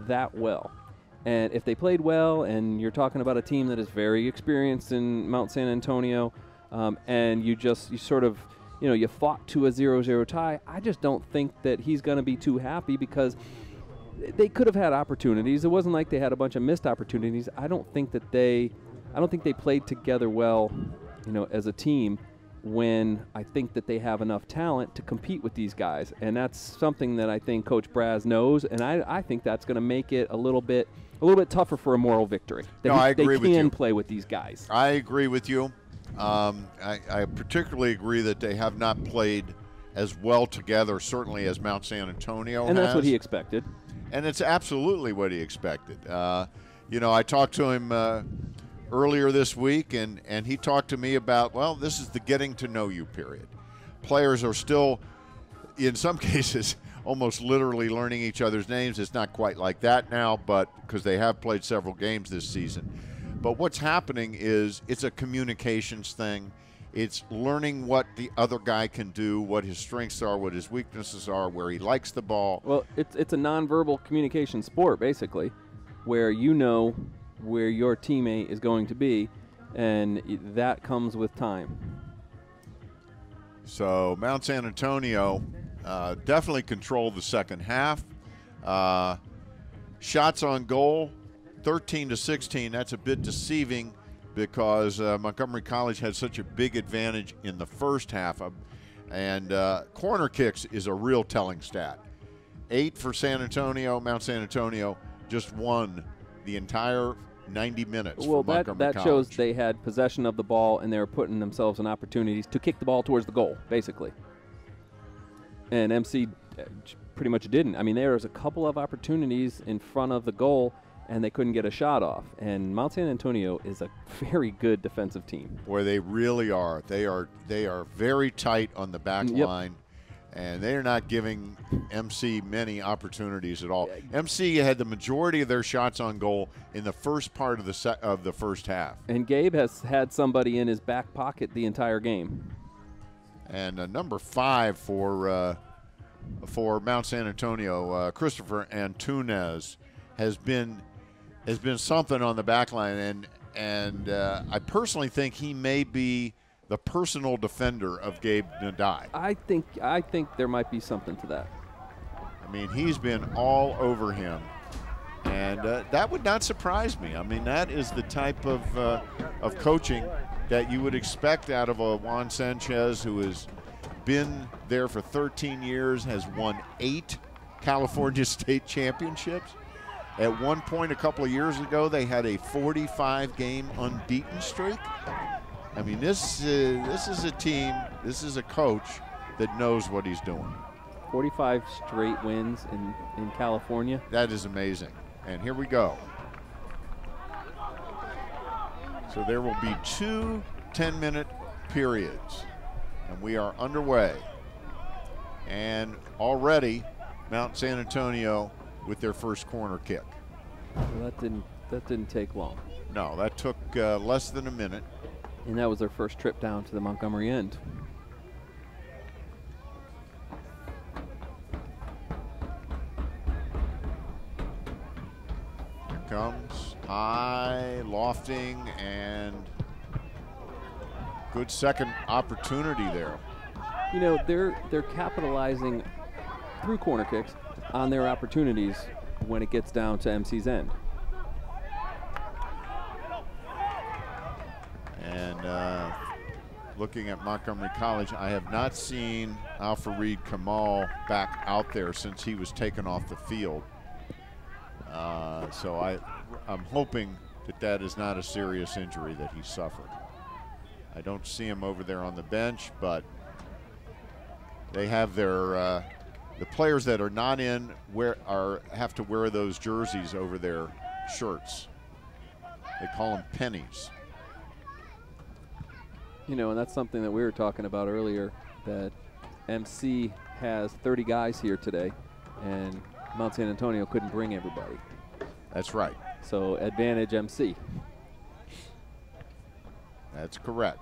that well. And if they played well, and you're talking about a team that is very experienced in Mount San Antonio, and you sort of, you fought to a 0-0 tie, I just don't think that he's going to be too happy because they could have had opportunities. It wasn't like they had a bunch of missed opportunities. I don't think they played together well, as a team when I think that they have enough talent to compete with these guys. And that's something that I think Coach Braz knows, and I think that's going to make it a little bit tougher for a moral victory. I agree with you. They can play with these guys. I agree with you. I particularly agree that they have not played as well together, certainly as Mount San Antonio and has. That's what he expected. And it's absolutely what he expected. I talked to him earlier this week, and he talked to me about, well, this is the getting to know you period. Players are still, in some cases, almost literally learning each other's names. It's not quite like that now, but because they have played several games this season. But what's happening is it's a communications thing. It's learning what the other guy can do, what his strengths are, what his weaknesses are, where he likes the ball. Well, it's a nonverbal communication sport, basically, where you know where your teammate is going to be, and that comes with time. So Mount San Antonio definitely controlled the second half. Shots on goal, 13-16. That's a bit deceiving because Montgomery College had such a big advantage in the first half. And corner kicks is a real telling stat. 8 for San Antonio. Mount San Antonio just won the entire 90 minutes for Montgomery College. That shows they had possession of the ball and they were putting themselves in opportunities to kick the ball towards the goal, basically. And MC pretty much didn't. I mean, there was a couple of opportunities in front of the goal, and they couldn't get a shot off. And Mount San Antonio is a very good defensive team. Boy, they really are. They are very tight on the back line, and they are not giving MC many opportunities at all. MC had the majority of their shots on goal in the first part of the first half. And Gabe has had somebody in his back pocket the entire game. And number 5 for Mount San Antonio, Christopher Antunes, has been something on the back line, and I personally think he may be the personal defender of Gabe Nadai. I think there might be something to that. I mean, he's been all over him, and that would not surprise me. I mean, that is the type of coaching that you would expect out of a Juan Sanchez, who has been there for 13 years, has won 8 California state championships. At one point a couple of years ago, they had a 45-game unbeaten streak. I mean, this is a team, this is a coach that knows what he's doing. 45 straight wins in California. That is amazing. And here we go. So there will be 2 10-minute periods, and we are underway. And already Mount San Antonio with their first corner kick. Well, that didn't take long. No, that took less than a minute. And that was their first trip down to the Montgomery end. Here comes high, lofting, and good second opportunity there. You know, they're capitalizing through corner kicks on their opportunities when it gets down to MC's end. And looking at Montgomery College, I have not seen Al-Fareed Kamal back out there since he was taken off the field. So I'm hoping that is not a serious injury that he suffered. I don't see him over there on the bench, but they have their the players that are not in have to wear those jerseys over their shirts. They call them pennies. You know, and that's something that we were talking about earlier, that MC has 30 guys here today, and Mount San Antonio couldn't bring everybody. That's right. So advantage MC. That's correct.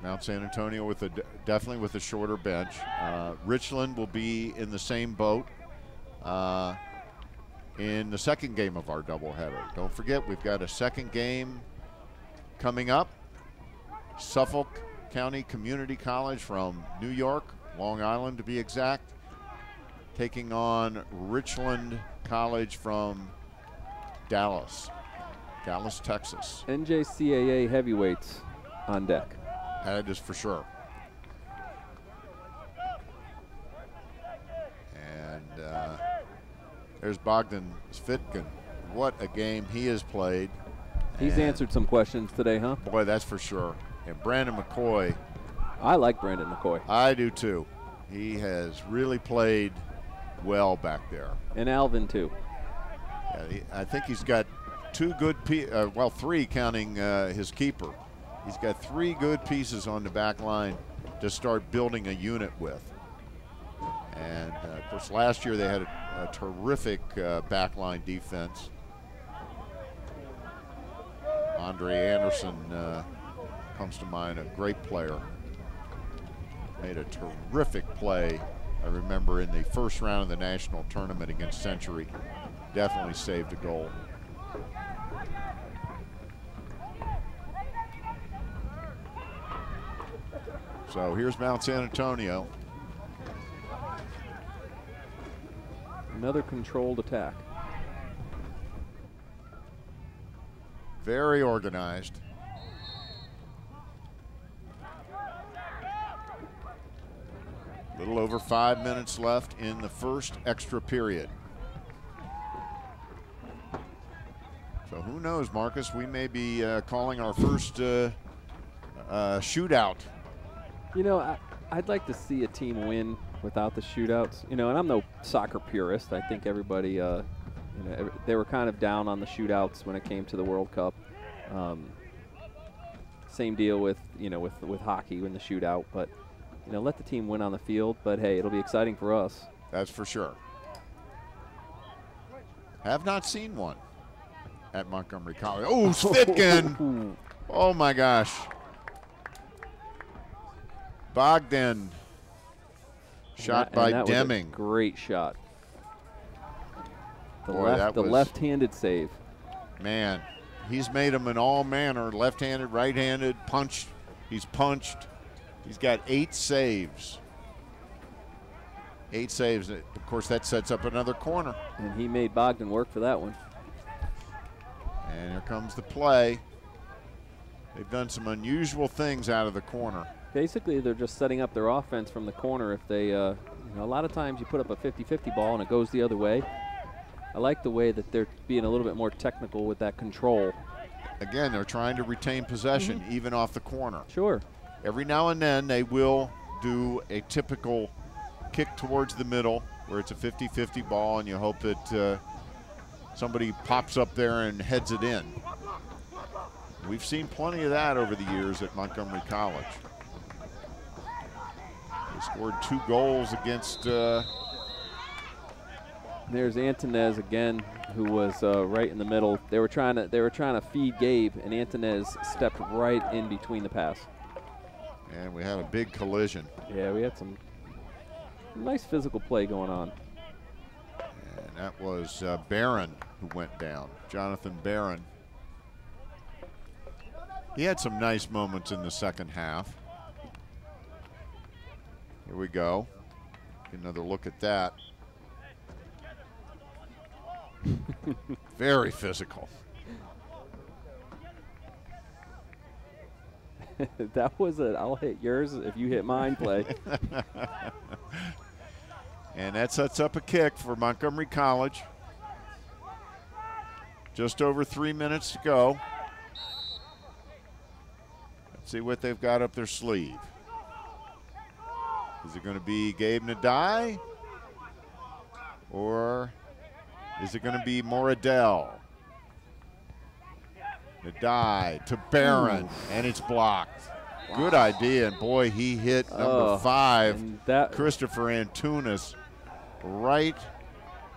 Mount San Antonio definitely with a shorter bench. Richland will be in the same boat in the second game of our doubleheader. Don't forget, we've got a second game coming up. Suffolk County Community College from New York, Long Island to be exact, taking on Richland College from Dallas, Texas. NJCAA heavyweights on deck. That is for sure. And there's Bogdan Svitkin. What a game he has played. He's answered some questions today, huh? Boy, that's for sure. And Brandon McCoy. I like Brandon McCoy. I do too. He has really played well back there. And Alvin too. Yeah, I think he's got three counting his keeper. He's got 3 good pieces on the back line to start building a unit with. And of course, last year they had a terrific backline defense. Andre Anderson comes to mind, a great player. Made a terrific play, I remember, in the first round of the national tournament against Century. Definitely saved a goal. So here's Mount San Antonio. Another controlled attack. Very organized. A little over 5 minutes left in the first extra period. So who knows, Marcus? We may be calling our first shootout. You know, I'd like to see a team win without the shootouts. You know, and I'm no soccer purist. I think everybody, you know, they were kind of down on the shootouts when it came to the World Cup. Same deal with, you know, with hockey in the shootout. But, you know, let the team win on the field. But, hey, it'll be exciting for us. That's for sure. Have not seen one at Montgomery College. Oh, Svitkin. Oh, my gosh. Bogdan. Shot by Deming. Was a great shot. The Boy, left-handed save. Man, he's made him in all manner. Left-handed, right-handed, punched. He's punched. He's got 8 saves. 8 saves. Of course, that sets up another corner. And he made Bogdan work for that one. And here comes the play. They've done some unusual things out of the corner. Basically, they're just setting up their offense from the corner. If they, you know, a lot of times you put up a 50-50 ball and it goes the other way. I like the way that they're being a little bit more technical with that control. Again, they're trying to retain possession even off the corner. Sure. Every now and then they will do a typical kick towards the middle where it's a 50-50 ball and you hope that somebody pops up there and heads it in. We've seen plenty of that over the years at Montgomery College. They scored 2 goals against. There's Antonez again, who was right in the middle. They were trying to feed Gabe, and Antonez stepped right in between the pass. And we had a big collision. Yeah, we had some nice physical play going on. And that was Barron who went down, Jonathan Barron. He had some nice moments in the second half. Here we go. Get another look at that. Very physical. That was a I'll hit yours if you hit mine play. And that sets up a kick for Montgomery College. Just over 3 minutes to go. Let's see what they've got up their sleeve. Is it going to be Gabe Nadai? Or is it going to be Moradell? Nadai to Barron, and it's blocked. Wow. Good idea, and boy, he hit number 5, Christopher Antunes, right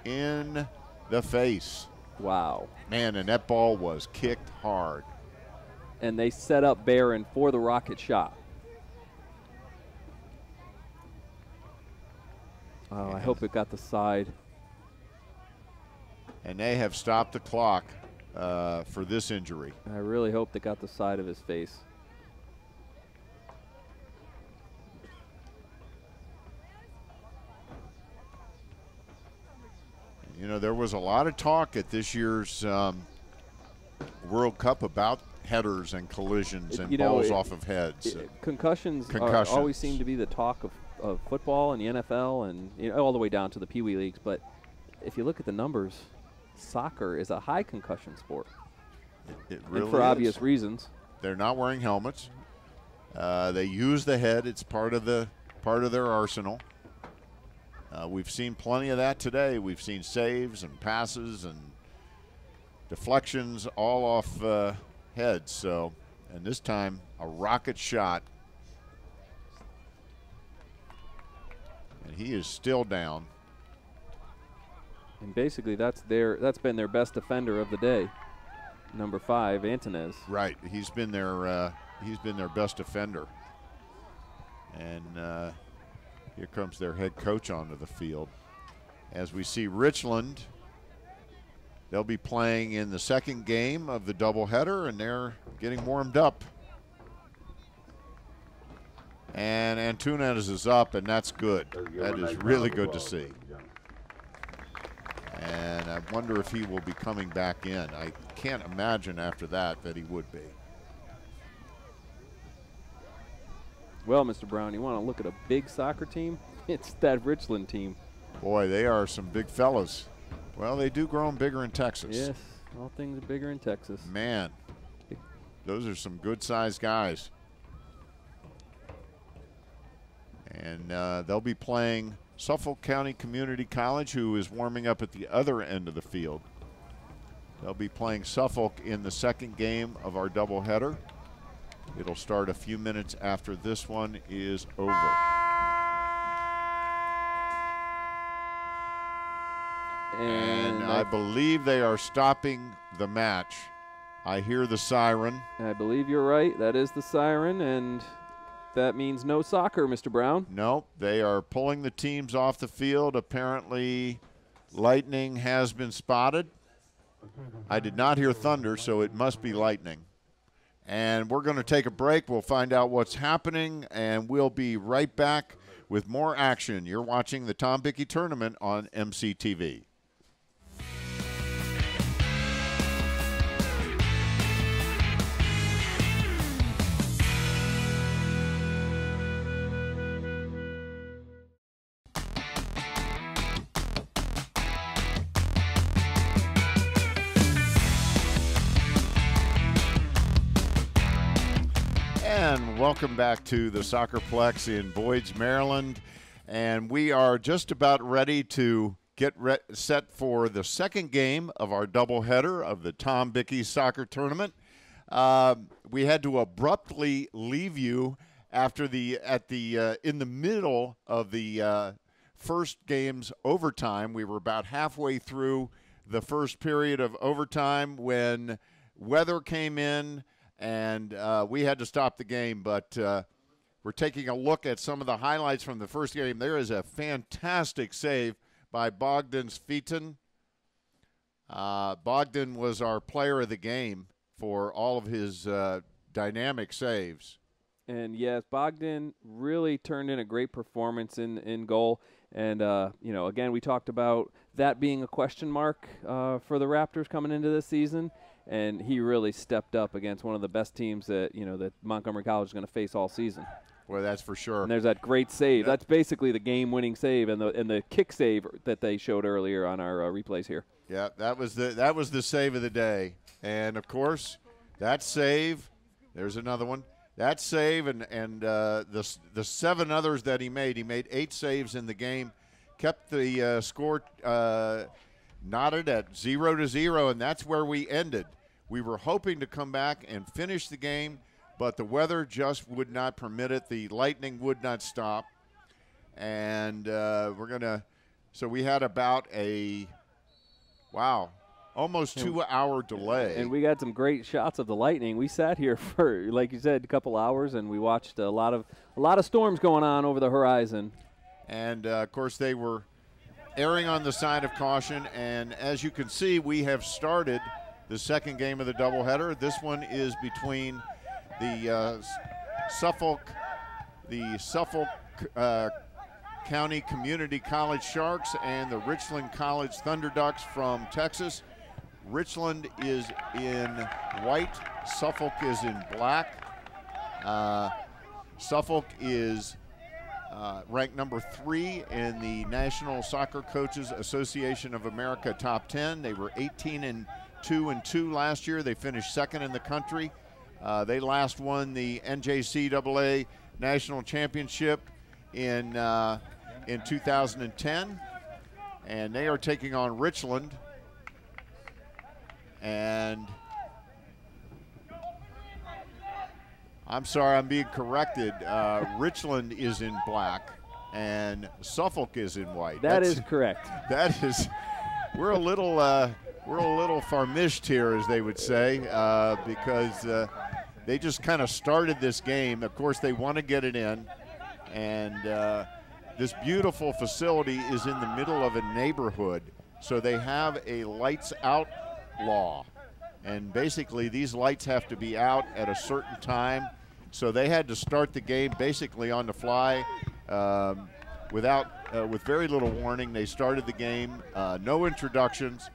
in the face. Wow. Man, and that ball was kicked hard. And they set up Barron for the rocket shot. Oh, I hope it got the side. And they have stopped the clock for this injury. I really hope they got the side of his face. You know, there was a lot of talk at this year's World Cup about headers and collisions and balls off of heads. Concussions always seem to be the talk of football and the NFL and all the way down to the Pee Wee leagues. But if you look at the numbers, soccer is a high concussion sport. It really and for obvious reasons. They're not wearing helmets. They use the head. It's part of their arsenal. We've seen plenty of that today. We've seen saves and passes and deflections all off heads. So, and this time a rocket shot, and he is still down. And basically, that's been their best defender of the day, number 5, Antonez. Right, he's been their best defender. And here comes their head coach onto the field. As we see Richland, they'll be playing in the second game of the doubleheader, and they're getting warmed up. And Antunes is up, and that's good. That is really good to see. And I wonder if he will be coming back in. I can't imagine after that he would be. Well, Mr. Brown, you want to look at a big soccer team? It's that Richland team. Boy, they are some big fellas. Well, they do grow them bigger in Texas. Yes, all things are bigger in Texas. Man, those are some good-sized guys. And they'll be playing Suffolk County Community College, who is warming up at the other end of the field. They'll be playing Suffolk in the second game of our doubleheader. It'll start a few minutes after this one is over. And I believe they are stopping the match. I hear the siren. I believe you're right. That is the siren, and that means no soccer, Mr. Brown. Nope, they are pulling the teams off the field. Apparently, lightning has been spotted. I did not hear thunder, so it must be lightning. And we're going to take a break. We'll find out what's happening, and we'll be right back with more action. You're watching the Tom Bichy Tournament on MCTV. And welcome back to the Soccerplex in Boyds, Maryland. And we are just about ready to get set for the second game of our doubleheader of the Tom Bichy Soccer Tournament. We had to abruptly leave you after in the middle of the first game's overtime. We were about halfway through the first period of overtime when weather came in, and we had to stop the game. But we're taking a look at some of the highlights from the first game. There is a fantastic save by Bogdan Svitin. Bogdan was our player of the game for all of his dynamic saves. And yes, Bogdan really turned in a great performance in goal. And, again, we talked about that being a question mark for the Raptors coming into this season. And he really stepped up against one of the best teams that Montgomery College is going to face all season. Well, that's for sure. And there's that great save. That's basically the game-winning save and the kick save that they showed earlier on our replays here. Yeah, that was the save of the day. And of course, that save. There's another one. That save and the 7 others that he made 8 saves in the game, kept the score knotted at 0-0, and that's where we ended. We were hoping to come back and finish the game, but the weather just would not permit it. The lightning would not stop, and so we had about almost 2-hour delay. And we got some great shots of the lightning. We sat here for, like you said, a couple hours, and we watched a lot of storms going on over the horizon. And of course, they were erring on the side of caution. And as you can see, we have started the second game of the doubleheader. This one is between the Suffolk County Community College Sharks and the Richland College Thunderducks from Texas. Richland is in white. Suffolk is in black. Suffolk is ranked number 3 in the National Soccer Coaches Association of America Top 10. They were 18-2 last year. They finished second in the country. They last won the NJCAA National Championship in 2010, and they are taking on Richland. And I'm sorry, I'm being corrected. Richland is in black, and Suffolk is in white. That is correct. That is. We're a little farmished here, as they would say, because they just kind of started this game. Of course, they want to get it in, and this beautiful facility is in the middle of a neighborhood, so they have a lights out law, and basically these lights have to be out at a certain time, so they had to start the game basically on the fly without with very little warning. They started the game, no introductions.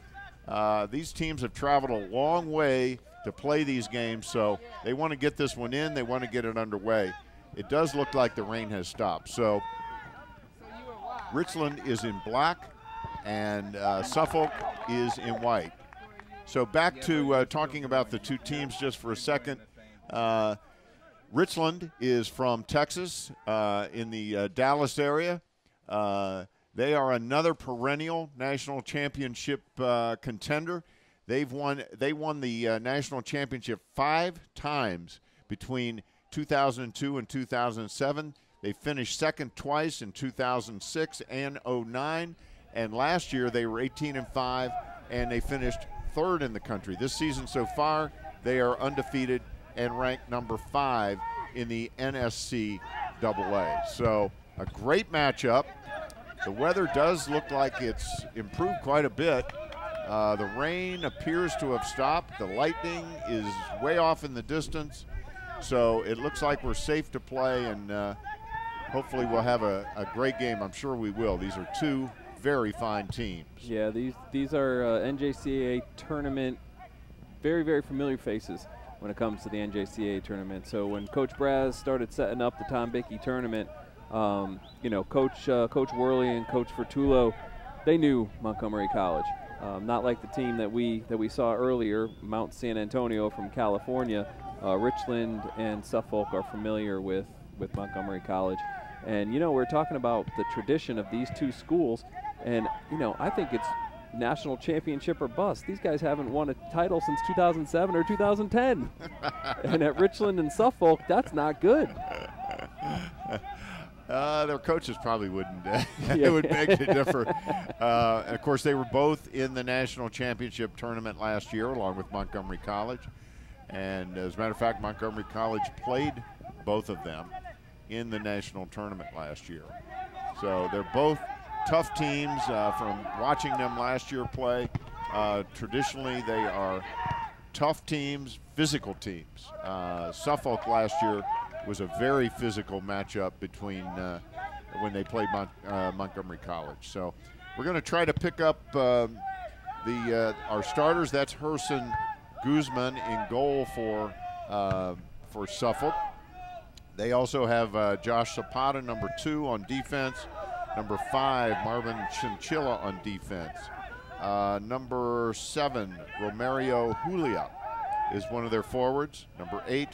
These teams have traveled a long way to play these games, so they want to get this one in. They want to get it underway. It does look like the rain has stopped. So Richland is in black, and Suffolk is in white. So back to talking about the two teams just for a second. Richland is from Texas in the Dallas area. They are another perennial national championship contender. They won the national championship 5 times between 2002 and 2007. They finished second twice in 2006 and 2009. And last year they were 18-5, and they finished third in the country. This season so far, they are undefeated and ranked number 5 in the NSCAA. So a great matchup. The weather does look like it's improved quite a bit. The rain appears to have stopped. The lightning is way off in the distance. So it looks like we're safe to play, and hopefully we'll have a great game. I'm sure we will. These are two very fine teams. Yeah, these are NJCAA tournament, very, very familiar faces when it comes to the NJCAA tournament. So when Coach Braz started setting up the Tom Bichy tournament, you know, Coach Worley and Coach Fertullo, they knew Montgomery College. Not like the team that we saw earlier, Mount San Antonio from California. Richland and Suffolk are familiar with Montgomery College. And, you know, we're talking about the tradition of these two schools. And, you know, I think it's national championship or bust. These guys haven't won a title since 2007 or 2010. And at Richland and Suffolk, that's not good. Their coaches probably wouldn't. It would beg to differ. Of course, they were both in the national championship tournament last year, along with Montgomery College. And as a matter of fact, Montgomery College played both of them in the national tournament last year. So they're both tough teams. From watching them last year play, traditionally they are tough teams, physical teams. Suffolk last year was a very physical matchup between when they played Montgomery College. So we're going to try to pick up our starters. That's Herson Guzman in goal for Suffolk. They also have Josh Zapata, number 2, on defense. Number 5, Marvin Chinchilla on defense. Number 7, Romario Julia is one of their forwards. Number 8,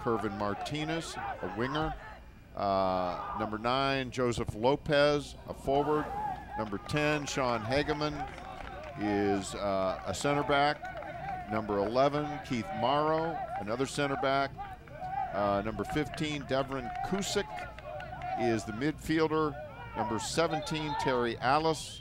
Kervin Martinez, a winger. Number 9, Joseph Lopez, a forward. Number 10, Sean Hageman is a center back. Number 11, Keith Morrow, another center back. Number 15, Devin Kusick is the midfielder. Number 17, Terry Alice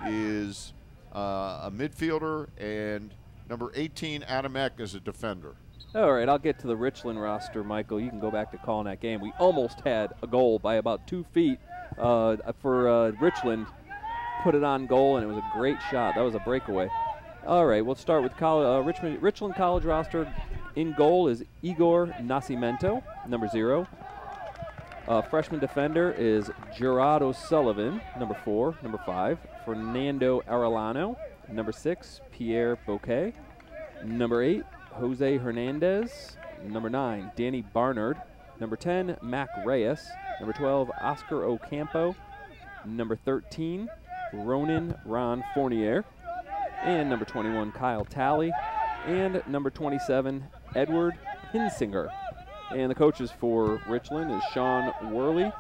is a midfielder. And number 18, Adam Eck is a defender. All right, I'll get to the Richland roster, Michael. You can go back to calling that game. We almost had a goal by about 2 feet for Richland. Put it on goal, and it was a great shot. That was a breakaway. All right, we'll start with Richland College roster. In goal is Igor Nascimento, number 0. Freshman defender is Gerard O'Sullivan, number 4. Number 5, Fernando Arellano. Number 6, Pierre Bouquet. Number 8, Jose Hernandez. Number 9, Danny Barnard. Number 10, Mac Reyes. Number 12, Oscar Ocampo. Number 13, Ronan Ron Fournier. And number 21, Kyle Talley. And number 27, Edward Hinsinger. And the coaches for Richland is Sean Worley.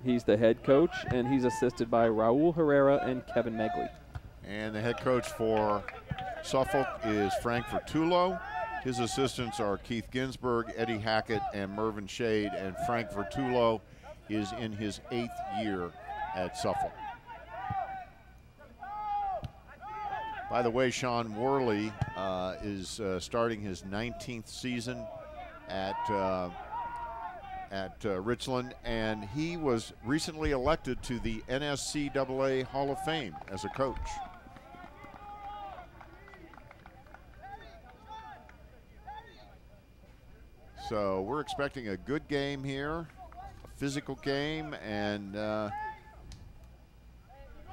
He's the head coach, and he's assisted by Raul Herrera and Kevin Megley. And the head coach for Suffolk is Frank Vertullo. His assistants are Keith Ginsberg, Eddie Hackett, and Mervyn Shade. And Frank Vertullo is in his 8th year at Suffolk. By the way, Sean Worley is starting his 19th season at Richland, and he was recently elected to the NSCAA Hall of Fame as a coach. So we're expecting a good game here, a physical game, and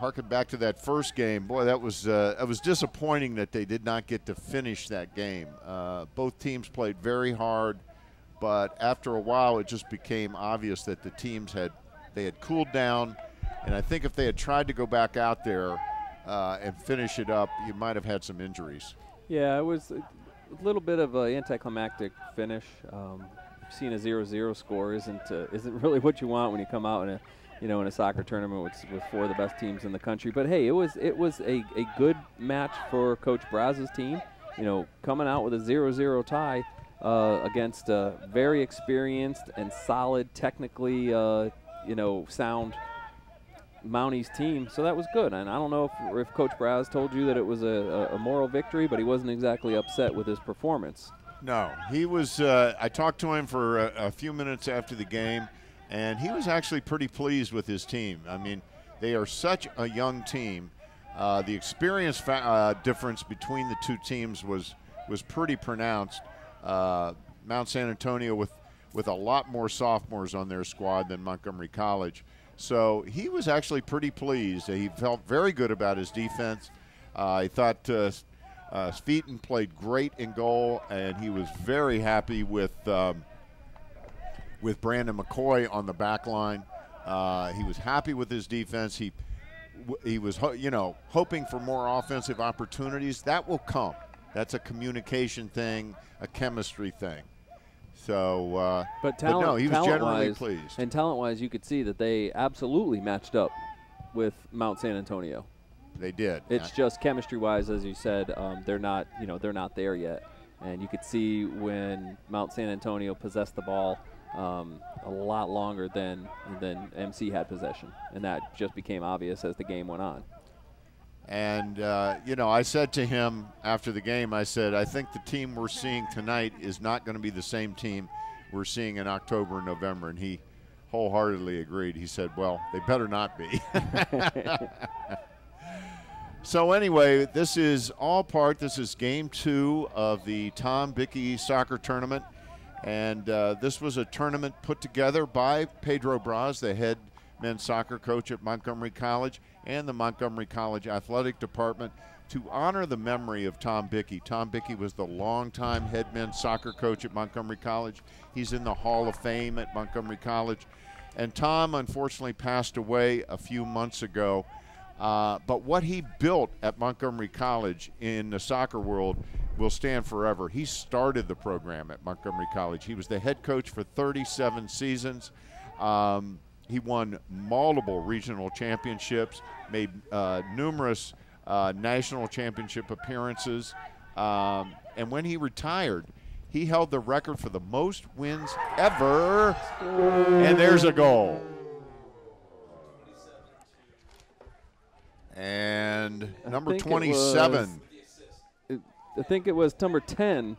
harken back to that first game, boy, it was disappointing that they did not get to finish that game. Both teams played very hard, but after a while, it just became obvious that the teams had cooled down, and I think if they had tried to go back out there and finish it up, you might have had some injuries. Yeah, it was a little bit of an anticlimactic finish. Seeing a 0-0 score isn't really what you want when you come out in a soccer tournament with four of the best teams in the country. But hey, it was a good match for Coach Braz's team. Coming out with a 0-0 tie against a very experienced and solid, technically sound Mounties team. So that was good. And I don't know if Coach Braz told you that it was a moral victory, but he wasn't exactly upset with his performance. No, he was. I talked to him for a few minutes after the game, and he was actually pretty pleased with his team. I mean, they are such a young team. The experience difference between the two teams was pretty pronounced. Mount San Antonio with a lot more sophomores on their squad than Montgomery College. So he was actually pretty pleased. He felt very good about his defense. He thought Sveeten played great in goal, and he was very happy with Brandon McCoy on the back line. He was happy with his defense. He was hoping for more offensive opportunities. That will come. That's a communication thing, a chemistry thing. So, but no, he was generally pleased. And talent-wise, you could see that they absolutely matched up with Mount San Antonio. They did. It's just chemistry-wise, as you said, they're not there yet. And you could see when Mount San Antonio possessed the ball a lot longer than MC had possession, and that just became obvious as the game went on. And I said to him after the game, I said, I think the team we're seeing tonight is not going to be the same team we're seeing in October and November, and he wholeheartedly agreed. He said, well, they better not be. So anyway, this is game 2 of the Tom Bichy soccer tournament. And this was a tournament put together by Pedro Braz, the head men's soccer coach at Montgomery College, and the Montgomery College athletic department to honor the memory of Tom Bichy. Tom Bichy was the longtime head men's soccer coach at Montgomery College. He's in the Hall of Fame at Montgomery College. And Tom unfortunately passed away a few months ago. But what he built at Montgomery College in the soccer world will stand forever. He started the program at Montgomery College. He was the head coach for 37 seasons. He won multiple regional championships, made numerous national championship appearances. And when he retired, he held the record for the most wins ever. And there's a goal. And number 27. I think it was number 10.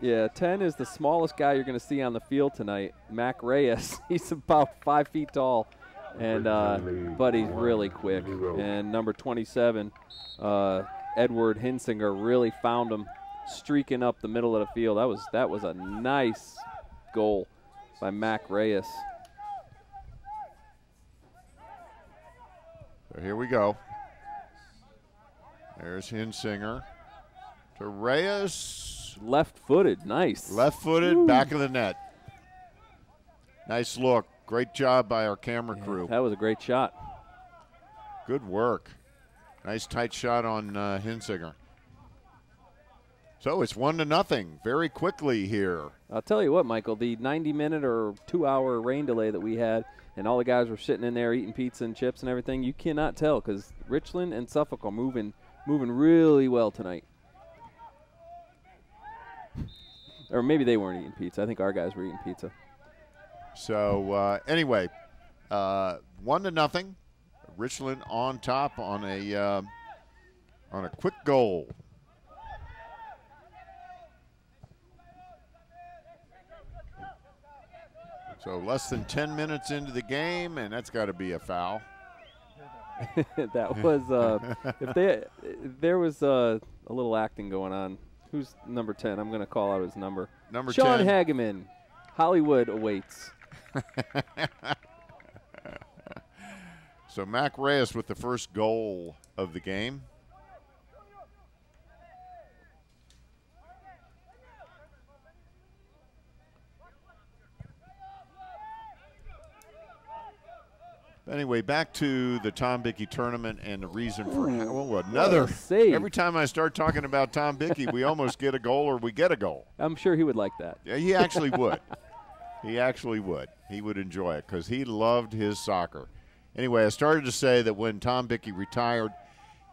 Yeah, 10 is the smallest guy you're going to see on the field tonight, Mac Reyes. He's about 5 feet tall, and but he's really quick. And number 27, Edward Hinsinger, really found him streaking up the middle of the field. That was a nice goal by Mac Reyes. So here we go. There's Hinsinger to Reyes. Left-footed, nice. Left-footed, back of the net. Nice look. Great job by our camera crew. That was a great shot. Good work. Nice tight shot on Hinsinger. So it's 1-0 very quickly here. I'll tell you what, Michael, the 90-minute or 2-hour rain delay that we had, and all the guys were sitting in there eating pizza and chips and everything, you cannot tell because Richland and Suffolk are moving really well tonight. Or maybe they weren't eating pizza. I think our guys were eating pizza. So anyway, 1-0. Richland on top on a quick goal. So less than 10 minutes into the game, and that's got to be a foul. That was there was a little acting going on. Who's number 10? I'm going to call out his number. Number Sean 10. Hageman. Hollywood awaits. So Mac Reyes with the first goal of the game. Anyway, back to the Tom Bichy tournament and the reason for another save. Every time I start talking about Tom Bichy, we almost get a goal or we get a goal. I'm sure he would like that. Yeah, he actually would. He actually would. He would enjoy it because he loved his soccer. Anyway, I started to say that when Tom Bichy retired,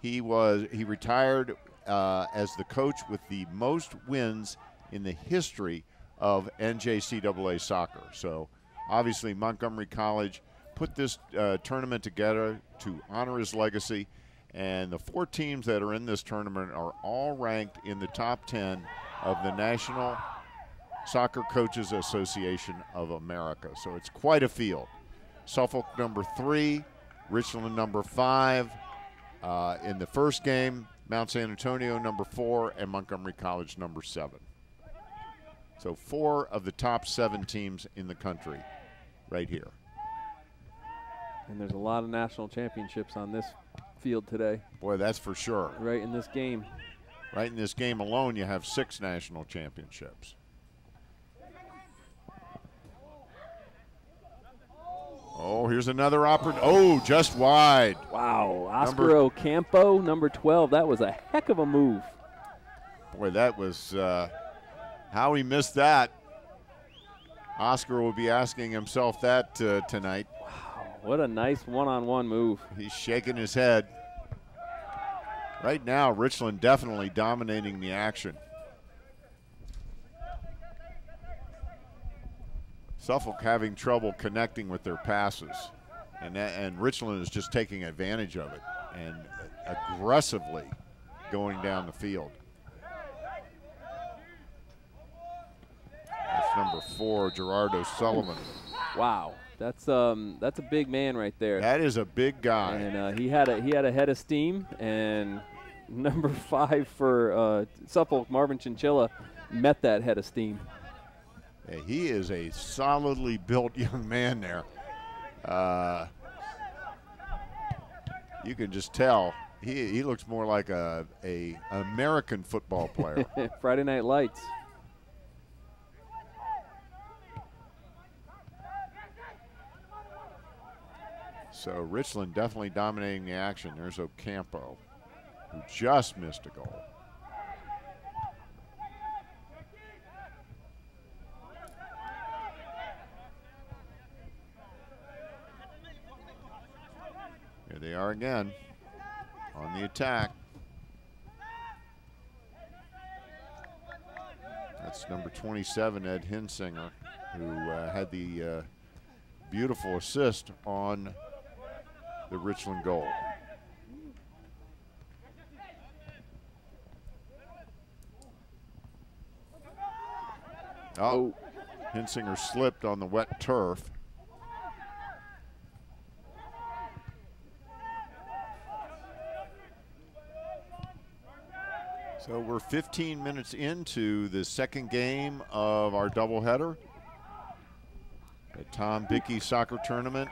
he retired as the coach with the most wins in the history of NJCAA soccer. So obviously Montgomery College put this tournament together to honor his legacy, and the 4 teams that are in this tournament are all ranked in the top 10 of the National Soccer Coaches Association of America. So it's quite a field. Suffolk number 3, Richland number 5 in the first game, Mount San Antonio number 4, and Montgomery College number 7. So 4 of the top 7 teams in the country right here. And there's a lot of national championships on this field today. Boy, that's for sure. Right in this game. Right in this game alone, you have 6 national championships. Oh, here's another opportunity. Oh, just wide. Wow. Oscar Ocampo, number 12. That was a heck of a move. Boy, that was how he missed that. Oscar will be asking himself that tonight. What a nice one-on-one move. He's shaking his head. Right now, Richland definitely dominating the action. Suffolk having trouble connecting with their passes. And Richland is just taking advantage of it and aggressively going down the field. That's number 4, Gerardo Sullivan. Wow. That's a big man right there. That is a big guy. And he had a head of steam. And number 5 for Suffolk, Marvin Chinchilla, met that head of steam. Yeah, he is a solidly built young man there. You can just tell he looks more like a American football player. Friday Night Lights. So Richland definitely dominating the action. There's Ocampo, who just missed a goal. Here they are again on the attack. That's number 27, Ed Hinsinger, who had the beautiful assist on the Richland goal. Oh, Hinsinger slipped on the wet turf. So we're 15 minutes into the second game of our doubleheader. The Tom Bichy Soccer Tournament,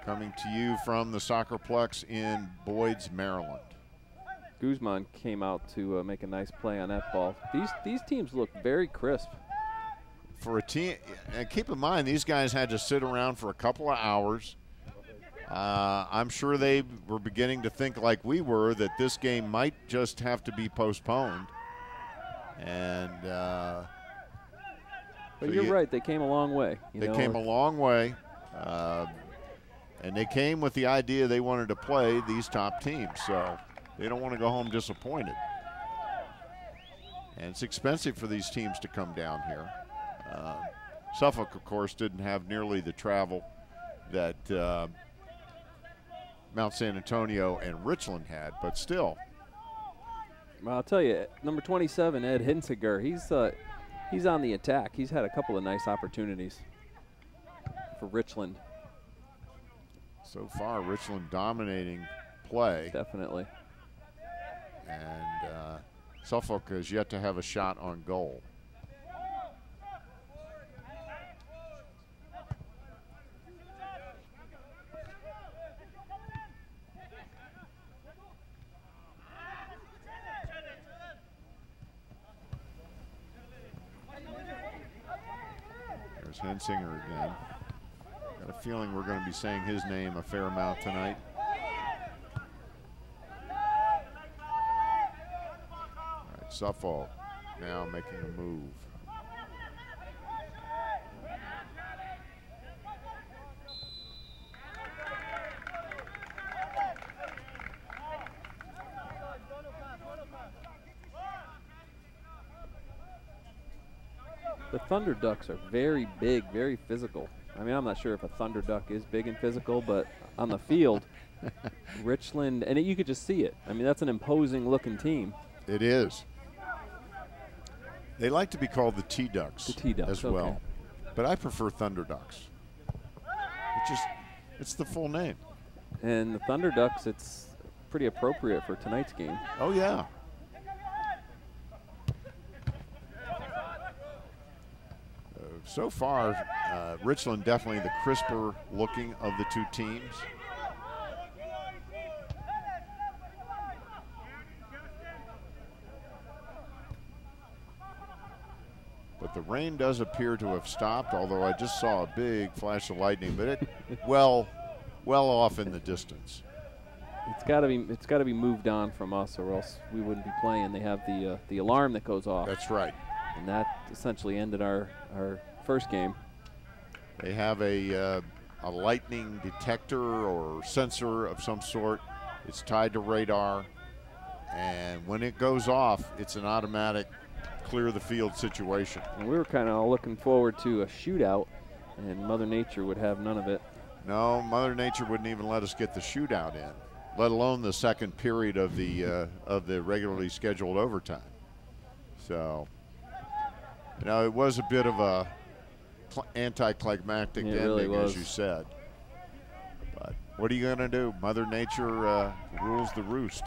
coming to you from the Soccerplex in Boyds, Maryland. Guzman came out to make a nice play on that ball. These teams look very crisp. For a team, and keep in mind, these guys had to sit around for a couple of hours. I'm sure they were beginning to think like we were, that this game might just have to be postponed. And but so you're right, they came a long way. They came a long way. And they came with the idea they wanted to play these top teams, so they don't want to go home disappointed. And it's expensive for these teams to come down here. Suffolk, of course, didn't have nearly the travel that Mount San Antonio and Richland had, but still. Well, I'll tell you, number 27, Ed Hinsinger, he's on the attack. He's had a couple of nice opportunities for Richland. So far, Richland dominating play. Definitely. And Suffolk has yet to have a shot on goal. Tensinger again. Got a feeling we're going to be saying his name a fair amount tonight. All right, Suffolk now making a move. The Thunder Ducks are very big, very physical. I mean, I'm not sure if a Thunder Duck is big and physical, but on the field, Richland, and you could just see it. I mean, that's an imposing looking team. It is. They like to be called the T-Ducks as well. Okay. But I prefer Thunder Ducks. It's the full name. And the Thunder Ducks, it's pretty appropriate for tonight's game. Oh, yeah. So far, Richland definitely the crisper looking of the two teams. But the rain does appear to have stopped, although I just saw a big flash of lightning, but it well off in the distance. It's got to be moved on from us, or else we wouldn't be playing. They have the alarm that goes off. That's right. And that essentially ended our first game. They have a lightning detector or sensor of some sort. It's tied to radar, and when it goes off, it's an automatic clear the field situation. And we were kind of looking forward to a shootout, and Mother Nature would have none of it. No, Mother Nature wouldn't even let us get the shootout in, let alone the second period of the regularly scheduled overtime. So, you know, it was a bit of a anticlimactic ending, really as you said. But what are you going to do? Mother Nature rules the roost.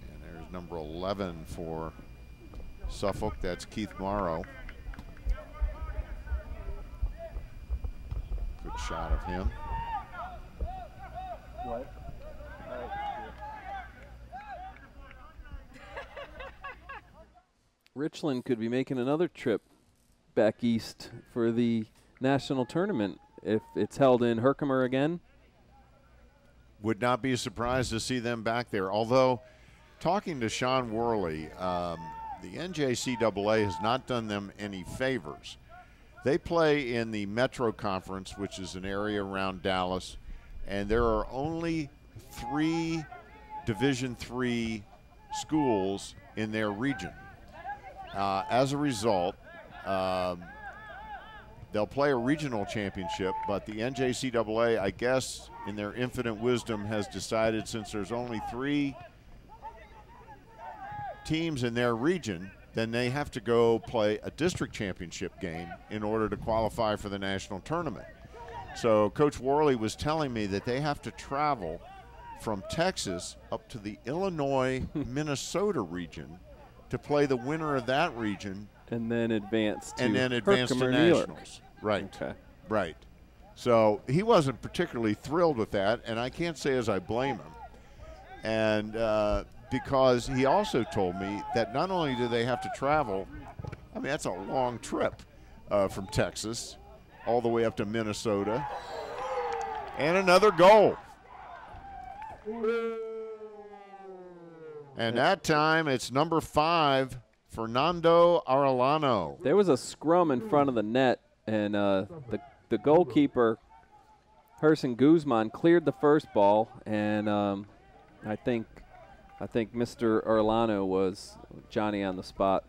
And there's number 11 for Suffolk. That's Keith Morrow. Good shot of him. What? Richland could be making another trip back east for the national tournament if it's held in Herkimer again. Would not be surprised to see them back there. Although, talking to Sean Worley, the NJCAA has not done them any favors. They play in the Metro Conference, which is an area around Dallas, and there are only 3 Division III schools in their region. As a result, they'll play a regional championship, but the NJCAA, I guess, in their infinite wisdom, has decided since there's only 3 teams in their region, then they have to go play a district championship game in order to qualify for the national tournament. So Coach Worley was telling me that they have to travel from Texas up to the Illinois-Minnesota region to play the winner of that region. And then advance to Herkimer, nationals. Right. Okay. Right. So he wasn't particularly thrilled with that, and I can't say as I blame him. And because he also told me that not only do they have to travel, I mean, that's a long trip from Texas all the way up to Minnesota. And another goal. And that time it's number 5, Fernando Arellano. There was a scrum in front of the net, and the goalkeeper, Herson Guzman, cleared the first ball, and I think Mr. Arellano was Johnny on the spot.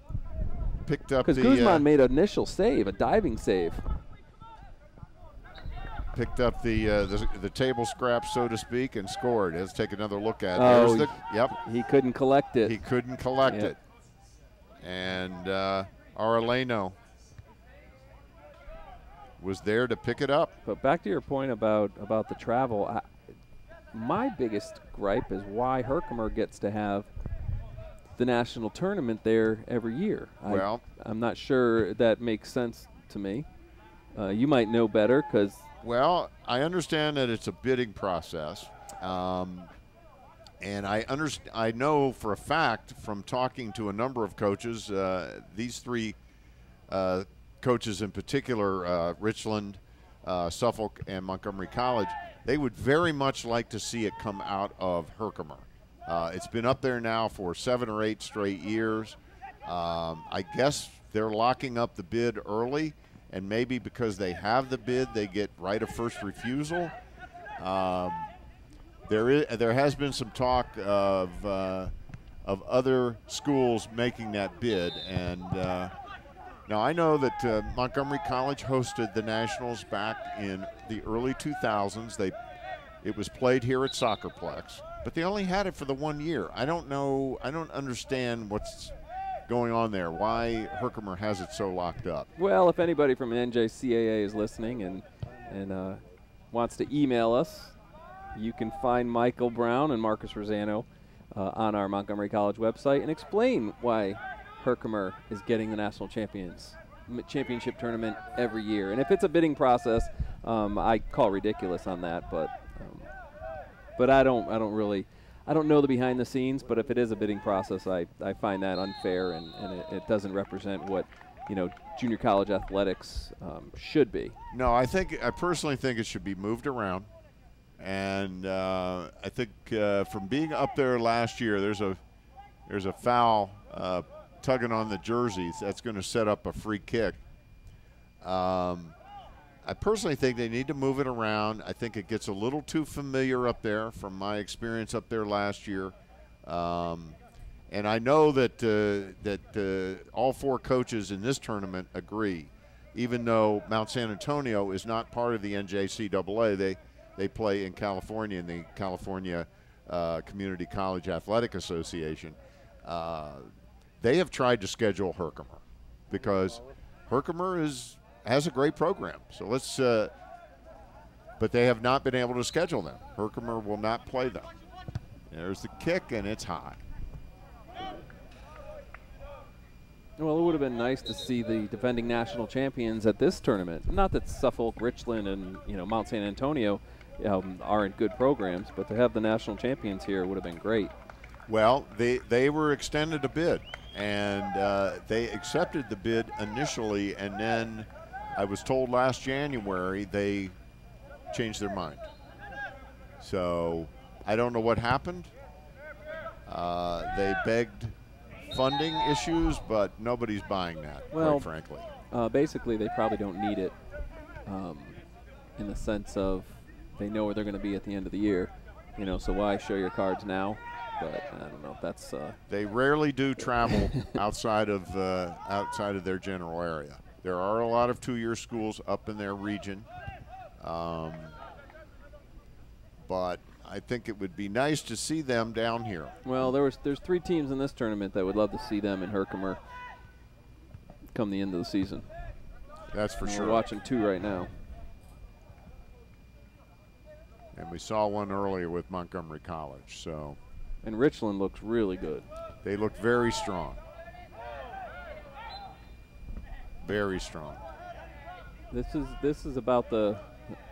Picked up because Guzman made an initial save, a diving save. Picked up the table scrap, so to speak, and scored. Let's take another look at it. Oh, yep. He couldn't collect it. He couldn't collect it. And Arellano was there to pick it up. But back to your point about the travel, my biggest gripe is why Herkimer gets to have the national tournament there every year. Well, I'm not sure that makes sense to me. You might know better because. Well, I understand that it's a bidding process, and I know for a fact from talking to a number of coaches, these three coaches in particular, Richland, Suffolk, and Montgomery College, they would very much like to see it come out of Herkimer. It's been up there now for 7 or 8 straight years. I guess they're locking up the bid early, and maybe because they have the bid, they get right of first refusal. There has been some talk of other schools making that bid, and now I know that Montgomery College hosted the Nationals back in the early 2000s. It was played here at Soccerplex, but they only had it for the 1 year. I don't know. I don't understand what's going on there, why Herkimer has it so locked up. Well, if anybody from NJCAA is listening and wants to email us, you can find Michael Brown and Marcus Rosano on our Montgomery College website and explain why Herkimer is getting the national championship tournament every year. And if it's a bidding process, I call ridiculous on that, but I don't know the behind the scenes, but if it is a bidding process, I find that unfair, and it doesn't represent what, junior college athletics should be. No, I personally think it should be moved around, and I think from being up there last year, there's a foul tugging on the jerseys that's going to set up a free kick. I personally think they need to move it around. I think it gets a little too familiar up there from my experience up there last year. And I know that all 4 coaches in this tournament agree. Even though Mount San Antonio is not part of the NJCAA, they play in California in the California Community College Athletic Association. They have tried to schedule Herkimer because Herkimer has a great program. So but they have not been able to schedule them. Herkimer will not play them. There's the kick, and it's high. Well, it would have been nice to see the defending national champions at this tournament. Not that Suffolk, Richland, and Mount San Antonio aren't good programs, but to have the national champions here would have been great. Well, they were extended a bid, and they accepted the bid initially, and then I was told last January they changed their mind. So I don't know what happened. They begged funding issues, but nobody's buying that, quite frankly. Basically, they probably don't need it in the sense of they know where they're going to be at the end of the year. So why show your cards now? But I don't know if that's. They rarely do travel outside of their general area. There are a lot of 2-year schools up in their region, but I think it would be nice to see them down here. Well, there's 3 teams in this tournament that would love to see them in Herkimer come the end of the season. That's for sure. We're watching 2 right now. And we saw one earlier with Montgomery College. So. And Richland looks really good. They look very strong. Very strong. This is about the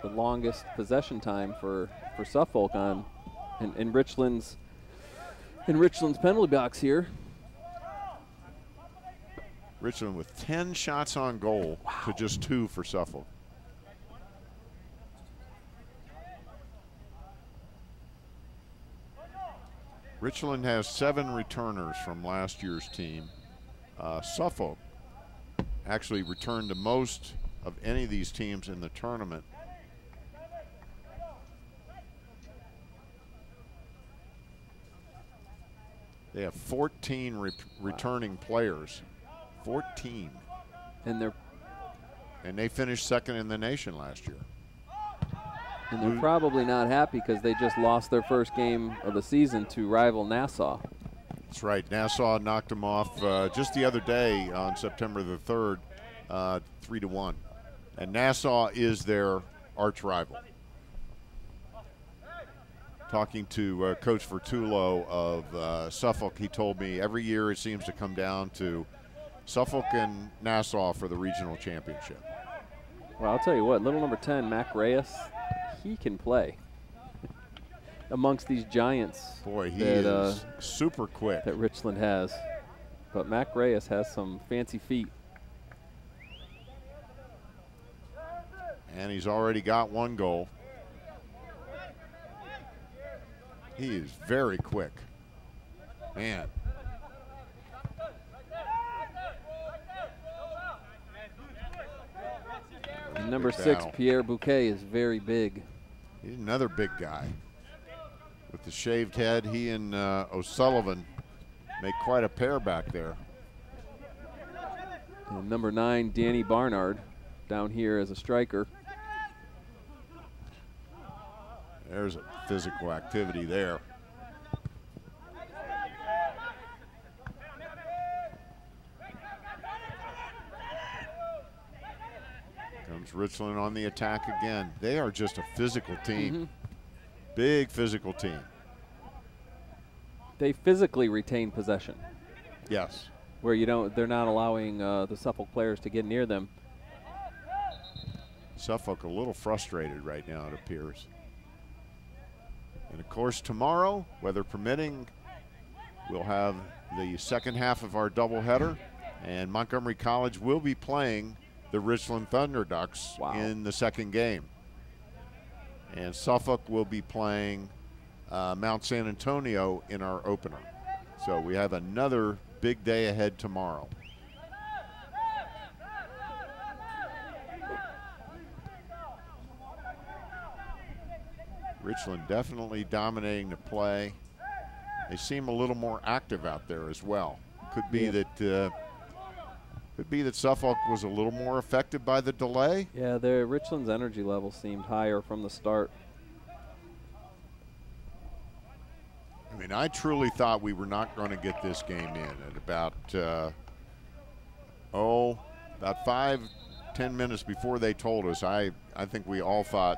longest possession time for Suffolk in Richland's penalty box here. Richland with 10 shots on goal to just 2 for Suffolk. Richland has 7 returners from last year's team. Suffolk actually returned the most of any of these teams in the tournament. They have 14 returning players. 14. And they finished second in the nation last year. And they're probably not happy because they just lost their first game of the season to rival Nassau. That's right. Nassau knocked them off just the other day on September the 3rd, 3-1. And Nassau is their arch rival. talking to Coach Vertullo of Suffolk, he told me every year it seems to come down to Suffolk and Nassau for the regional championship. Well, I'll tell you what, little number 10, Mac Reyes, he can play amongst these giants. Boy, he is super quick. That Richland has. But Mac Reyes has some fancy feet. And he's already got 1 goal. He is very quick. Man. And number 6, Pierre Bouquet, is very big. He's another big guy. With the shaved head, he and O'Sullivan make quite a pair back there. And number 9, Danny Barnard, down here as a striker. There's a physical activity there. Comes Richland on the attack again. They are just a physical team. Big physical team. They physically retain possession. Yes. Where they're not allowing the Suffolk players to get near them. Suffolk a little frustrated right now, it appears. And of course tomorrow, weather permitting, we'll have the second half of our doubleheader, and Montgomery College will be playing the Richland Thunder Ducks in the second game. And Suffolk will be playing Mount San Antonio in our opener. So we have another big day ahead tomorrow. Richland definitely dominating the play. They seem a little more active out there as well. Could be that Suffolk was a little more affected by the delay. Yeah, Richland's energy level seemed higher from the start. I mean, I truly thought we were not going to get this game in at about 5-10 minutes before they told us. I think we all thought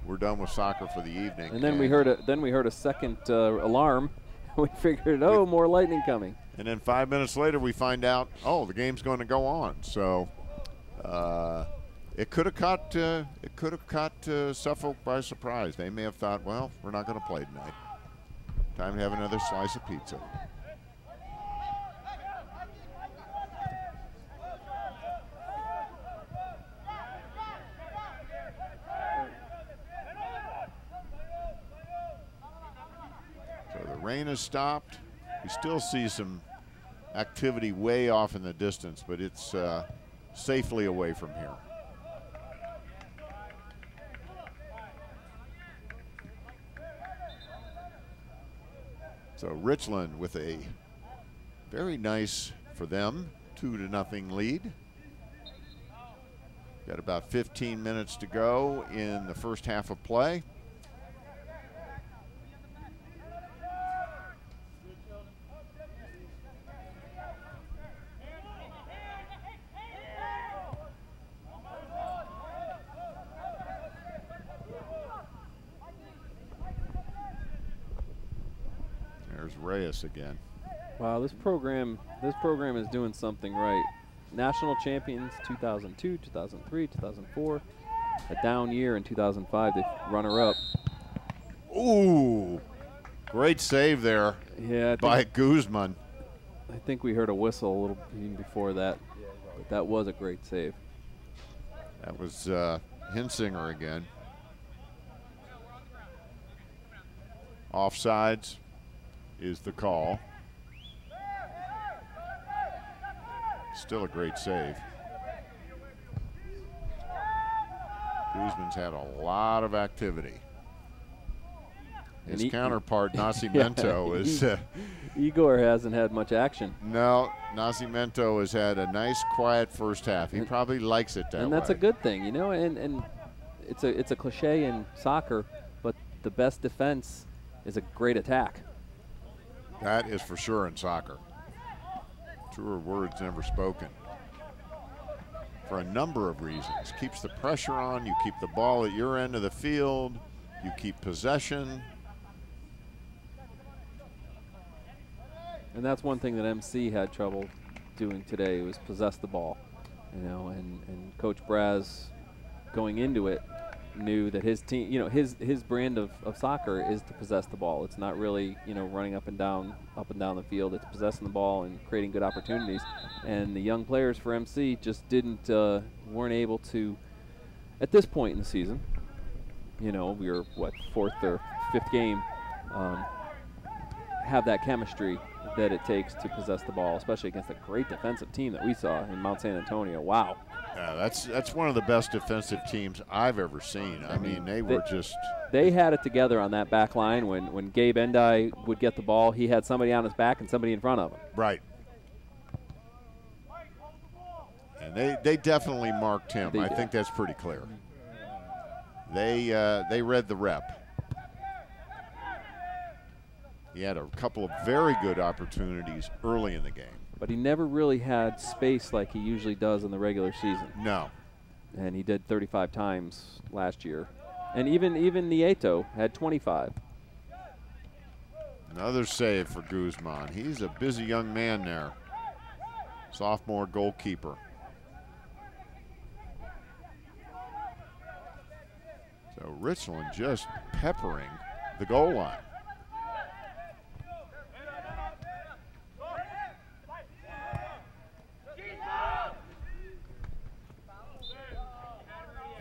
we're done with soccer for the evening. And then we heard a second alarm. We figured, more lightning coming. And then 5 minutes later, we find out, the game's going to go on. So it could have caught Suffolk by surprise. They may have thought, well, we're not going to play tonight. Time to have another slice of pizza. So the rain has stopped. We still see some activity way off in the distance, but it's safely away from here. So Richland with a very nice, for them, 2-0 lead. Got about 15 minutes to go in the first half of play. Reyes again. Wow, this program is doing something right. National champions 2002, 2003, 2004. A down year in 2005. They runner-up. Ooh, great save there. Yeah, by Guzman. I think we heard a whistle a little even before that. But that was a great save. That was Hinsinger again. Offsides is the call. Still a great save. Guzman's had a lot of activity. His counterpart, Nascimento, is... Igor hasn't had much action. No, Nascimento has had a nice, quiet first half. He probably likes it that way. And that's a good thing, you know, and it's a cliche in soccer, but the best defense is a great attack. That is for sure in soccer. Truer words never spoken. For a number of reasons. Keeps the pressure on, you keep the ball at your end of the field, you keep possession, And that's one thing that MC had trouble doing today, was possess the ball. You know, and Coach Braz, going into it, knew that his team, you know, his brand of soccer is to possess the ball. It's not really, you know, running up and down the field. It's possessing the ball and creating good opportunities. And the young players for MC just weren't able to, at this point in the season, you know, we were what, 4th or 5th game, have that chemistry that it takes to possess the ball, especially against a great defensive team that we saw in Mount San Antonio. Wow. Yeah, that's one of the best defensive teams I've ever seen. I mean, they had it together on that back line. When Gabe Endai would get the ball, he had somebody on his back and somebody in front of him. Right. And they definitely marked him. I think that's pretty clear. They read the rep. He had a couple of very good opportunities early in the game. But he never really had space like he usually does in the regular season. No. And he did 35 times last year. And even Nieto had 25. Another save for Guzman. He's a busy young man there. Sophomore goalkeeper. So Richland just peppering the goal line.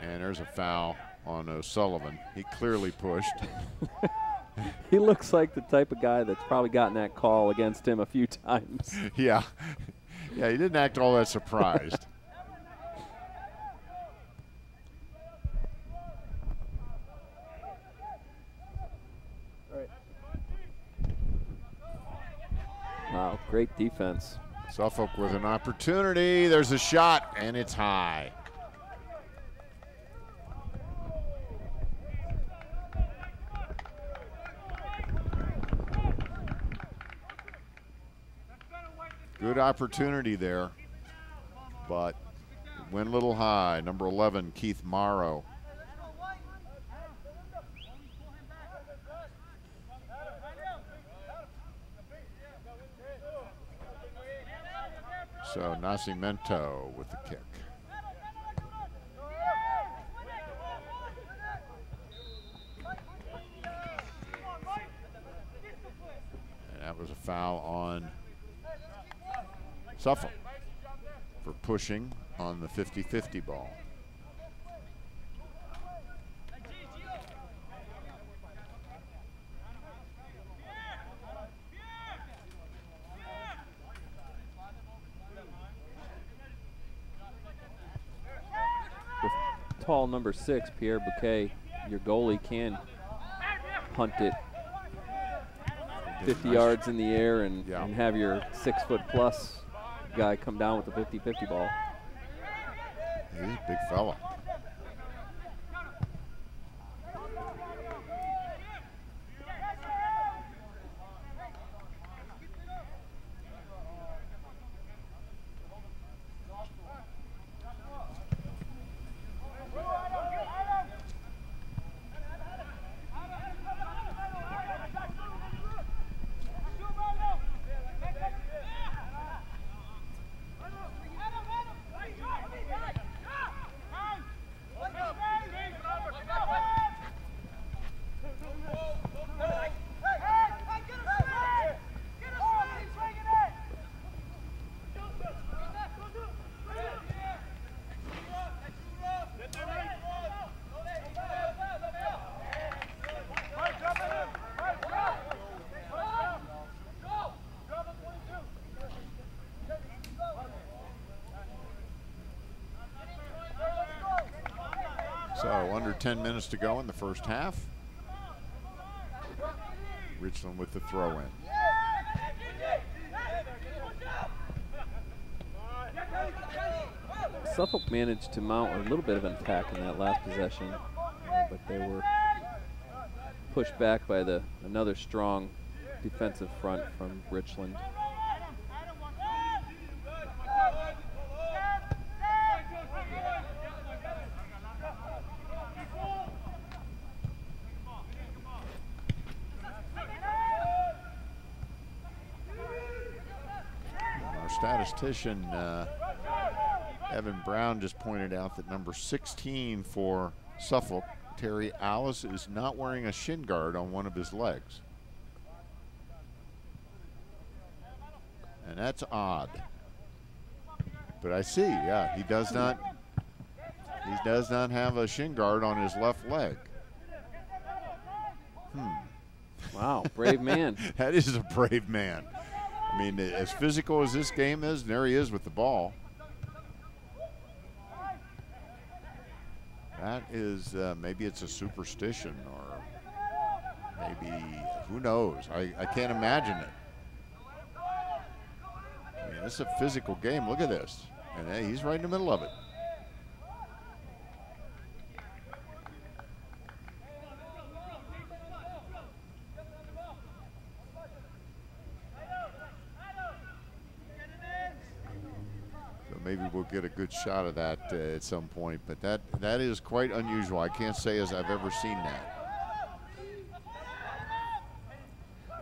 And there's a foul on O'Sullivan. He clearly pushed. He looks like the type of guy that's probably gotten that call against him a few times. Yeah. Yeah, he didn't act all that surprised. Wow, great defense. Suffolk with an opportunity. There's a shot, and it's high. Good opportunity there, but it went a little high. Number 11, Keith Morrow. So Nascimento with the kick. And that was a foul on Suffolk for pushing on the 50-50 ball. With tall number 6, Pierre Bouquet, your goalie can punt it 50 yards in the air and have your 6-foot-plus guy come down with the 50-50 ball. He's a big fella. So under 10 minutes to go in the first half. Richland with the throw in. Suffolk managed to mount a little bit of an attack in that last possession, but they were pushed back by another strong defensive front from Richland. statistician Evan Brown just pointed out that number 16 for Suffolk, Terry Alice, is not wearing a shin guard on one of his legs. And that's odd. But I see, yeah, he does not have a shin guard on his left leg. Wow, brave man. That is a brave man. I mean, as physical as this game is, and there he is with the ball. That is, maybe it's a superstition, or maybe, who knows? I can't imagine it. I mean, this is a physical game. Look at this. And hey, he's right in the middle of it. Maybe we'll get a good shot of that at some point, but that is quite unusual. I can't say as I've ever seen that.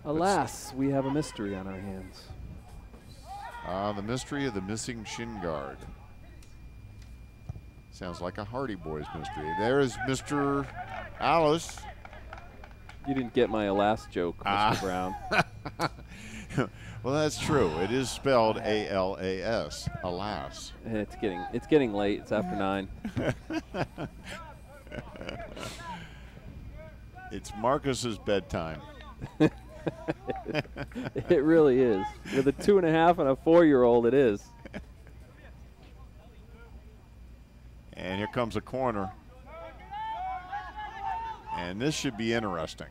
Alas, we have a mystery on our hands. The mystery of the missing shin guard. Sounds like a Hardy Boys mystery. There is Mr. Alice. You didn't get my alas joke, Mr. Brown. Well, that's true. It is spelled A-L-A-S, alas. It's getting late. It's after 9. It's Marcus's bedtime. It really is. With a 2.5 and a 4-year-old, it is. And here comes a corner. And this should be interesting.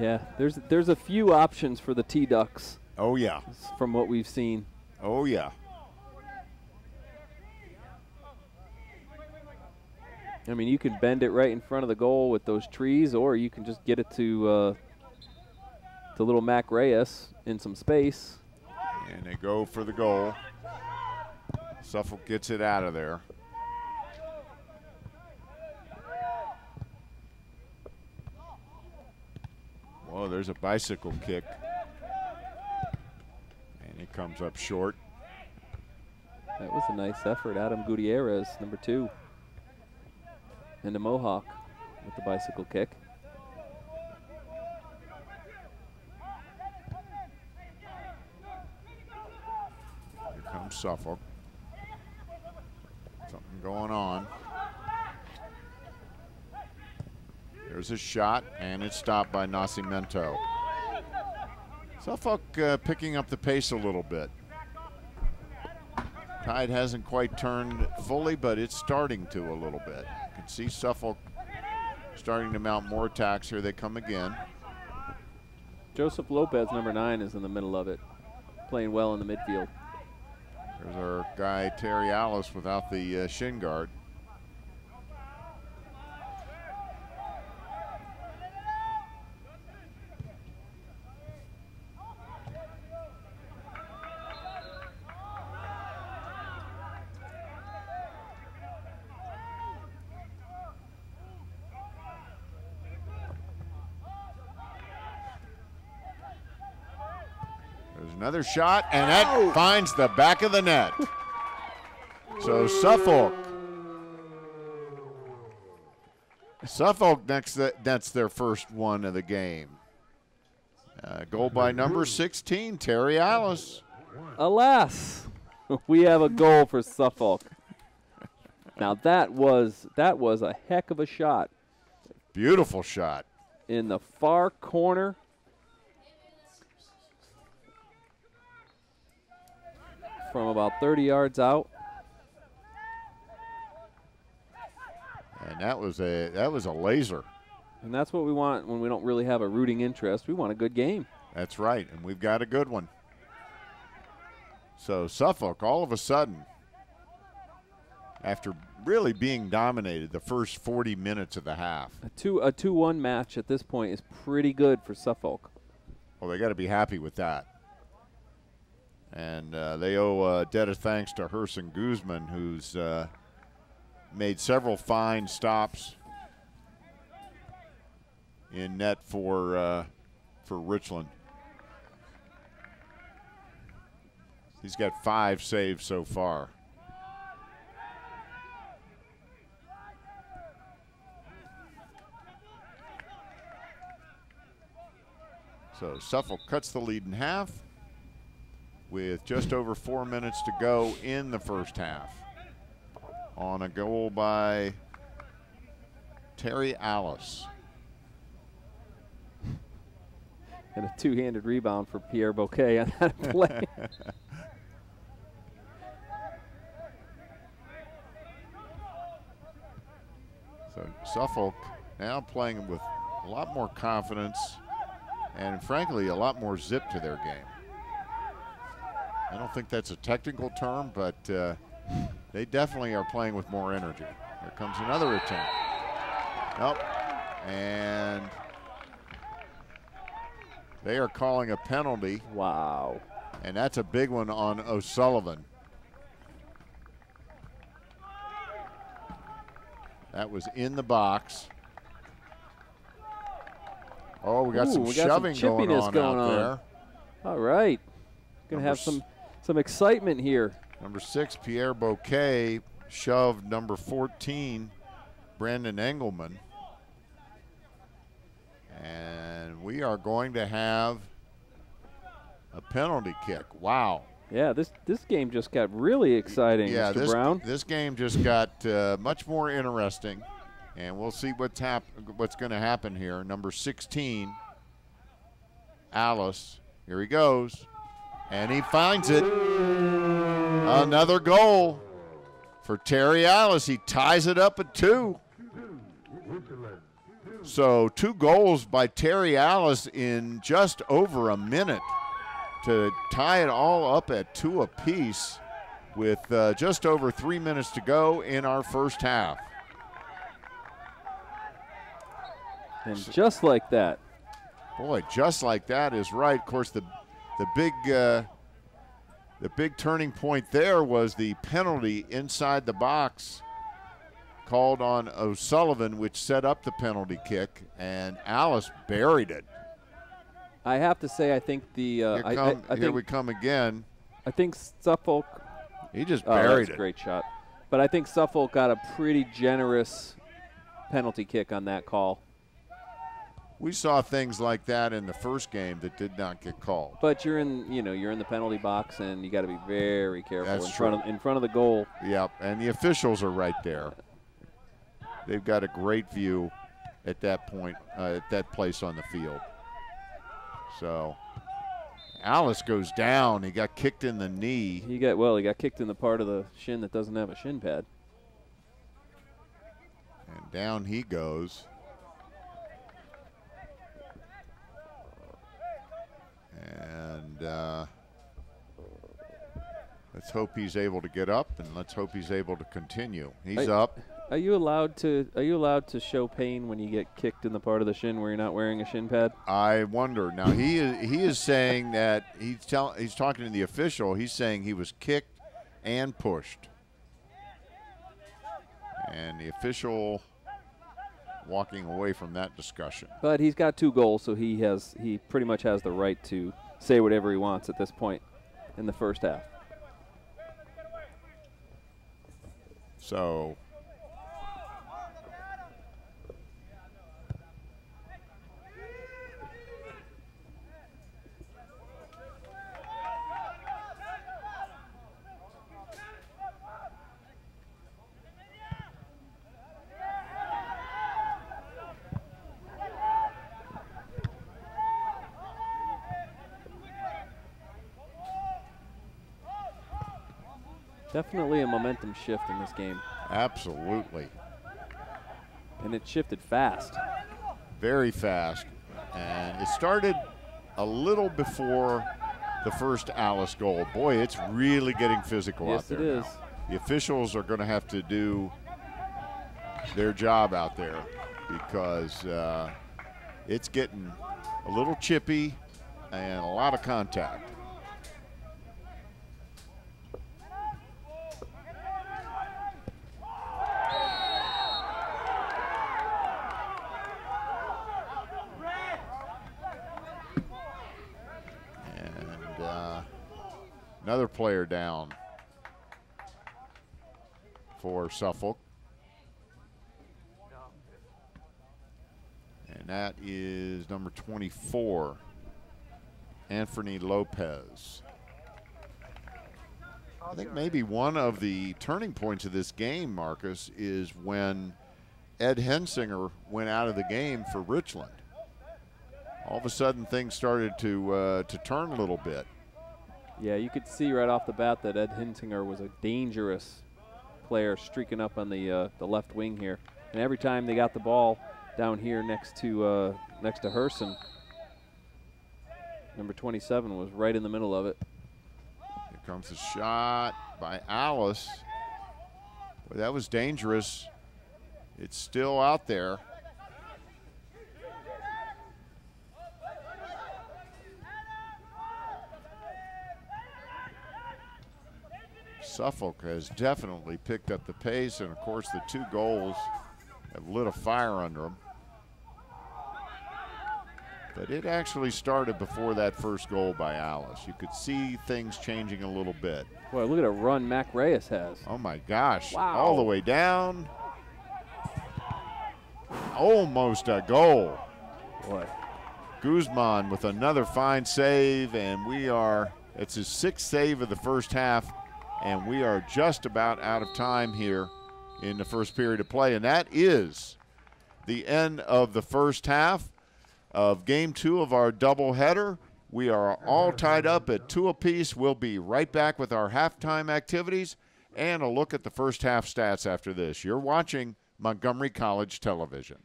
Yeah, there's a few options for the T-Ducks. Oh, yeah. From what we've seen. Oh, yeah. I mean, you can bend it right in front of the goal with those trees, or you can just get it to little Mac Reyes in some space. And they go for the goal. Suffolk gets it out of there. Whoa, there's a bicycle kick. And it comes up short. That was a nice effort. Adam Gutierrez, number 2. And a Mohawk with the bicycle kick. Here comes Suffolk. Something going on. There's a shot, and it's stopped by Nascimento. Suffolk picking up the pace a little bit. Tide hasn't quite turned fully, but it's starting to a little bit. You can see Suffolk starting to mount more attacks. Here they come again. Joseph Lopez, number 9, is in the middle of it, playing well in the midfield. There's our guy, Terry Alice, without the shin guard. Another shot, and that finds the back of the net. So Suffolk that's their first one of the game. Goal by number 16, Terry Alice. Alas, we have a goal for Suffolk. Now that was a heck of a shot. Beautiful shot. In the far corner. From about 30 yards out. And that was a laser. And that's what we want when we don't really have a rooting interest. We want a good game. That's right, and we've got a good one. So Suffolk, all of a sudden, after really being dominated the first 40 minutes of the half. A 2-1 match at this point is pretty good for Suffolk. Well, they got to be happy with that. And they owe a debt of thanks to Herson Guzman, who's made several fine stops in net for Richland. He's got 5 saves so far. So Suffolk cuts the lead in half with just over 4 minutes to go in the first half. On a goal by Terry Alice. And a two-handed rebound for Pierre Bouquet on that play. So Suffolk now playing with a lot more confidence and frankly a lot more zip to their game. I don't think that's a technical term, but they definitely are playing with more energy. Here comes another attempt. Nope. And they are calling a penalty. Wow. And that's a big one on O'Sullivan. That was in the box. Oh, we got some shoving going on out there. All right. Going to have some excitement here. Number 6, Pierre Bouquet, shoved number 14, Brandon Engelman. And we are going to have a penalty kick. Wow. Yeah, this game just got really exciting, yeah, Mr. Brown. This game just got much more interesting, and we'll see what's going to happen here. Number 16, Alice. Here he goes, and he finds it. Another goal for Terry Alice. He ties it up at 2. So 2 goals by Terry Alice in just over a minute to tie it all up at 2 apiece with just over 3 minutes to go in our first half. And just like that. Boy, just like that is right. Of course, the big turning point there was the penalty inside the box called on O'Sullivan, which set up the penalty kick, and Alice buried it. I have to say, I think the here we come again. I think Suffolk. He just buried it. it. Great shot, but I think Suffolk got a pretty generous penalty kick on that call. We saw things like that in the first game that did not get called. But you're in the penalty box, and you got to be very careful That's in front of the goal. Yep, and the officials are right there. They've got a great view at that point, at that place on the field. So Alice goes down. He got kicked in the knee. He got kicked in the part of the shin that doesn't have a shin pad. And down he goes. And let's hope he's able to get up, and let's hope he's able to continue. He's up. Are you allowed to show pain when you get kicked in the part of the shin where you're not wearing a shin pad? I wonder. Now he is saying that he's talking to the official. He's saying he was kicked and pushed, and the official walking away from that discussion. But he's got 2 goals, so he pretty much has the right to say whatever he wants at this point in the first half. So definitely a momentum shift in this game. absolutely. And it shifted fast. Very fast. And it started a little before the first Alice goal. Boy, it's really getting physical out there. Yes, it is. Now. The officials are going to have to do their job out there because it's getting a little chippy and a lot of contact. Another player down for Suffolk. And that is number 24, Anthony Lopez. I think maybe one of the turning points of this game, Marcus, is when Ed Hensinger went out of the game for Richland. All of a sudden, things started to turn a little bit. Yeah, you could see right off the bat that Ed Hensinger was a dangerous player streaking up on the left wing here. And every time they got the ball down here next to Herson, number 27 was right in the middle of it. Here comes a shot by Alice. Boy, that was dangerous. It's still out there. Suffolk has definitely picked up the pace, and of course the 2 goals have lit a fire under them. But it actually started before that first goal by Alice. You could see things changing a little bit. Boy, look at a run Mac Reyes has. Oh my gosh, wow. All the way down. Almost a goal. Boy. Guzman with another fine save, and it's his 6th save of the first half, and we are just about out of time here in the first period of play. And that is the end of the first half of game 2 of our doubleheader. We are all tied up at 2 apiece. We'll be right back with our halftime activities and a look at the first half stats after this. You're watching Montgomery College Television.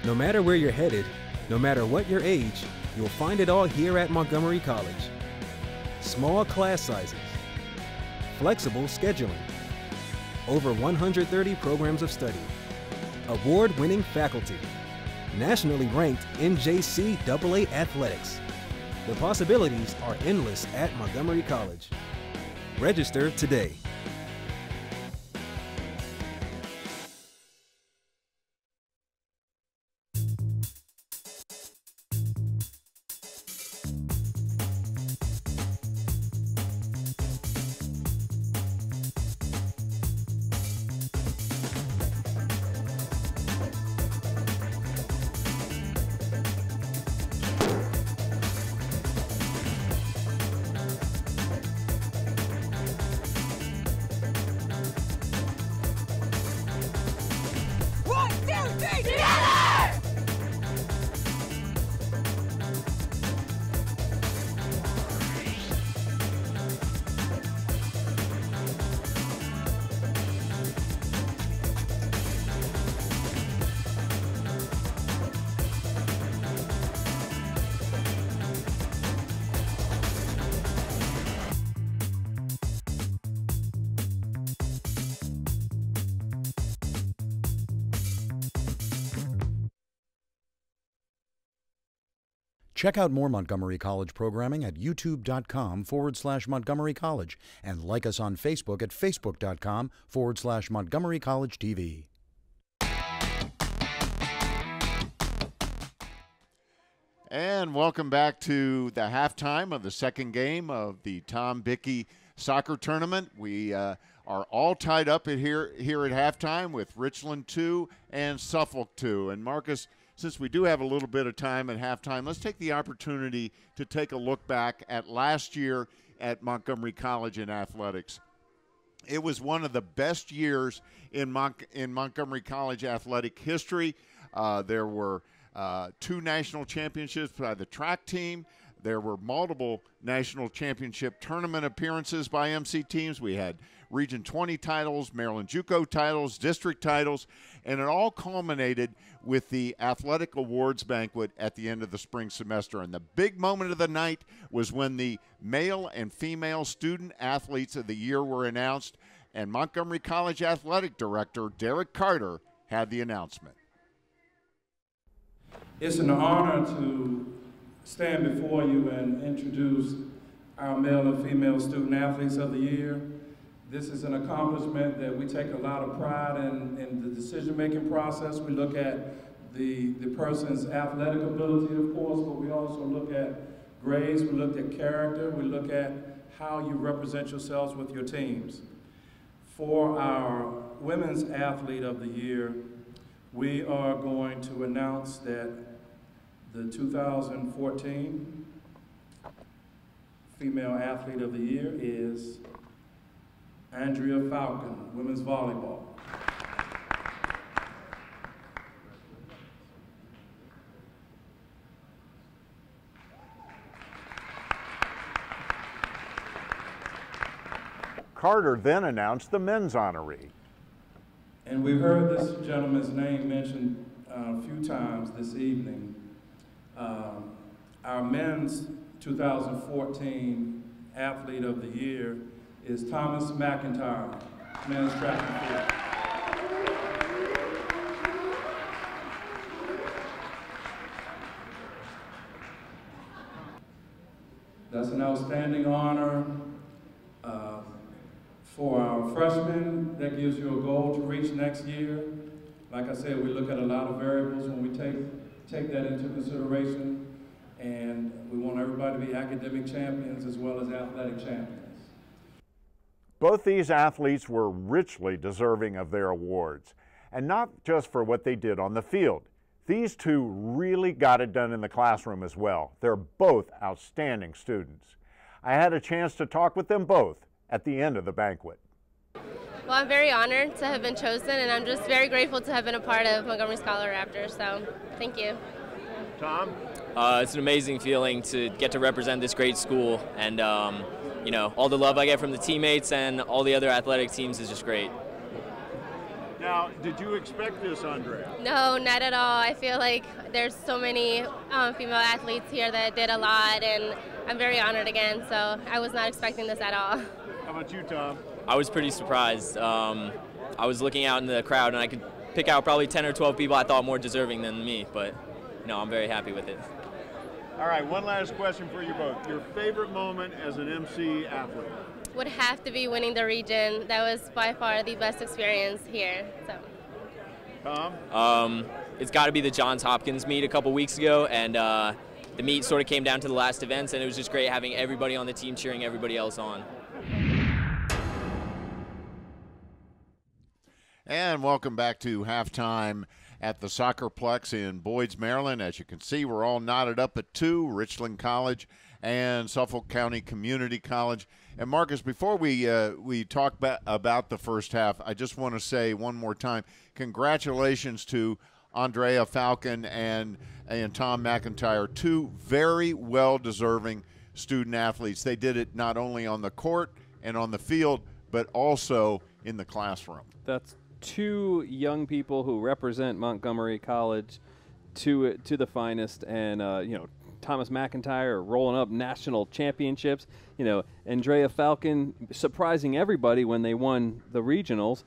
No matter where you're headed, no matter what your age, you'll find it all here at Montgomery College. Small class sizes, flexible scheduling, over 130 programs of study, award-winning faculty, nationally ranked NJCAA athletics. The possibilities are endless at Montgomery College. Register today. Check out more Montgomery College programming at youtube.com/Montgomery College and like us on Facebook at facebook.com/Montgomery College TV. And welcome back to the halftime of the second game of the Tom Bichy soccer tournament. We are all tied up here at halftime with Richland 2 and Suffolk 2. And Marcus, since we do have a little bit of time at halftime, let's take the opportunity to take a look back at last year at Montgomery College in athletics. It was one of the best years in Montgomery College athletic history. There were 2 national championships by the track team. There were multiple national championship tournament appearances by MC teams. We had Region 20 titles, Maryland JUCO titles, district titles, and it all culminated with the athletic awards banquet at the end of the spring semester. And the big moment of the night was when the male and female student athletes of the year were announced, and Montgomery College Athletic Director Derek Carter had the announcement. It's an honor to stand before you and introduce our male and female student athletes of the year. This is an accomplishment that we take a lot of pride in the decision-making process. We look at the person's athletic ability, of course, but we also look at grades, we look at character, we look at how you represent yourselves with your teams. For our Women's Athlete of the Year, we are going to announce that the 2014 Female Athlete of the Year is Andrea Falcon, women's volleyball. Carter then announced the men's honoree. And we've heard this gentleman's name mentioned a few times this evening. Our men's 2014 Athlete of the Year is Thomas McIntyre, men's track and field. That's an outstanding honor. For our freshmen, that gives you a goal to reach next year. Like I said, we look at a lot of variables when we take that into consideration, and we want everybody to be academic champions as well as athletic champions. Both these athletes were richly deserving of their awards, and not just for what they did on the field. These two really got it done in the classroom as well. They're both outstanding students. I had a chance to talk with them both at the end of the banquet. Well, I'm very honored to have been chosen, and I'm just very grateful to have been a part of Montgomery Scholar Raptors, so thank you. Tom? It's an amazing feeling to get to represent this great school, and you know, all the love I get from the teammates and all the other athletic teams is just great. Now, did you expect this, Andrea? No, not at all. I feel like there's so many female athletes here that did a lot, and I'm very honored again, so I was not expecting this at all. How about you, Tom? I was pretty surprised. I was looking out in the crowd, and I could pick out probably 10 or 12 people I thought more deserving than me, but no, I'm very happy with it. All right, one last question for you both. Your favorite moment as an MC athlete? Would have to be winning the region. That was by far the best experience here. So. Tom? It's got to be the Johns Hopkins meet a couple weeks ago, and the meet sort of came down to the last events, and it was just great having everybody on the team cheering everybody else on. And welcome back to halftime at the Soccerplex in Boyds, Maryland. As you can see, we're all knotted up at 2, Richland College and Suffolk County Community College. And Marcus, before we talk about the first half, I just want to say one more time, congratulations to Andrea Falcon and Tom McIntyre, two very well-deserving student athletes. They did it not only on the court and on the field, but also in the classroom. That's two young people who represent Montgomery College to the finest, and you know, Thomas McIntyre rolling up national championships. You know, Andrea Falcon surprising everybody when they won the regionals.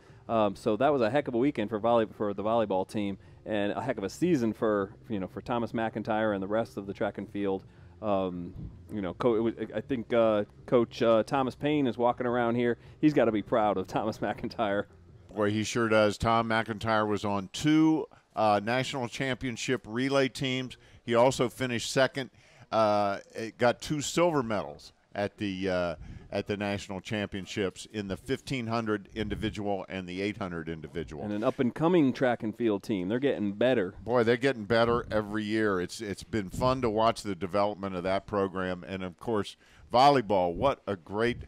So that was a heck of a weekend for the volleyball team, and a heck of a season for Thomas McIntyre and the rest of the track and field. You know, I think Coach Thomas Payne is walking around here. He's got to be proud of Thomas McIntyre. Boy, he sure does. Tom McIntyre was on 2 national championship relay teams. He also finished second. Got 2 silver medals at the national championships in the 1500 individual and the 800 individual. And an up-and-coming track and field team. They're getting better. Boy, they're getting better every year. It's been fun to watch the development of that program. And, of course, volleyball, what a great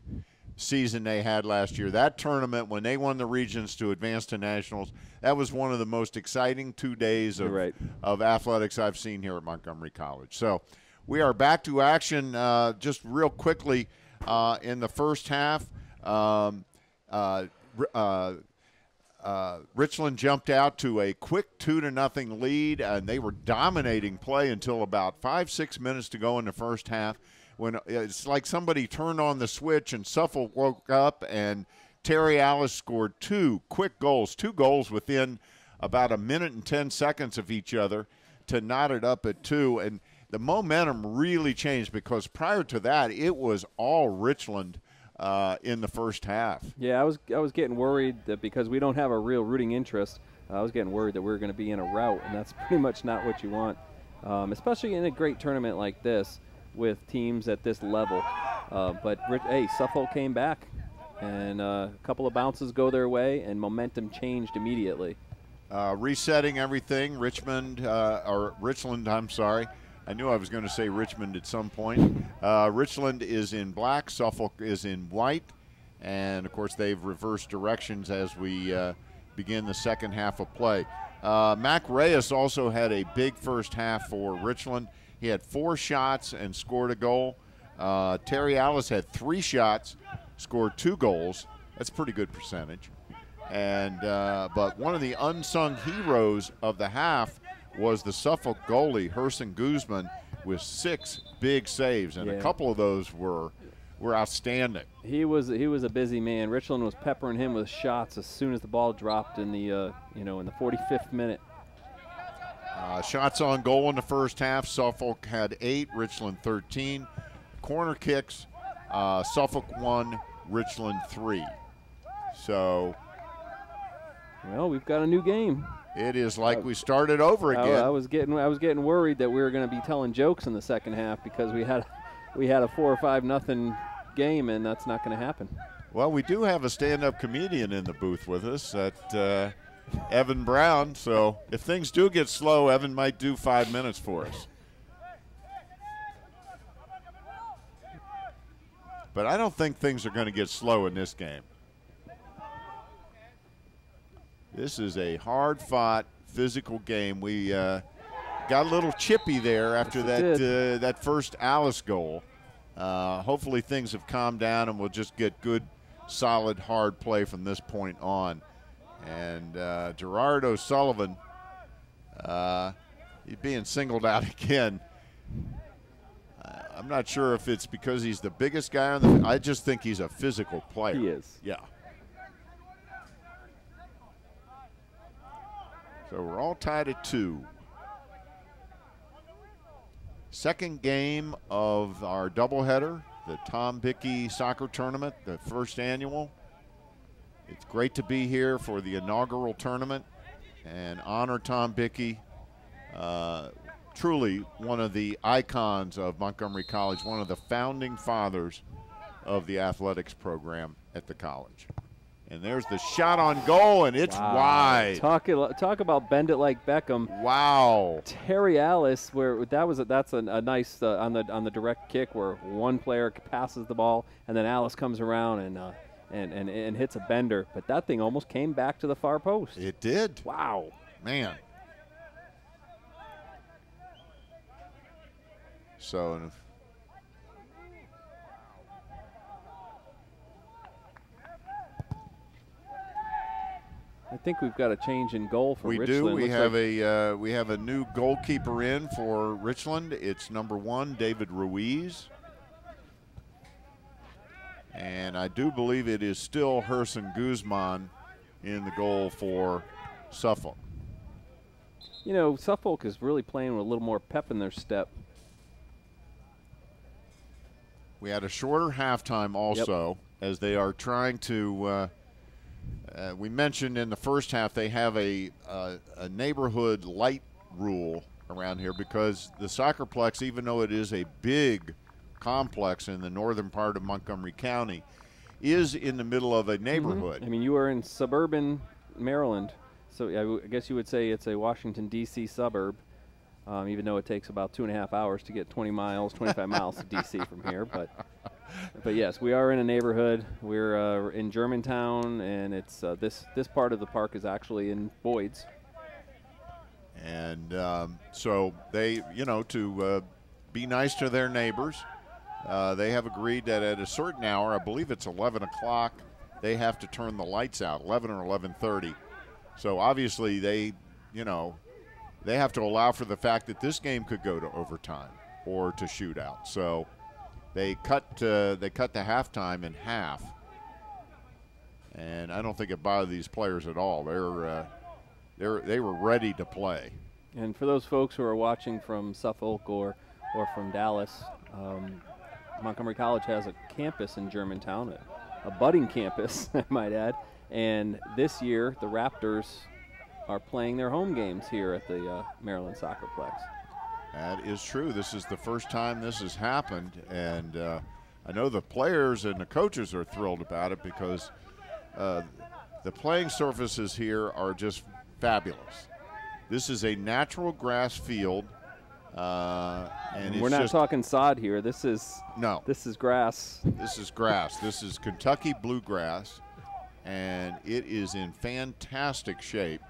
season they had last year. That tournament, when they won the regions to advance to nationals, that was one of the most exciting 2 days of athletics I've seen here at Montgomery College. So we are back to action just real quickly in the first half. Richland jumped out to a quick 2-0 lead, and they were dominating play until about 5-6 minutes to go in the first half, when it's like somebody turned on the switch and Suffolk woke up, and Terry Alice scored 2 quick goals, 2 goals within about a minute and 10 seconds of each other to knot it up at 2. And the momentum really changed, because prior to that it was all Richland in the first half. Yeah, I was getting worried that because we don't have a real rooting interest, I was getting worried that we were going to be in a rout, and that's pretty much not what you want, especially in a great tournament like this with teams at this level. But hey, Suffolk came back, and a couple of bounces go their way, and momentum changed immediately. Resetting everything, Richland, I'm sorry. I knew I was going to say Richmond at some point. Richland is in black, Suffolk is in white, and of course they've reversed directions as we begin the second half of play. Mac Reyes also had a big first half for Richland. He had 4 shots and scored a goal. Terry Alice had 3 shots, scored 2 goals. That's a pretty good percentage. And but one of the unsung heroes of the half was the Suffolk goalie, Herson Guzman, with 6 big saves, and a couple of those were outstanding. He was a busy man. Richland was peppering him with shots as soon as the ball dropped in the in the 45th minute. Shots on goal in the first half. Suffolk had 8, Richland 13. Corner kicks, Suffolk 1, Richland 3. So, well, we've got a new game. It is like we started over again. I was getting worried that we were going to be telling jokes in the second half because we had a 4 or 5 nothing game, and that's not going to happen. Well, we do have a stand-up comedian in the booth with us, Evan Brown. So if things do get slow, Evan might do 5 minutes for us. But I don't think things are going to get slow in this game. This is a hard-fought, physical game. We got a little chippy there after that first Alice goal. Hopefully things have calmed down and we'll just get good, solid, hard play from this point on. And Gerard O'Sullivan, he's being singled out again. I'm not sure if it's because he's the biggest guy on the – I just think he's a physical player. He is. Yeah. So we're all tied at 2. Second game of our doubleheader, the Tom Bichy soccer tournament, the first annual. It's great to be here for the inaugural tournament and honor Tom Bichy, truly one of the icons of Montgomery College, one of the founding fathers of the athletics program at the college. And there's the shot on goal, and it's wide. Talk about bend it like Beckham. Wow. Terry Alice, that's a nice on the direct kick where one player passes the ball and then Alice comes around and hits a bender. But that thing almost came back to the far post. It did. Wow. Man. So. I think we've got a change in goal for Richland. We do. We have a new goalkeeper in for Richland. It's number 1, David Ruiz. And I do believe it is still Herson Guzman in the goal for Suffolk. You know, Suffolk is really playing with a little more pep in their step. We had a shorter halftime also, as they are trying to we mentioned in the first half they have a neighborhood light rule around here because the Soccerplex, even though it is a big complex in the northern part of Montgomery County, is in the middle of a neighborhood. I mean, you are in suburban Maryland, so I guess you would say it's a Washington, D.C. suburb, even though it takes about 2.5 hours to get 25 miles to D.C. from here. But yes, we are in a neighborhood. We're in Germantown, and it's this part of the park is actually in Boyds. And so they, to be nice to their neighbors, they have agreed that at a certain hour, I believe it's 11 o'clock, they have to turn the lights out, 11 or 11:30. So obviously they have to allow for the fact that this game could go to overtime or to shootout. So they cut the halftime in half, and I don't think it bothered these players at all. They were ready to play. And for those folks who are watching from Suffolk or from Dallas, Montgomery College has a campus in Germantown, a budding campus, I might add. And this year, the Raptors are playing their home games here at the Maryland Soccerplex. That is true. This is the first time this has happened, and I know the players and the coaches are thrilled about it because the playing surfaces here are just fabulous. This is a natural grass field, and we're not talking sod here. This is grass. This is grass. This is Kentucky bluegrass, and it is in fantastic shape.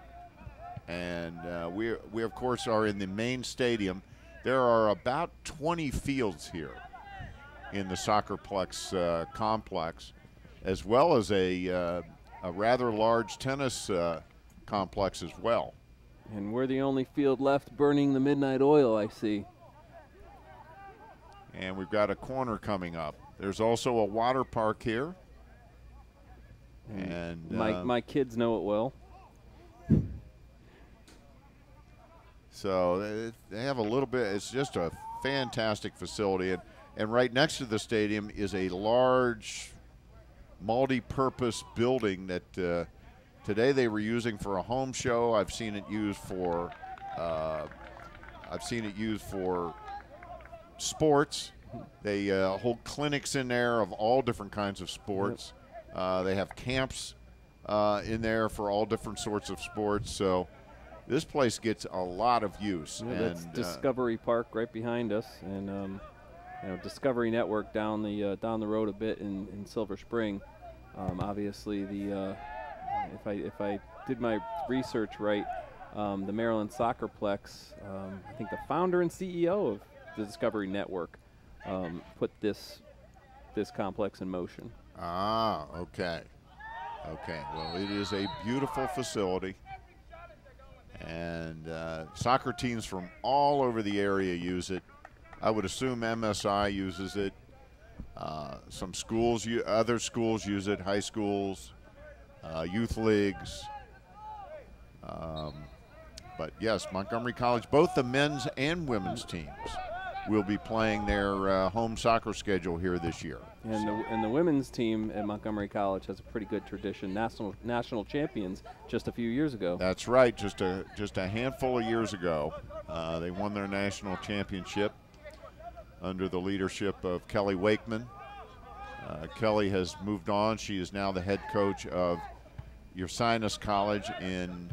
And we of course are in the main stadium. There are about 20 fields here in the Soccerplex complex, as well as a rather large tennis complex as well. And we're the only field left burning the midnight oil, I see. And we've got a corner coming up. There's also a water park here. And my kids know it well. So they have a little bit. It's just a fantastic facility. And right next to the stadium is a large multi-purpose building that today they were using for a home show. I've seen it used for sports. They hold clinics in there of all different kinds of sports. Yep. They have camps in there for all different sorts of sports. So this place gets a lot of use. Yeah, that's Discovery Park right behind us, and Discovery Network down the road a bit in Silver Spring. Obviously, if I did my research right, the Maryland Soccerplex, I think the founder and CEO of the Discovery Network put this complex in motion. Ah, okay. Well, it is a beautiful facility, and soccer teams from all over the area use it. I would assume MSI uses it. Some schools, other schools use it, high schools, youth leagues. But yes, Montgomery College, both the men's and women's teams will be playing their home soccer schedule here this year. And the women's team at Montgomery College has a pretty good tradition, national champions just a few years ago. That's right, just a handful of years ago. They won their national championship under the leadership of Kelly Wakeman. Kelly has moved on. She is now the head coach of Ursinus College in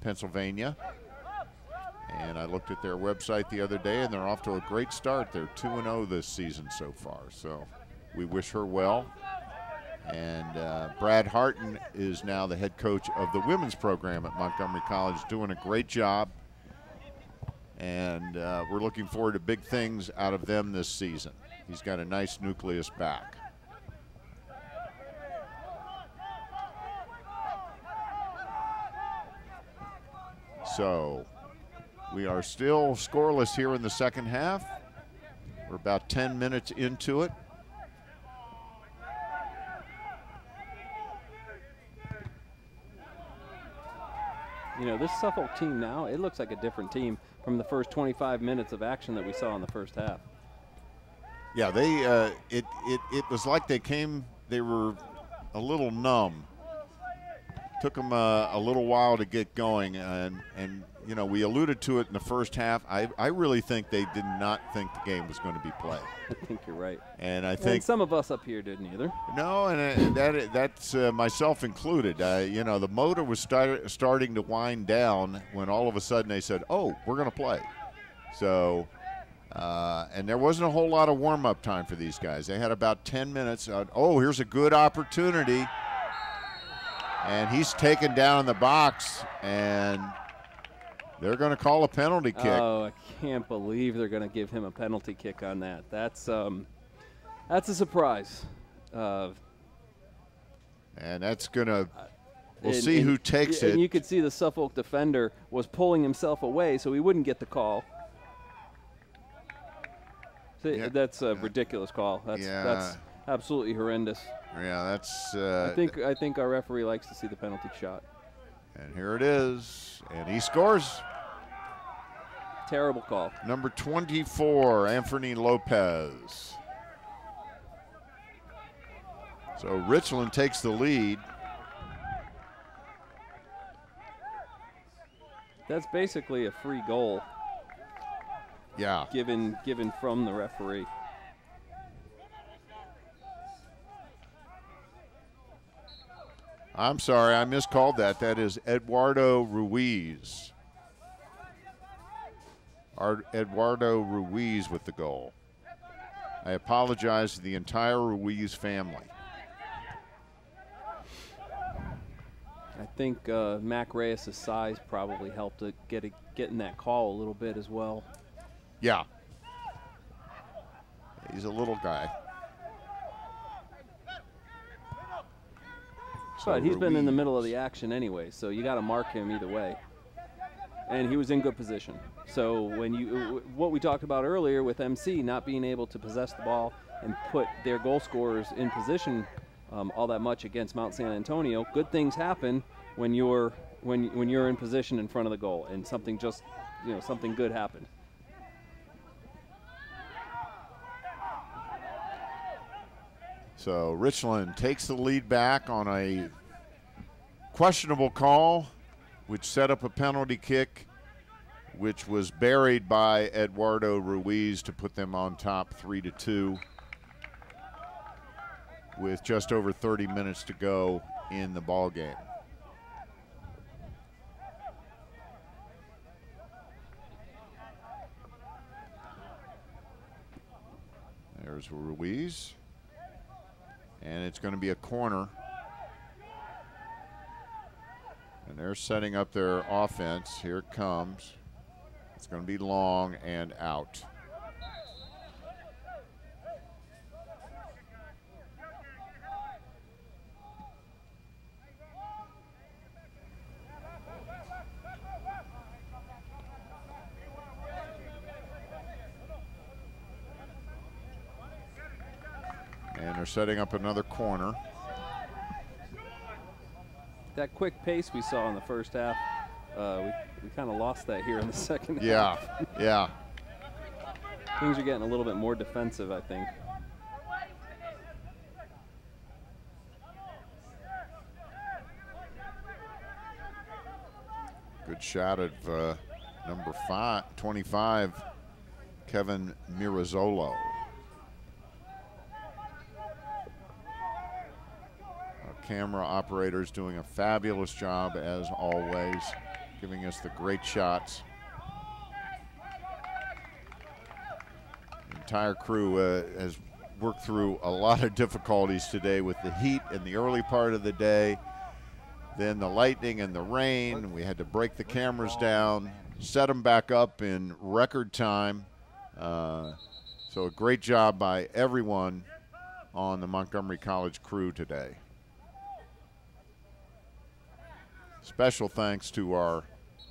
Pennsylvania. And I looked at their website the other day, and they're off to a great start. They're 2-0 this season so far. So we wish her well. And Brad Harton is now the head coach of the women's program at Montgomery College, doing a great job. And we're looking forward to big things out of them this season. He's got a nice nucleus back. So we are still scoreless here in the second half. We're about 10 minutes into it. This Suffolk team now, it looks like a different team from the first 25 minutes of action that we saw in the first half. Yeah, it was like they were a little numb. Took them a little while to get going, and we alluded to it in the first half. I really think they did not think the game was going to be played. I think you're right. And I think some of us up here didn't either. No, and that's myself included. The motor was starting to wind down when all of a sudden they said, "Oh, we're going to play." So, and there wasn't a whole lot of warm-up time for these guys. They had about 10 minutes. Here's a good opportunity. And he's taken down in the box, and they're going to call a penalty kick. Oh, I can't believe they're going to give him a penalty kick on that. That's a surprise. And that's going to – we'll see who takes it. And you could see the Suffolk defender was pulling himself away so he wouldn't get the call. So that's a ridiculous call. That's absolutely horrendous. Yeah, that's. I think our referee likes to see the penalty shot. And here it is, and he scores. Terrible call. Number 24, Anthony Lopez. So Richland takes the lead. That's basically a free goal. Yeah. Given from the referee. I'm sorry, I miscalled that. That is Eduardo Ruiz. Eduardo Ruiz with the goal. I apologize to the entire Ruiz family. I think Mac Reyes' size probably helped it getting that call a little bit as well. Yeah. He's a little guy. But he's been in the middle of the action anyway, so you got to mark him either way. And he was in good position. So when what we talked about earlier with MC not being able to possess the ball and put their goal scorers in position all that much against Mount San Antonio, good things happen when you're in position in front of the goal, and something something good happened. So Richland takes the lead back on a questionable call, which set up a penalty kick, which was buried by Eduardo Ruiz to put them on top 3-2 with just over 30 minutes to go in the ball game. There's Ruiz. And it's going to be a corner. And they're setting up their offense. Here it comes. It's going to be long and out. And they're setting up another corner. That quick pace we saw in the first half, we kind of lost that here in the second half. Yeah. Things are getting a little bit more defensive, I think. Good shot of number 25, Kevin Mirazzolo. Camera operators doing a fabulous job as always, giving us the great shots. The entire crew has worked through a lot of difficulties today with the heat in the early part of the day, then the lightning and the rain. We had to break the cameras down, set them back up in record time. So a great job by everyone on the Montgomery College crew today. Special thanks to our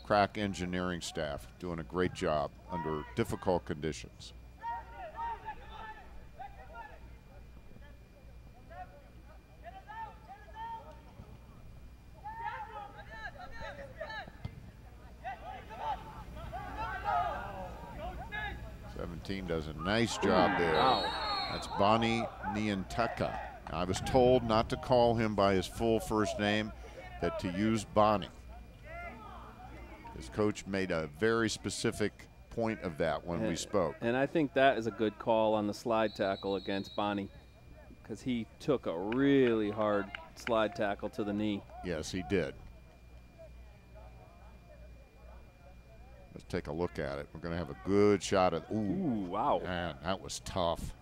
crack engineering staff, doing a great job under difficult conditions. Does a nice job there. Wow. That's Bonnie Niantaka. I was told not to call him by his full first name, that to use Bonnie. His coach made a very specific point of that when we spoke. And I think that is a good call on the slide tackle against Bonnie, because he took a really hard slide tackle to the knee. Yes, he did. Let's take a look at it. We're going to have a good shot at. Ooh, wow. Man, that was tough.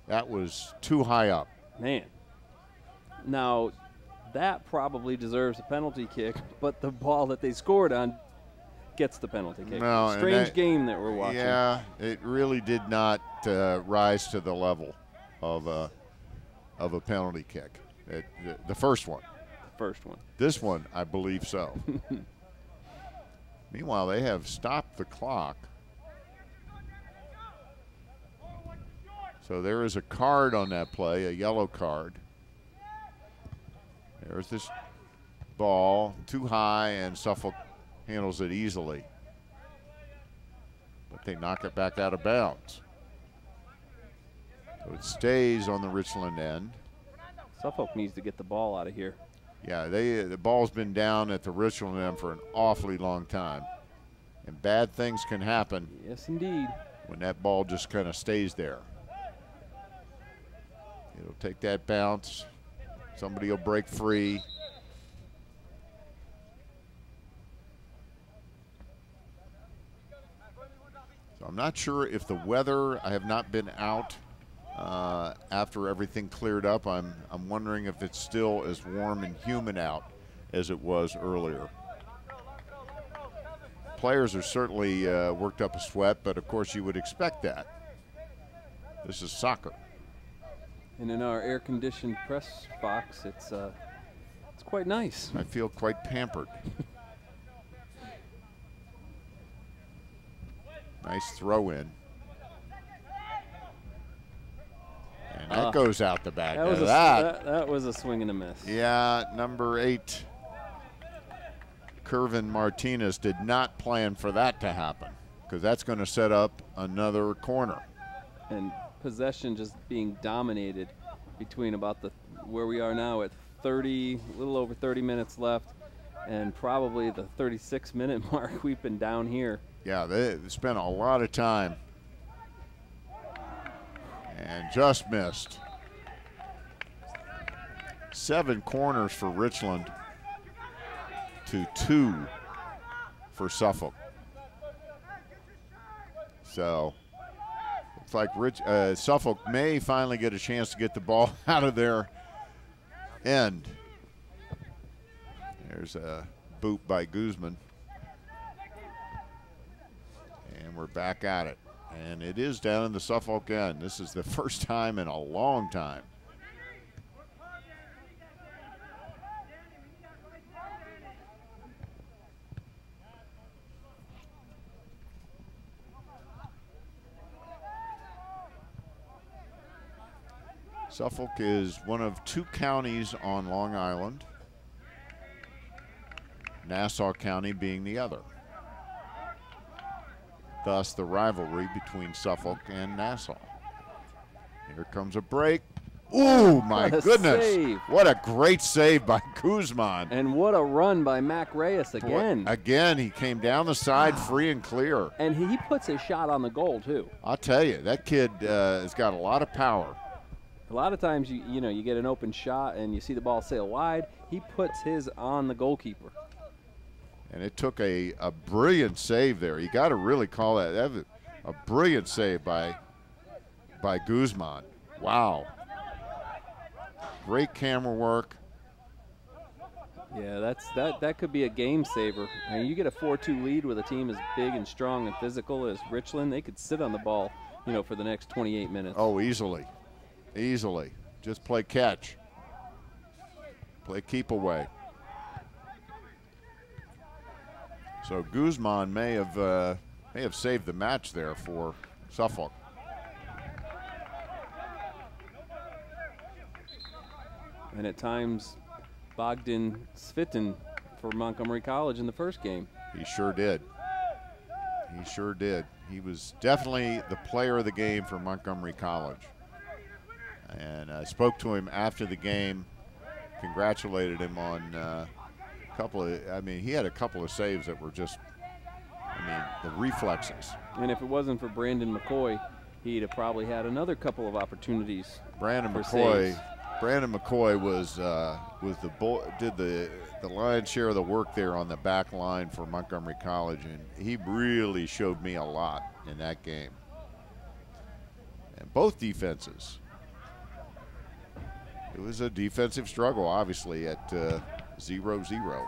That was too high up. Man. Now, that probably deserves a penalty kick, but the ball that they scored on gets the penalty kick. No, strange game that we're watching. Yeah, it really did not rise to the level of a penalty kick. The first one. The first one. This one, I believe so. Meanwhile, they have stopped the clock. So there is a card on that play, a yellow card. There's this ball, too high, and Suffolk handles it easily. But they knock it back out of bounds. So it stays on the Richland end. Suffolk needs to get the ball out of here. Yeah, the ball's been down at the Richland end for an awfully long time. And bad things can happen. Yes, indeed. When that ball just kind of stays there. It'll take that bounce. Somebody will break free. So I'm not sure if the weather, I have not been out after everything cleared up. I'm wondering if it's still as warm and humid out as it was earlier. Players are certainly worked up a sweat, but of course you would expect that. This is soccer. And in our air-conditioned press box, it's quite nice. I feel quite pampered. Nice throw in. And that goes out the back. That was a swing and a miss. Yeah, number 8, Kervin Martinez, did not plan for that to happen, because that's going to set up another corner. And possession just being dominated between about where we are now at 30, a little over 30 minutes left, and probably the 36-minute mark. We've been down here. Yeah, they spent a lot of time. And just missed. 7 corners for Richland to 2 for Suffolk. So looks like Suffolk may finally get a chance to get the ball out of their end. There's a boot by Guzman. And we're back at it. And it is down in the Suffolk end. This is the first time in a long time. Suffolk is one of 2 counties on Long Island, Nassau County being the other. Thus the rivalry between Suffolk and Nassau. Here comes a break. Ooh, my goodness. Save. What a great save by Guzman. And what a run by Mac Reyes again. Boy, again, he came down the side free and clear. And he puts his shot on the goal, too. I'll tell you, that kid has got a lot of power. A lot of times, you get an open shot and you see the ball sail wide. He puts his on the goalkeeper. And it took a brilliant save there. You got to really call that a brilliant save by Guzman. Wow. Great camera work. Yeah, that could be a game saver. I mean, you get a 4-2 lead with a team as big and strong and physical as Richland. They could sit on the ball, for the next 28 minutes. Oh, easily. Easily. Just play catch. Play keep away. So Guzman may have saved the match there for Suffolk. And at times, Bogdan Svitin for Montgomery College in the first game. He sure did. He sure did. He was definitely the player of the game for Montgomery College. And I spoke to him after the game, congratulated him on he had a couple of saves that were just, the reflexes. And if it wasn't for Brandon McCoy, he'd have probably had another couple of opportunities. Brandon McCoy did the lion's share of the work there on the back line for Montgomery College, and he really showed me a lot in that game. And both defenses. It was a defensive struggle, obviously, at 0-0.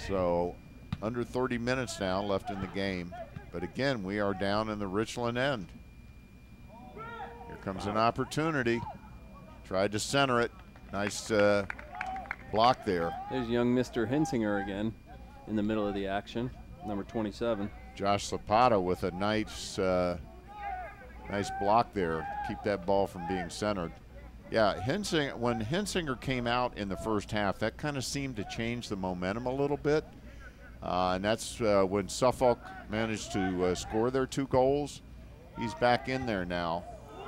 So under 30 minutes now left in the game. But again, we are down in the Richland end. Here comes an opportunity. Tried to center it. Nice block there. There's young Mr. Hensinger again in the middle of the action, number 27. Josh Zapata with a nice block there. Keep that ball from being centered. Yeah, when Hensinger came out in the first half, that kind of seemed to change the momentum a little bit. And that's when Suffolk managed to score their 2 goals. He's back in there now.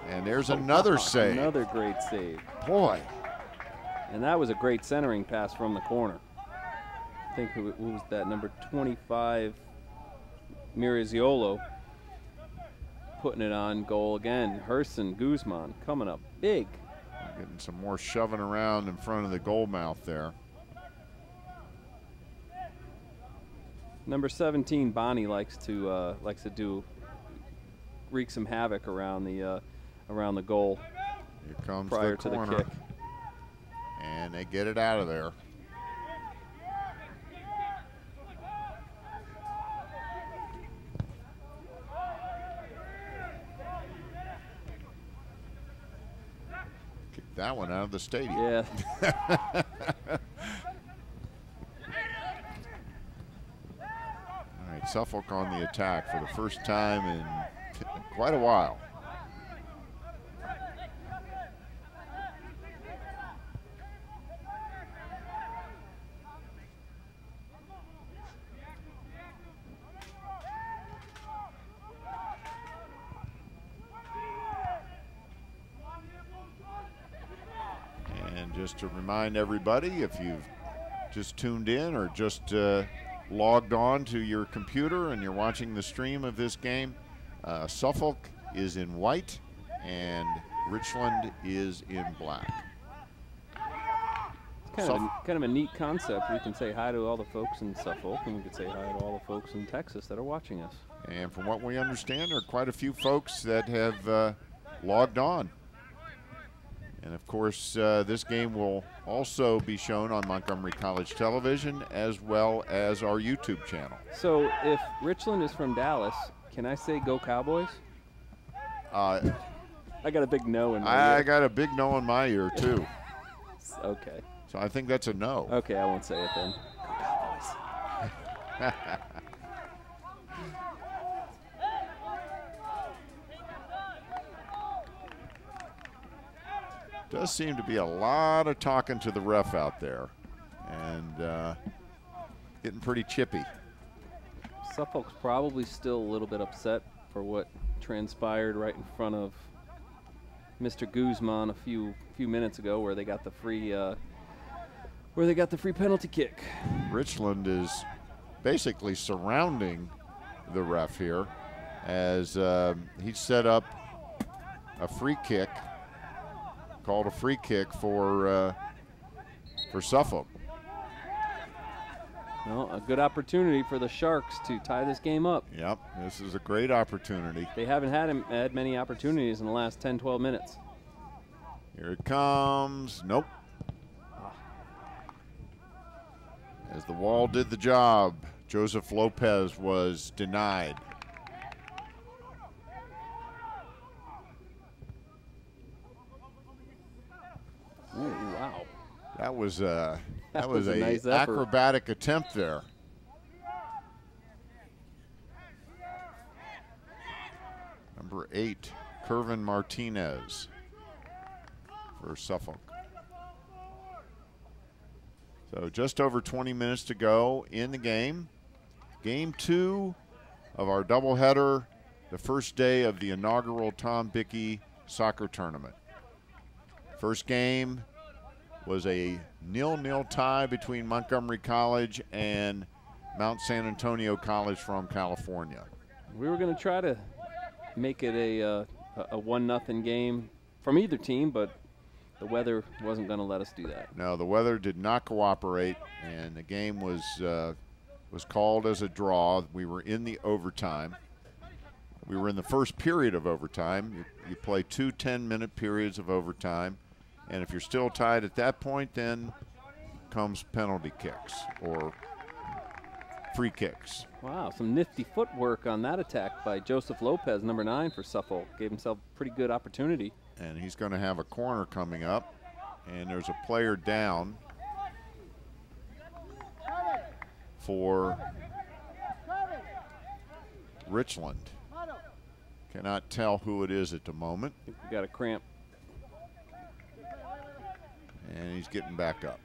And there's another save. Another great save. Boy. And that was a great centering pass from the corner. I think who was that? Number 25, Miraziolo, putting it on goal again. Herson Guzman coming up big. Getting some more shoving around in front of the goal mouth there. Number 17, Bonnie likes to wreak some havoc around the goal. Here comes prior the corner. to the kick. And they get it out of there. Kick that one out of the stadium. Yeah. All right, Suffolk on the attack for the first time in quite a while. And just to remind everybody, if you've just tuned in or just logged on to your computer and you're watching the stream of this game, Suffolk is in white and Richland is in black. It's kind of a neat concept. We can say hi to all the folks in Suffolk, and we can say hi to all the folks in Texas that are watching us. And from what we understand, there are quite a few folks that have logged on. And of course, this game will also be shown on Montgomery College Television as well as our YouTube channel. So if Richland is from Dallas, can I say go Cowboys? I got a big no in my ear. I got a big no in my ear, too. Okay. So I think that's a no. Okay, I won't say it then. Go Cowboys. Does seem to be a lot of talking to the ref out there and getting pretty chippy. Suffolk's probably still a little bit upset for what transpired right in front of Mr. Guzman a few minutes ago, where they got the free penalty kick. Richland is basically surrounding the ref here as he set up a free kick, called a free kick for Suffolk. Well, a good opportunity for the Sharks to tie this game up. Yep, this is a great opportunity. They haven't had many opportunities in the last 10, 12 minutes. Here it comes. Nope. As the wall did the job, Joseph Lopez was denied. Ooh, wow. That was a nice acrobatic attempt there. Number 8, Kervin Martinez for Suffolk. So just over 20 minutes to go in the game. Game 2 of our doubleheader, the first day of the inaugural Tom Bichy soccer tournament. First game was a 0-0 tie between Montgomery College and Mount San Antonio College from California. We were going to try to make it a 1-0 game from either team, but the weather wasn't going to let us do that. No, the weather did not cooperate, and the game was called as a draw. We were in the overtime. We were in the first period of overtime. You play 2 10-minute periods of overtime, and if you're still tied at that point, then comes penalty kicks or free kicks. Wow, some nifty footwork on that attack by Joseph Lopez, number 9 for Suffolk. Gave himself a pretty good opportunity. And he's going to have a corner coming up, and there's a player down for Richland. Cannot tell who it is at the moment. I think we got a cramp. And he's getting back up.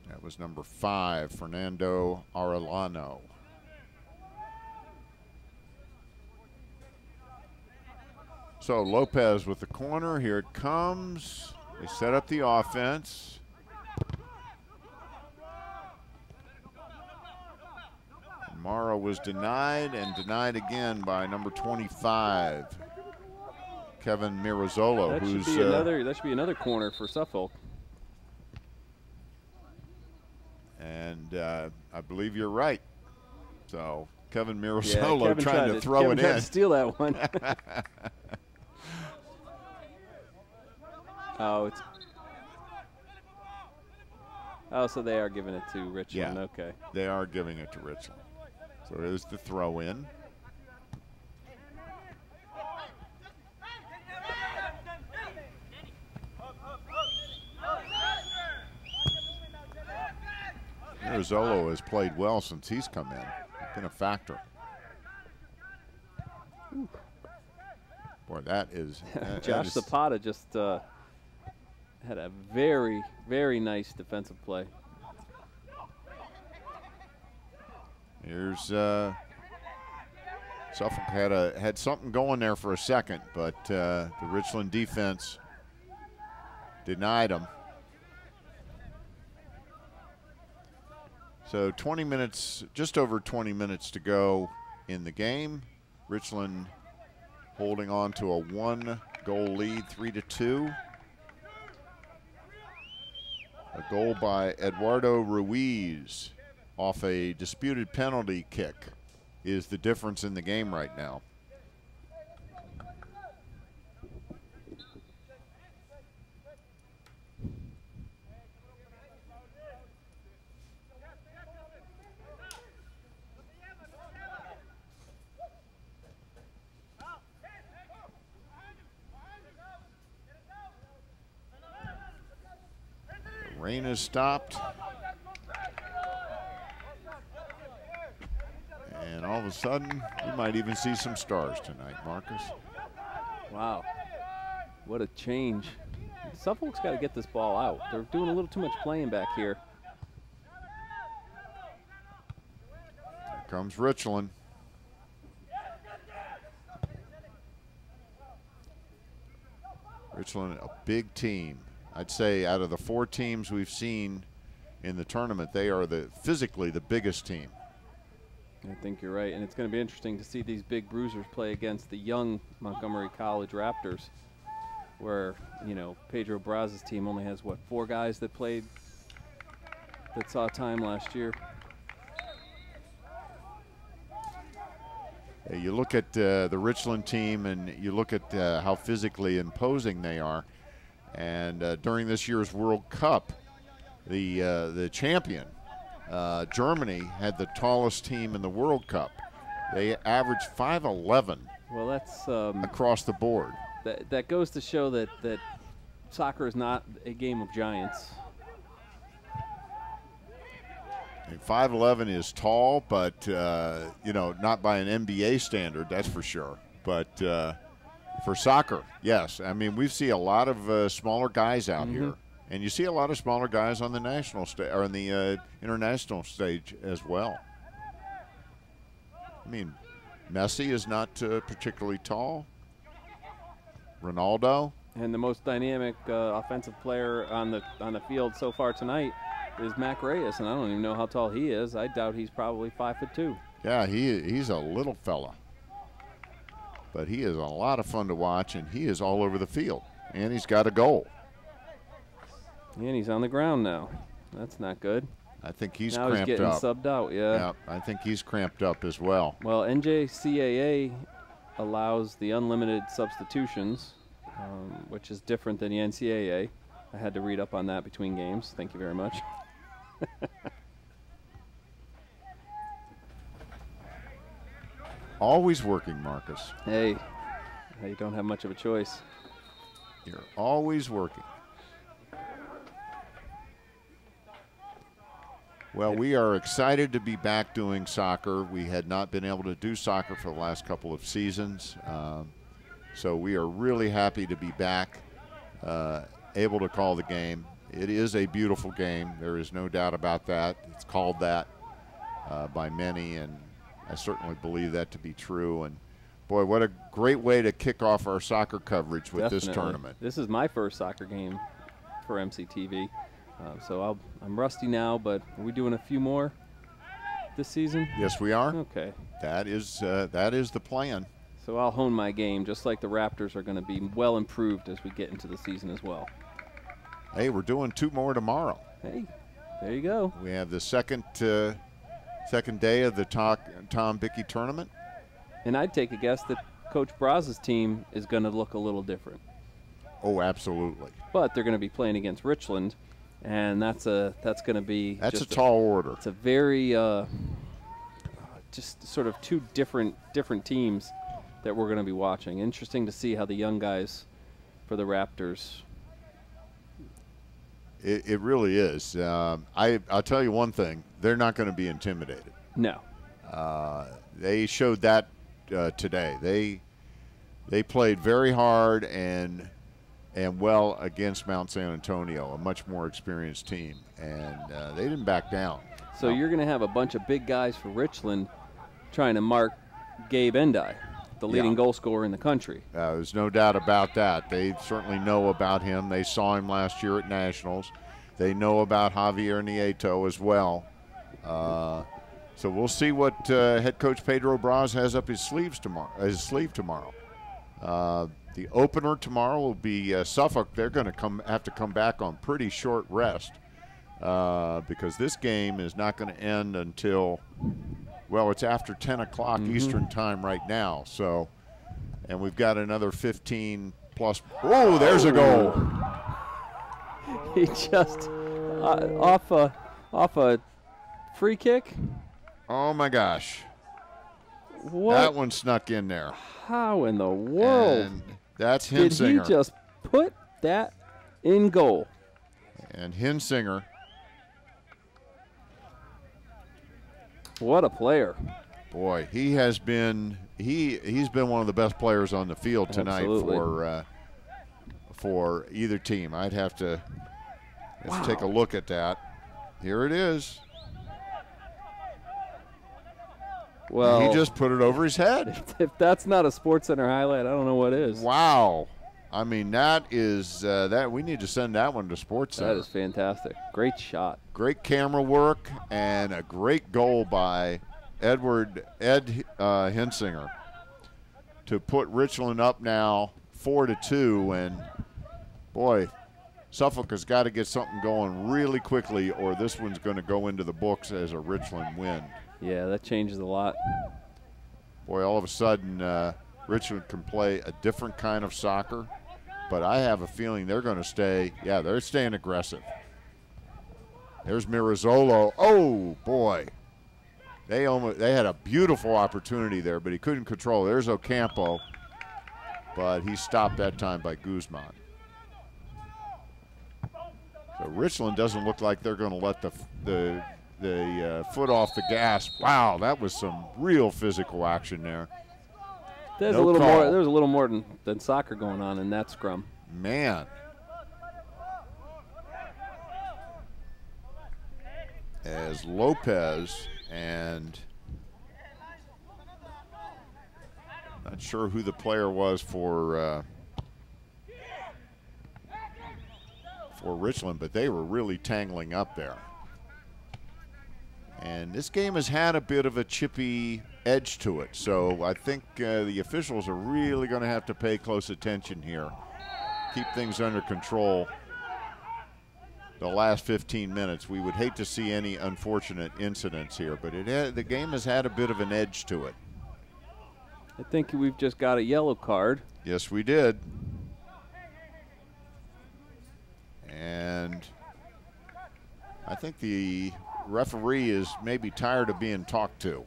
That was number 5, Fernando Arellano. So Lopez with the corner. Here it comes. They set up the offense. Morrow was denied and denied again by number 25, Kevin Mirazzolo, That who's should be another corner for Suffolk. And I believe you're right. So Kevin Mirazzolo Kevin trying to throw Kevin it tried in. to steal that one. So they are giving it to Richland. Yeah, okay. They are giving it to Richland. So there's the throw in. Mirazzolo has played well since he's come in. Been a factor. Boy, that is. Josh Zapata just had a very, very nice defensive play. Here's Suffolk had something going there for a second, but the Richland defense denied them. So 20 minutes, just over 20 minutes to go in the game. Richland holding on to a 1-goal lead, 3-2. A goal by Eduardo Ruiz off a disputed penalty kick is the difference in the game right now. The rain has stopped. And all of a sudden, we might even see some stars tonight, Marcus. Wow. What a change. Suffolk's got to get this ball out. They're doing a little too much playing back here. Here comes Richland. Richland, a big team. I'd say out of the 4 teams we've seen in the tournament, they are physically the biggest team. I think you're right, and it's going to be interesting to see these big bruisers play against the young Montgomery College Raptors, where, you know, Pedro Braz's team only has, what, 4 guys that played, that saw time last year. You look at the Richland team, and you look at how physically imposing they are. And during this year's World Cup, the champion, Germany, had the tallest team in the World Cup. They averaged 5'11". Well, that's across the board. That goes to show that soccer is not a game of giants. And 5'11" is tall, but you know, not by an NBA standard, that's for sure. But for soccer, yes. I mean, we see a lot of smaller guys out here. And you see a lot of smaller guys on the national stage or on the international stage as well. I mean, Messi is not particularly tall. Ronaldo. And the most dynamic offensive player on the field so far tonight is Mac Reyes, and I don't even know how tall he is. I doubt he's probably 5'2". Yeah, he's a little fella. But he is a lot of fun to watch, and he is all over the field. And he's got a goal. And he's on the ground now. That's not good. I think he's now cramped he's getting up. Subbed out, yeah. Yeah, I think he's cramped up as well. Well, NJCAA allows the unlimited substitutions, which is different than the NCAA. I had to read up on that between games. Thank you very much. Always working, Marcus. Hey, you don't have much of a choice. You're always working. Well, we are excited to be back doing soccer. We had not been able to do soccer for the last couple of seasons. So we are really happy to be back, able to call the game. It is a beautiful game. There is no doubt about that. It's called that by many, and I certainly believe that to be true. And Boy, what a great way to kick off our soccer coverage with Definitely. this tournament. This is my first soccer game for MCTV, so I'm rusty now, but are we doing a few more this season? Yes, we are. Okay. That is the plan. So I'll hone my game, just like the Raptors are going to be well improved as we get into the season as well. Hey, we're doing 2 more tomorrow. Hey, there you go. We have the second day of the Tom Bichy tournament. And I'd take a guess that Coach Braz's team is going to look a little different. Oh, absolutely. But they're going to be playing against Richland, and that's going to be that's a tall order. It's a very just sort of 2 different teams that we're going to be watching. Interesting to see how the young guys for the Raptors. It really is. I'll tell you one thing: they're not going to be intimidated. No. They showed that today. They played very hard and well against Mount San Antonio, a much more experienced team, and they didn't back down. So you're going to have a bunch of big guys for Richland trying to mark Gabe Endai, the leading goal scorer in the country. There's no doubt about that. They certainly know about him. They saw him last year at Nationals. They know about Javier Nieto as well. So we'll see what head coach Pedro Braz has up his sleeve tomorrow. The opener tomorrow will be Suffolk. They're going to have to come back on pretty short rest because this game is not going to end until, well, it's after 10 o'clock Eastern time right now. So, and we've got another 15 plus. Oh, there's a goal. He just off a free kick. Oh my gosh! What? That one snuck in there. How in the world? And that's Did Hinsinger. he just put that in goal? And Hinsinger. What a player! Boy, he has been he's been one of the best players on the field tonight for either team. I'd have to let's take a look at that. Here it is. Well, he just put it over his head. If that's not a SportsCenter highlight, I don't know what is. Wow. I mean, that is that we need to send that one to SportsCenter. That is fantastic. Great shot. Great camera work and a great goal by Ed Hinsinger to put Richland up now 4-2. And boy, Suffolk has got to get something going really quickly, or this one's going to go into the books as a Richland win. Yeah, that changes a lot. Boy, all of a sudden, Richland can play a different kind of soccer, but I have a feeling they're going to stay. Yeah, they're staying aggressive. There's Mirazzolo. Oh boy, they had a beautiful opportunity there, but he couldn't control. There's Ocampo, but he stopped that time by Guzman. So Richland doesn't look like they're going to let the foot off the gas. Wow, that was some real physical action there. There's a little more. There's a little more than soccer going on in that scrum. Man. As Lopez and not sure who the player was for Richland, but they were really tangling up there. And this game has had a bit of a chippy edge to it, so I think the officials are really going to have to pay close attention here. Keep things under control the last 15 minutes. We would hate to see any unfortunate incidents here, but the game has had a bit of an edge to it. I think we've just got a yellow card. Yes, we did. And I think the referee is maybe tired of being talked to.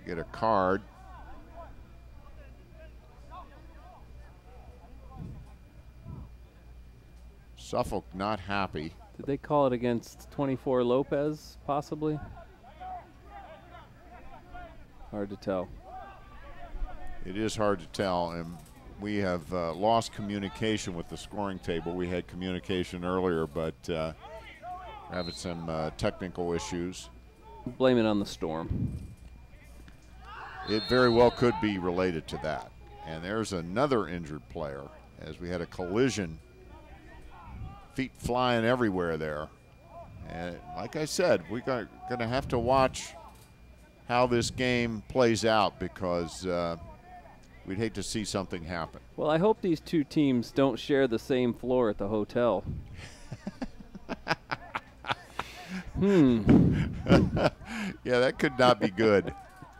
Get a card. Suffolk not happy. Did they call it against 24 Lopez, possibly? Hard to tell. It is hard to tell, and we have lost communication with the scoring table. We had communication earlier, but having some technical issues. Blame it on the storm. It very well could be related to that. And there's another injured player as we had a collision. Feet flying everywhere there. And like I said, we're going to have to watch how this game plays out because we'd hate to see something happen. Well, I hope these two teams don't share the same floor at the hotel. Yeah, that could not be good.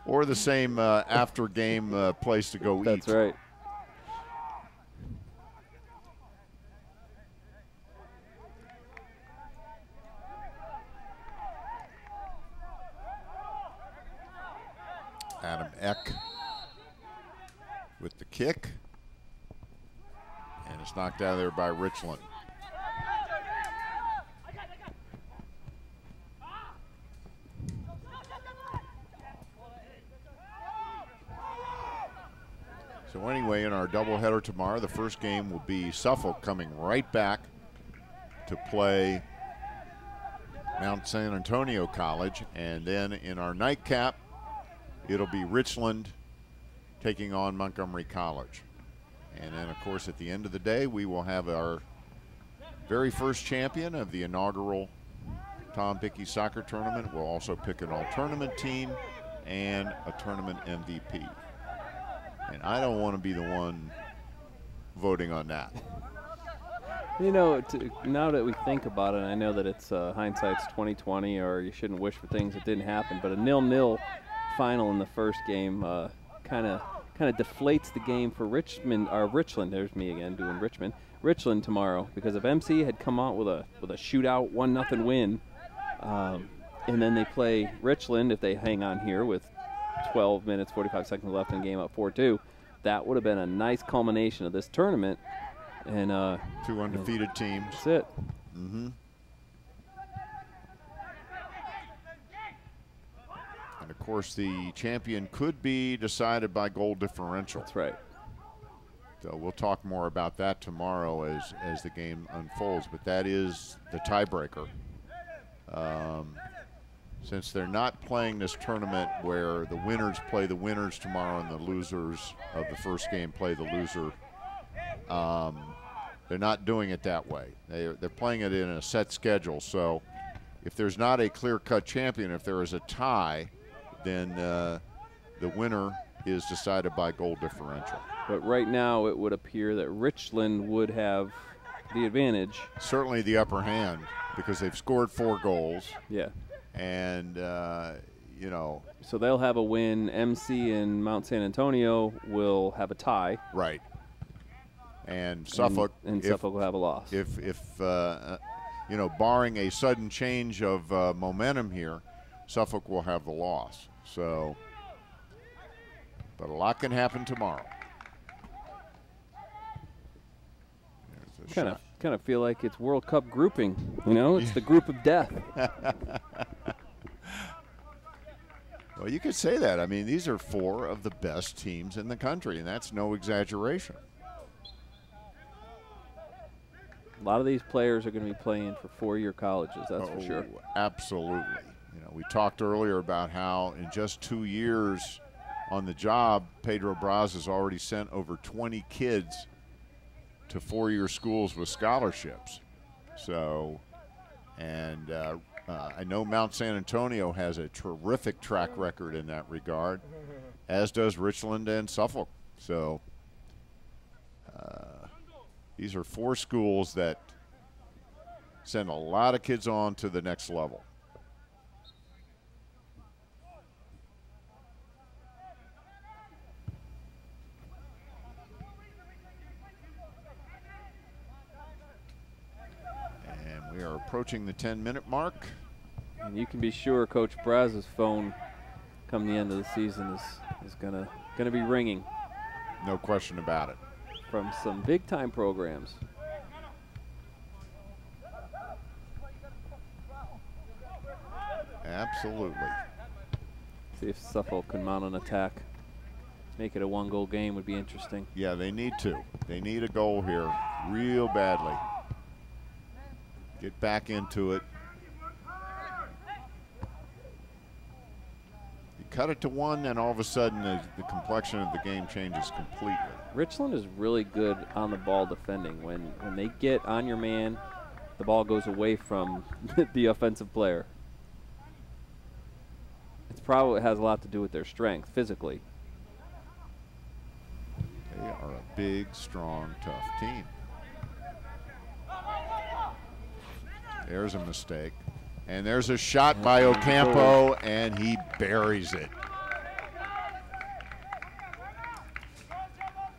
Or the same after-game place to go eat. That's right. Adam Eck with the kick. And it's knocked out of there by Richland. So anyway, in our doubleheader tomorrow, the first game will be Suffolk coming right back to play Mount San Antonio College. And then in our nightcap, it'll be Richland taking on Montgomery College. And then, of course, at the end of the day, we will have our very first champion of the inaugural Tom Bichy soccer tournament. We'll also pick an all-tournament team and a tournament MVP. And I don't want to be the one voting on that. You know, now that we think about it, I know that it's hindsight's 20/20, or you shouldn't wish for things that didn't happen. But a 0-0 final in the first game kind of deflates the game for Richland. There's me again doing Richmond. Richland tomorrow, because if MC had come out with a shootout 1-0 win, and then they play Richland if they hang on here with 12 minutes, 45 seconds left in the game up 4-2. That would have been a nice culmination of this tournament. And two undefeated teams. That's it. Mm-hmm. And of course, the champion could be decided by goal differential. That's right. So we'll talk more about that tomorrow as the game unfolds. But that is the tiebreaker. Since they're not playing this tournament where the winners play the winners tomorrow and the losers of the first game play the loser, they're not doing it that way. They're playing it in a set schedule. So if there's not a clear-cut champion, if there is a tie, then the winner is decided by goal differential. But right now it would appear that Richland would have the advantage. Certainly the upper hand because they've scored 4 goals. Yeah. And, you know. So they'll have a win. MC and Mount San Antonio will have a tie. Right. And Suffolk. And Suffolk will have a loss. If you know, barring a sudden change of momentum here, Suffolk will have the loss. So, but a lot can happen tomorrow. Kind of feel like it's World Cup grouping. You know, it's the group of death. Well, you could say that. I mean, these are 4 of the best teams in the country, and that's no exaggeration. A lot of these players are going to be playing for 4-year colleges, that's for sure. Absolutely. You know, we talked earlier about how in just 2 years on the job, Pedro Braz has already sent over 20 kids to 4-year schools with scholarships. So, and I know Mount San Antonio has a terrific track record in that regard, as does Richland and Suffolk. So these are 4 schools that send a lot of kids on to the next level. We are approaching the 10-minute mark. And you can be sure Coach Braz's phone come the end of the season is gonna be ringing. No question about it. From some big-time programs. Absolutely. See if Suffolk can mount an attack. Make it a 1-goal game would be interesting. Yeah, they need to. They need a goal here real badly. Get back into it. cut it to 1, and all of a sudden the complexion of the game changes completely. Richland is really good on the ball defending. When they get on your man, the ball goes away from the offensive player. It has a lot to do with their strength physically. They are a big, strong, tough team. There's a mistake. And there's a shot by Ocampo, and he buries it.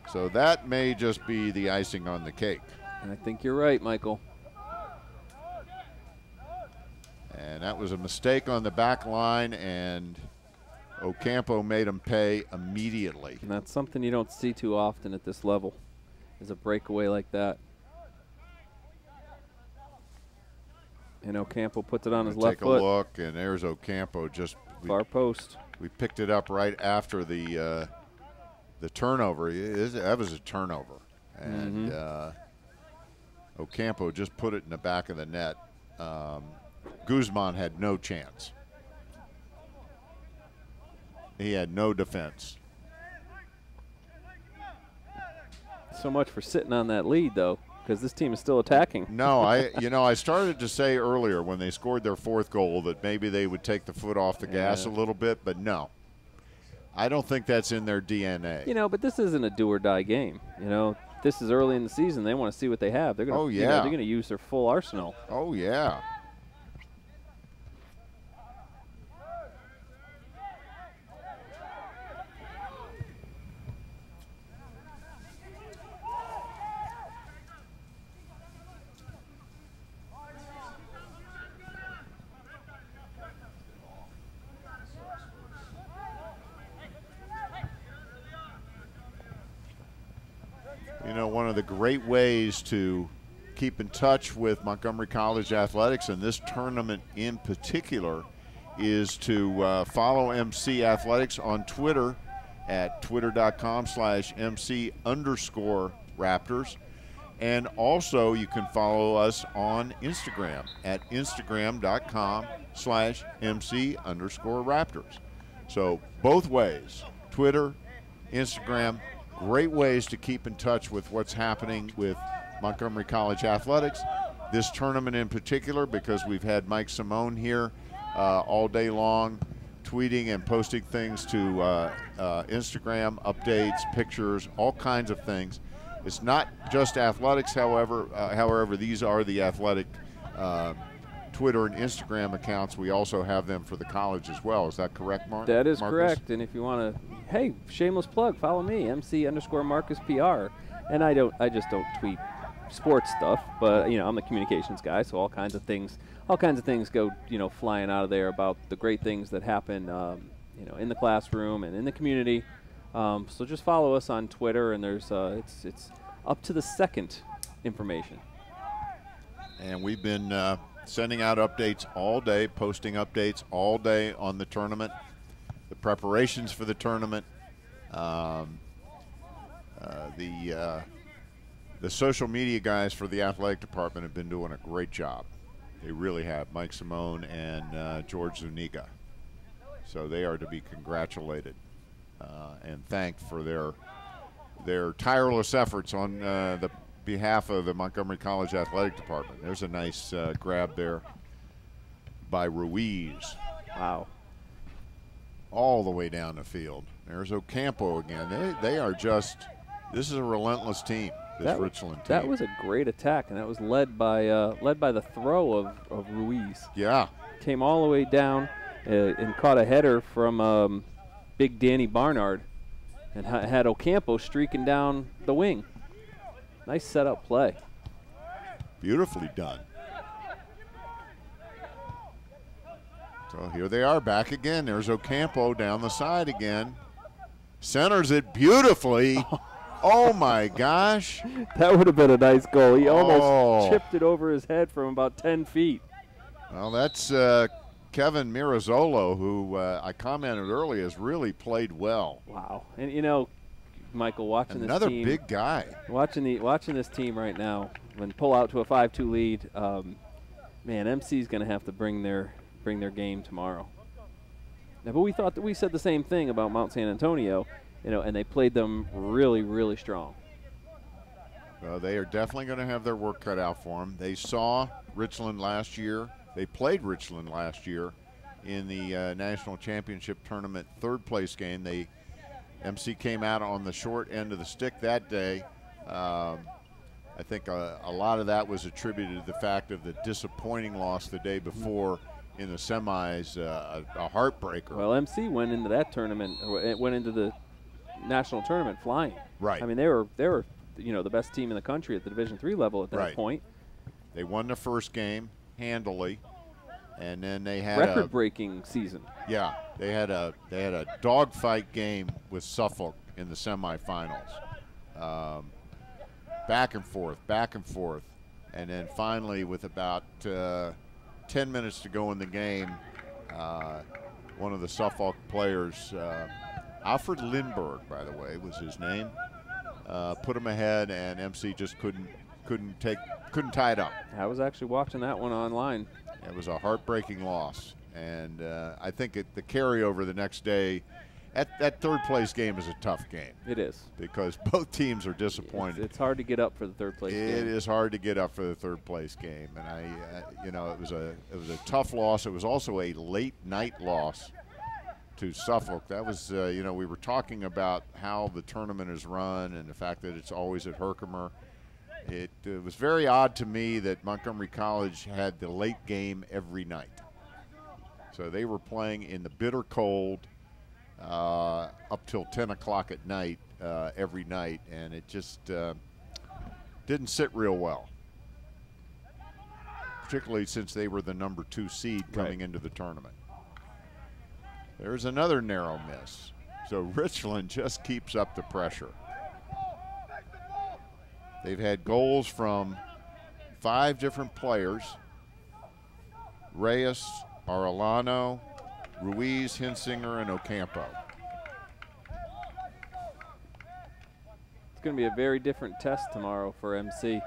So that may just be the icing on the cake. And I think you're right, Michael. And that was a mistake on the back line, and Ocampo made him pay immediately. And that's something you don't see too often at this level, is a breakaway like that. And Ocampo puts it on his left foot. Take a look, and there's Ocampo just far post. We picked it up right after the turnover. That was a turnover, and Ocampo just put it in the back of the net. Guzman had no chance. He had no defense. So much for sitting on that lead, though, because this team is still attacking. No, I started to say earlier when they scored their 4th goal that maybe they would take the foot off the gas a little bit, but no. I don't think that's in their DNA. You know, but this isn't a do-or-die game. You know, this is early in the season. They want to see what they have. They're going to, they're going to use their full arsenal. Oh, yeah. You know, one of the great ways to keep in touch with Montgomery College athletics, and this tournament in particular, is to follow MC Athletics on Twitter at twitter.com/MC_Raptors. And also you can follow us on Instagram at instagram.com/MC_Raptors. So both ways, Twitter, Instagram, great ways to keep in touch with what's happening with Montgomery College athletics. This tournament in particular, because we've had Mike Simone here all day long, tweeting and posting things to Instagram, updates, pictures, all kinds of things. It's not just athletics, however, these are the athletic Twitter and Instagram accounts. We also have them for the college as well. Is that correct, Mark? That is Marcus? correct. And if you want to, hey, shameless plug, follow me, MC_Marcus PR. And I just don't tweet sports stuff, but you know, I'm the communications guy, so all kinds of things go, you know, flying out of there about the great things that happen, you know, in the classroom and in the community. So just follow us on Twitter, and there's it's up to the second information. And we've been sending out updates all day, posting updates all day on the tournament, the preparations for the tournament. The social media guys for the athletic department have been doing a great job. They really have, Mike Simone and George Zuniga. So they are to be congratulated and thanked for their tireless efforts on the behalf of the Montgomery College Athletic Department. There's a nice grab there by Ruiz. Wow. All the way down the field. There's Ocampo again. They are just, this is a relentless team, this Richland team. That was a great attack, and that was led by the throw of Ruiz. Yeah. Came all the way down and caught a header from Big Danny Barnard and had Ocampo streaking down the wing. Nice setup play. Beautifully done. So here they are back again. There's Ocampo down the side again. Centers it beautifully. Oh my gosh. That would have been a nice goal. He almost chipped it over his head from about 10 feet. Well, that's Kevin Mirazzolo, who I commented earlier has really played well. Wow. And you know, Michael, watching another this team, big guy. Watching this team right now, when pull out to a 5-2 lead, man, MC's going to have to bring their game tomorrow. Yeah, but we said the same thing about Mount San Antonio, and they played them really, really strong. They are definitely going to have their work cut out for them. They saw Richland last year. They played Richland last year in the national championship tournament third-place game. MC came out on the short end of the stick that day. I think a lot of that was attributed to the fact of the disappointing loss the day before in the semis, a heartbreaker. Well, MC went into that tournament, went into the national tournament flying. Right. I mean, they were the best team in the country at the Division III level at that point. They won the first game handily, and then they had record-breaking season. Yeah, they had a dogfight game with Suffolk in the semifinals. Back and forth, and then finally, with about 10 minutes to go in the game, one of the Suffolk players, Alfred Lindbergh, by the way, was his name, put him ahead, and MC just couldn't tie it up. I was actually watching that one online. It was a heartbreaking loss, and I think the carryover the next day, that third-place game is a tough game. It is. Because both teams are disappointed. It's hard to get up for the third-place game. It is hard to get up for the third-place game, and it was a tough loss. It was also a late-night loss to Suffolk. That was, we were talking about how the tournament is run and the fact that it's always at Herkimer. It was very odd to me that Montgomery College had the late game every night. So they were playing in the bitter cold up till 10 o'clock at night every night, and it just didn't sit real well, particularly since they were the number 2 seed coming into the tournament. There's another narrow miss. So Richland just keeps up the pressure. They've had goals from 5 different players: Reyes, Arellano, Ruiz, Hinsinger, and Ocampo. It's going to be a very different test tomorrow for MC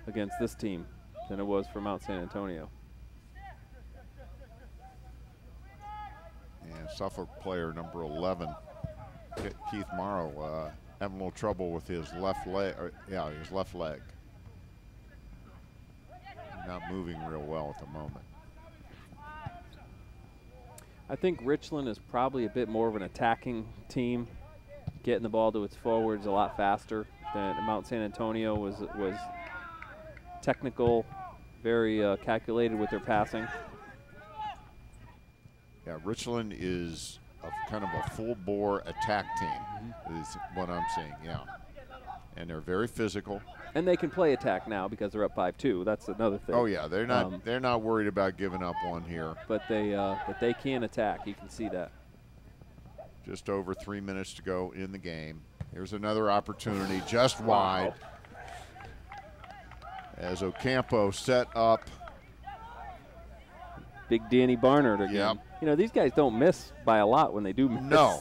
against this team than it was for Mount San Antonio. And Suffolk player number 11, Keith Morrow, having a little trouble with his left leg. His left leg. Not moving real well at the moment. I think Richland is probably a bit more of an attacking team, getting the ball to its forwards a lot faster than Mount San Antonio was technical, very calculated with their passing. Yeah, Richland is kind of a full-bore attack team, is what I'm seeing, yeah. And they're very physical. And they can play attack now because they're up 5-2. That's another thing. Oh yeah, they're not worried about giving up one here. But they can attack. You can see that. Just over 3 minutes to go in the game. Here's another opportunity, just wide. As Ocampo set up. Big Danny Barnard again. Yep. These guys don't miss by a lot when they do miss. No,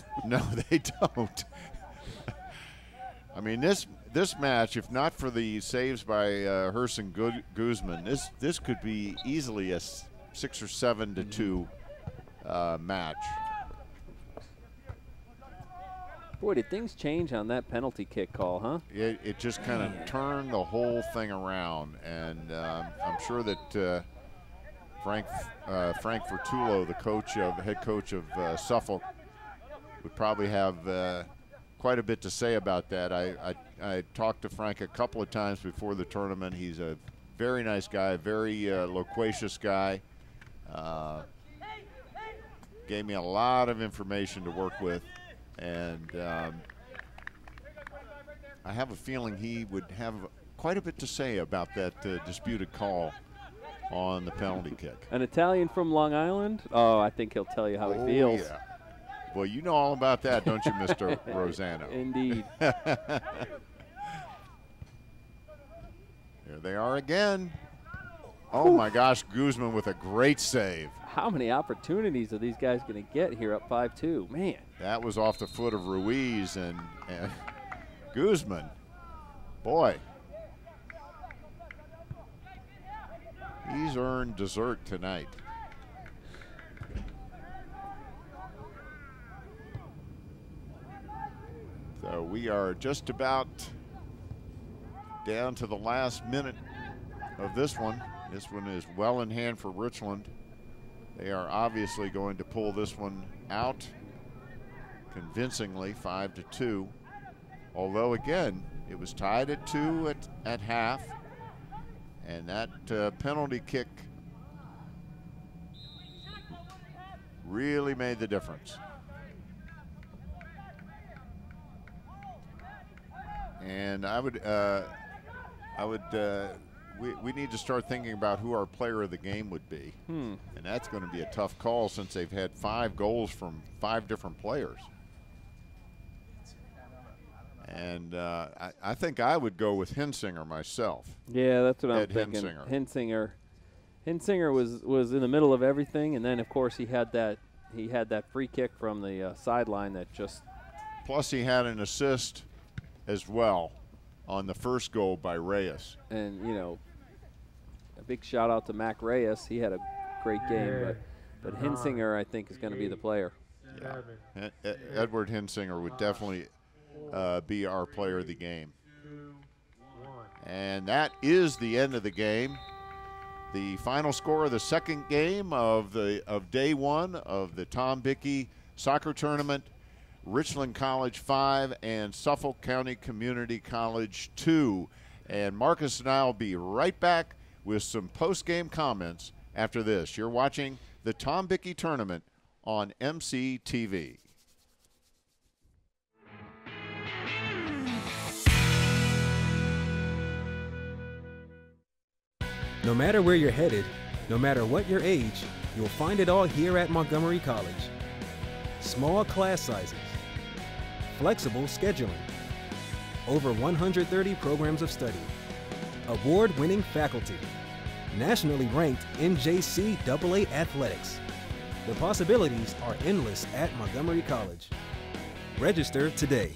they don't. I mean, this match, if not for the saves by Herson Guzman, this could be easily a 6 or 7-2 match. Boy, did things change on that penalty kick call, huh? It just kind of turned the whole thing around, and I'm sure that Frank Vertullo, the head coach of Suffolk, would probably have quite a bit to say about that. I talked to Frank a couple of times before the tournament. He's a very nice guy, very loquacious guy. Gave me a lot of information to work with, and I have a feeling he would have quite a bit to say about that disputed call on the penalty kick. An Italian from Long Island? Oh, I think he'll tell you how he feels. Yeah. Well, you know all about that, don't you, Mr. Rosano? Indeed. There they are again. Oh, my gosh, Guzman with a great save. How many opportunities are these guys going to get here up 5-2? Man. That was off the foot of Ruiz, and Guzman, boy. He's earned dessert tonight. we are just about down to the last minute of this one. This one is well in hand for Richland. They are obviously going to pull this one out convincingly, 5-2. Although again, it was tied at 2 at half, and that penalty kick really made the difference. And we need to start thinking about who our player of the game would be. And that's going to be a tough call since they've had 5 goals from 5 different players. And I think I would go with Hensinger myself. Yeah, that's what I'm Ed thinking. Hensinger. Hensinger was in the middle of everything, and then of course he had that free kick from the sideline that just. Plus he had an assist as well on the first goal by Reyes. And you know, a big shout out to Mac Reyes. He had a great game, but Hensinger I think is going to be the player. Yeah. Edward Hensinger would definitely be our player of the game. And that is the end of the game. The final score of the second game of day 1 of the Tom Bichy soccer tournament: Richland College 5 and Suffolk County Community College 2. And Marcus and I will be right back with some post-game comments after this. You're watching the Tom Bichy tournament on MCTV. No matter where you're headed, no matter what your age, you'll find it all here at Montgomery College. Small class sizes, flexible scheduling, over 130 programs of study, award-winning faculty, nationally ranked NJCAA athletics. The possibilities are endless at Montgomery College. Register today.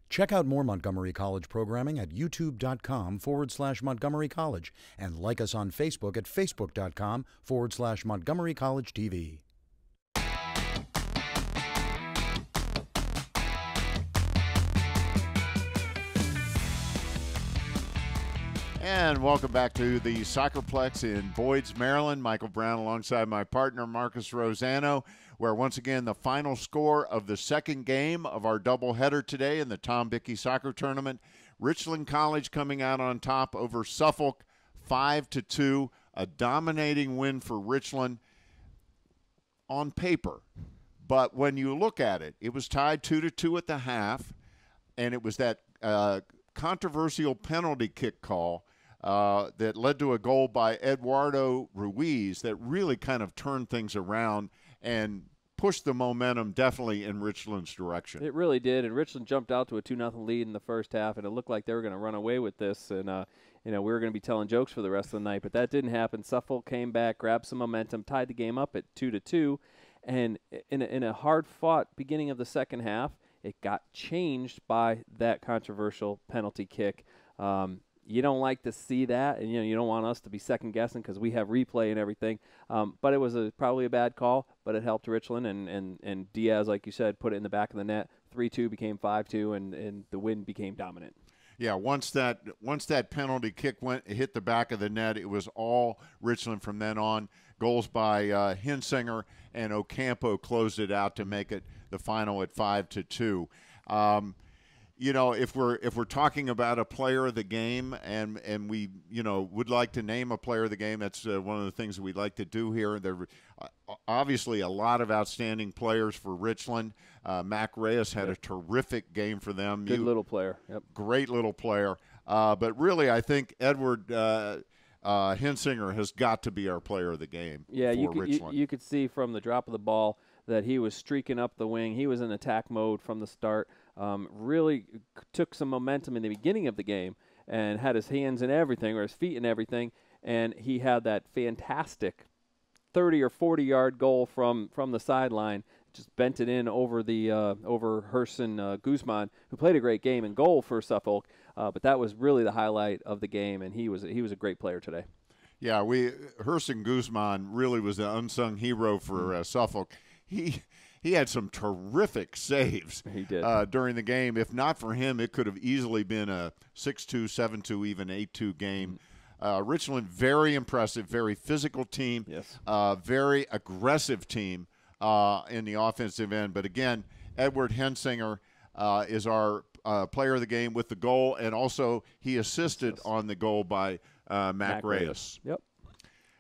Check out more Montgomery College programming at youtube.com/Montgomery College and like us on Facebook at facebook.com/Montgomery College TV. And welcome back to the Soccerplex in Boyds, Maryland. Michael Brown alongside my partner, Marcus Rosano, where once again the final score of the second game of our doubleheader today in the Tom Bichy soccer tournament. Richland College coming out on top over Suffolk, 5-2, a dominating win for Richland on paper. But when you look at it, it was tied 2-2 at the half, and it was that controversial penalty kick call that led to a goal by Eduardo Ruiz that really kind of turned things around and pushed the momentum definitely in Richland's direction. It really did, and Richland jumped out to a 2-0 lead in the first half, and it looked like they were going to run away with this, and we were going to be telling jokes for the rest of the night, but that didn't happen. Suffolk came back, grabbed some momentum, tied the game up at 2-2, and in a hard-fought beginning of the second half, it got changed by that controversial penalty kick. You don't like to see that, and you don't want us to be second-guessing because we have replay and everything. But it was probably a bad call, but it helped Richland, and Diaz, like you said, put it in the back of the net. 3-2 became 5-2, and the win became dominant. Yeah, once that penalty kick hit the back of the net, it was all Richland from then on. Goals by Hensinger and Ocampo closed it out to make it the final at 5-2. You know, if we're talking about a player of the game, and we would like to name a player of the game, that's one of the things that we'd like to do here. There obviously a lot of outstanding players for Richland. Mac Reyes had a terrific game for them. Good little player. Yep. Great little player. But really, I think Edward Hensinger has got to be our player of the game. Yeah, for Richland. You could see from the drop of the ball that he was streaking up the wing. He was in attack mode from the start. Really took some momentum in the beginning of the game and had his hands in everything, or his feet in everything, and he had that fantastic 30 or 40-yard goal from the sideline. Just bent it in over the over Herson Guzman, who played a great game in goal for Suffolk. But that was really the highlight of the game, and he was a great player today. Yeah, Herson Guzman really was the unsung hero for Suffolk. He had some terrific saves. He did. During the game. If not for him, it could have easily been a 6-2, 7-2, even 8-2 game. Richland, very impressive, very physical team. Yes. Very aggressive team in the offensive end. But again, Edward Hensinger is our player of the game with the goal, and also he assisted on the goal by Mac Reyes. Yep.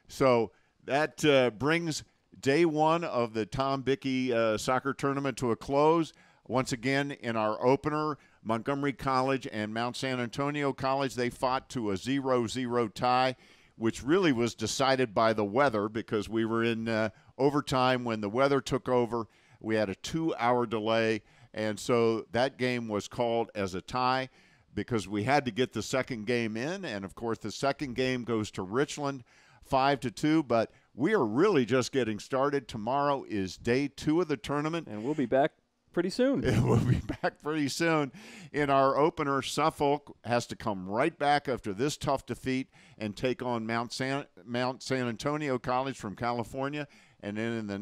So that brings Day 1 of the Tom Bichy soccer tournament to a close. Once again, in our opener, Montgomery College and Mount San Antonio College, they fought to a 0-0 tie, which really was decided by the weather because we were in overtime when the weather took over. We had a 2-hour delay, and so that game was called as a tie because we had to get the second game in, and, of course, the second game goes to Richland 5-2, but we are really just getting started. Tomorrow is day 2 of the tournament. And we'll be back pretty soon. We'll be back pretty soon. In our opener, Suffolk has to come right back after this tough defeat and take on Mount San Antonio College from California. And then in the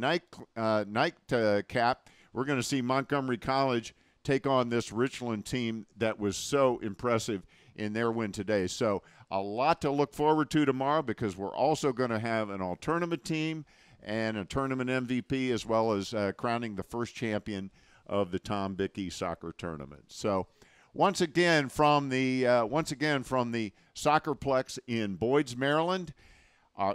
nightcap, we're going to see Montgomery College take on this Richland team that was so impressive in their win today. So a lot to look forward to tomorrow because we're also going to have an all-tournament team and a tournament MVP as well as crowning the first champion of the Tom Bichy soccer tournament. So once again from the Soccerplex in Boyds, Maryland,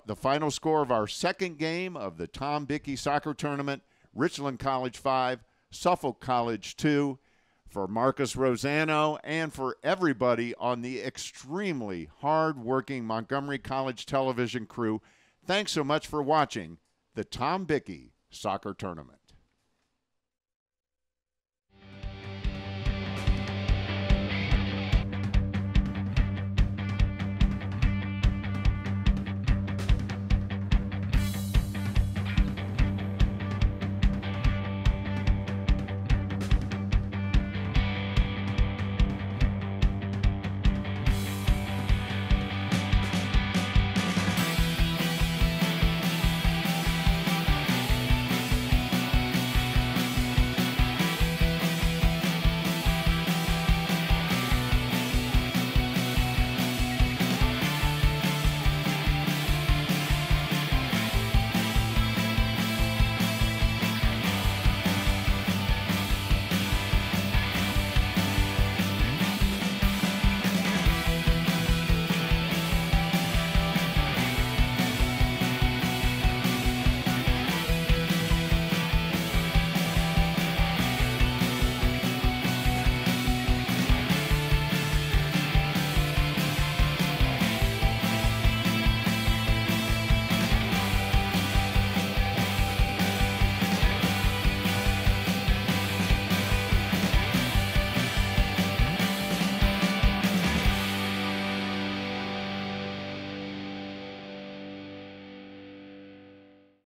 the final score of our second game of the Tom Bichy soccer tournament, Richland College 5, Suffolk College 2. For Marcus Rosano and for everybody on the extremely hard-working Montgomery College television crew, thanks so much for watching the Tom Bichy Soccer Tournament.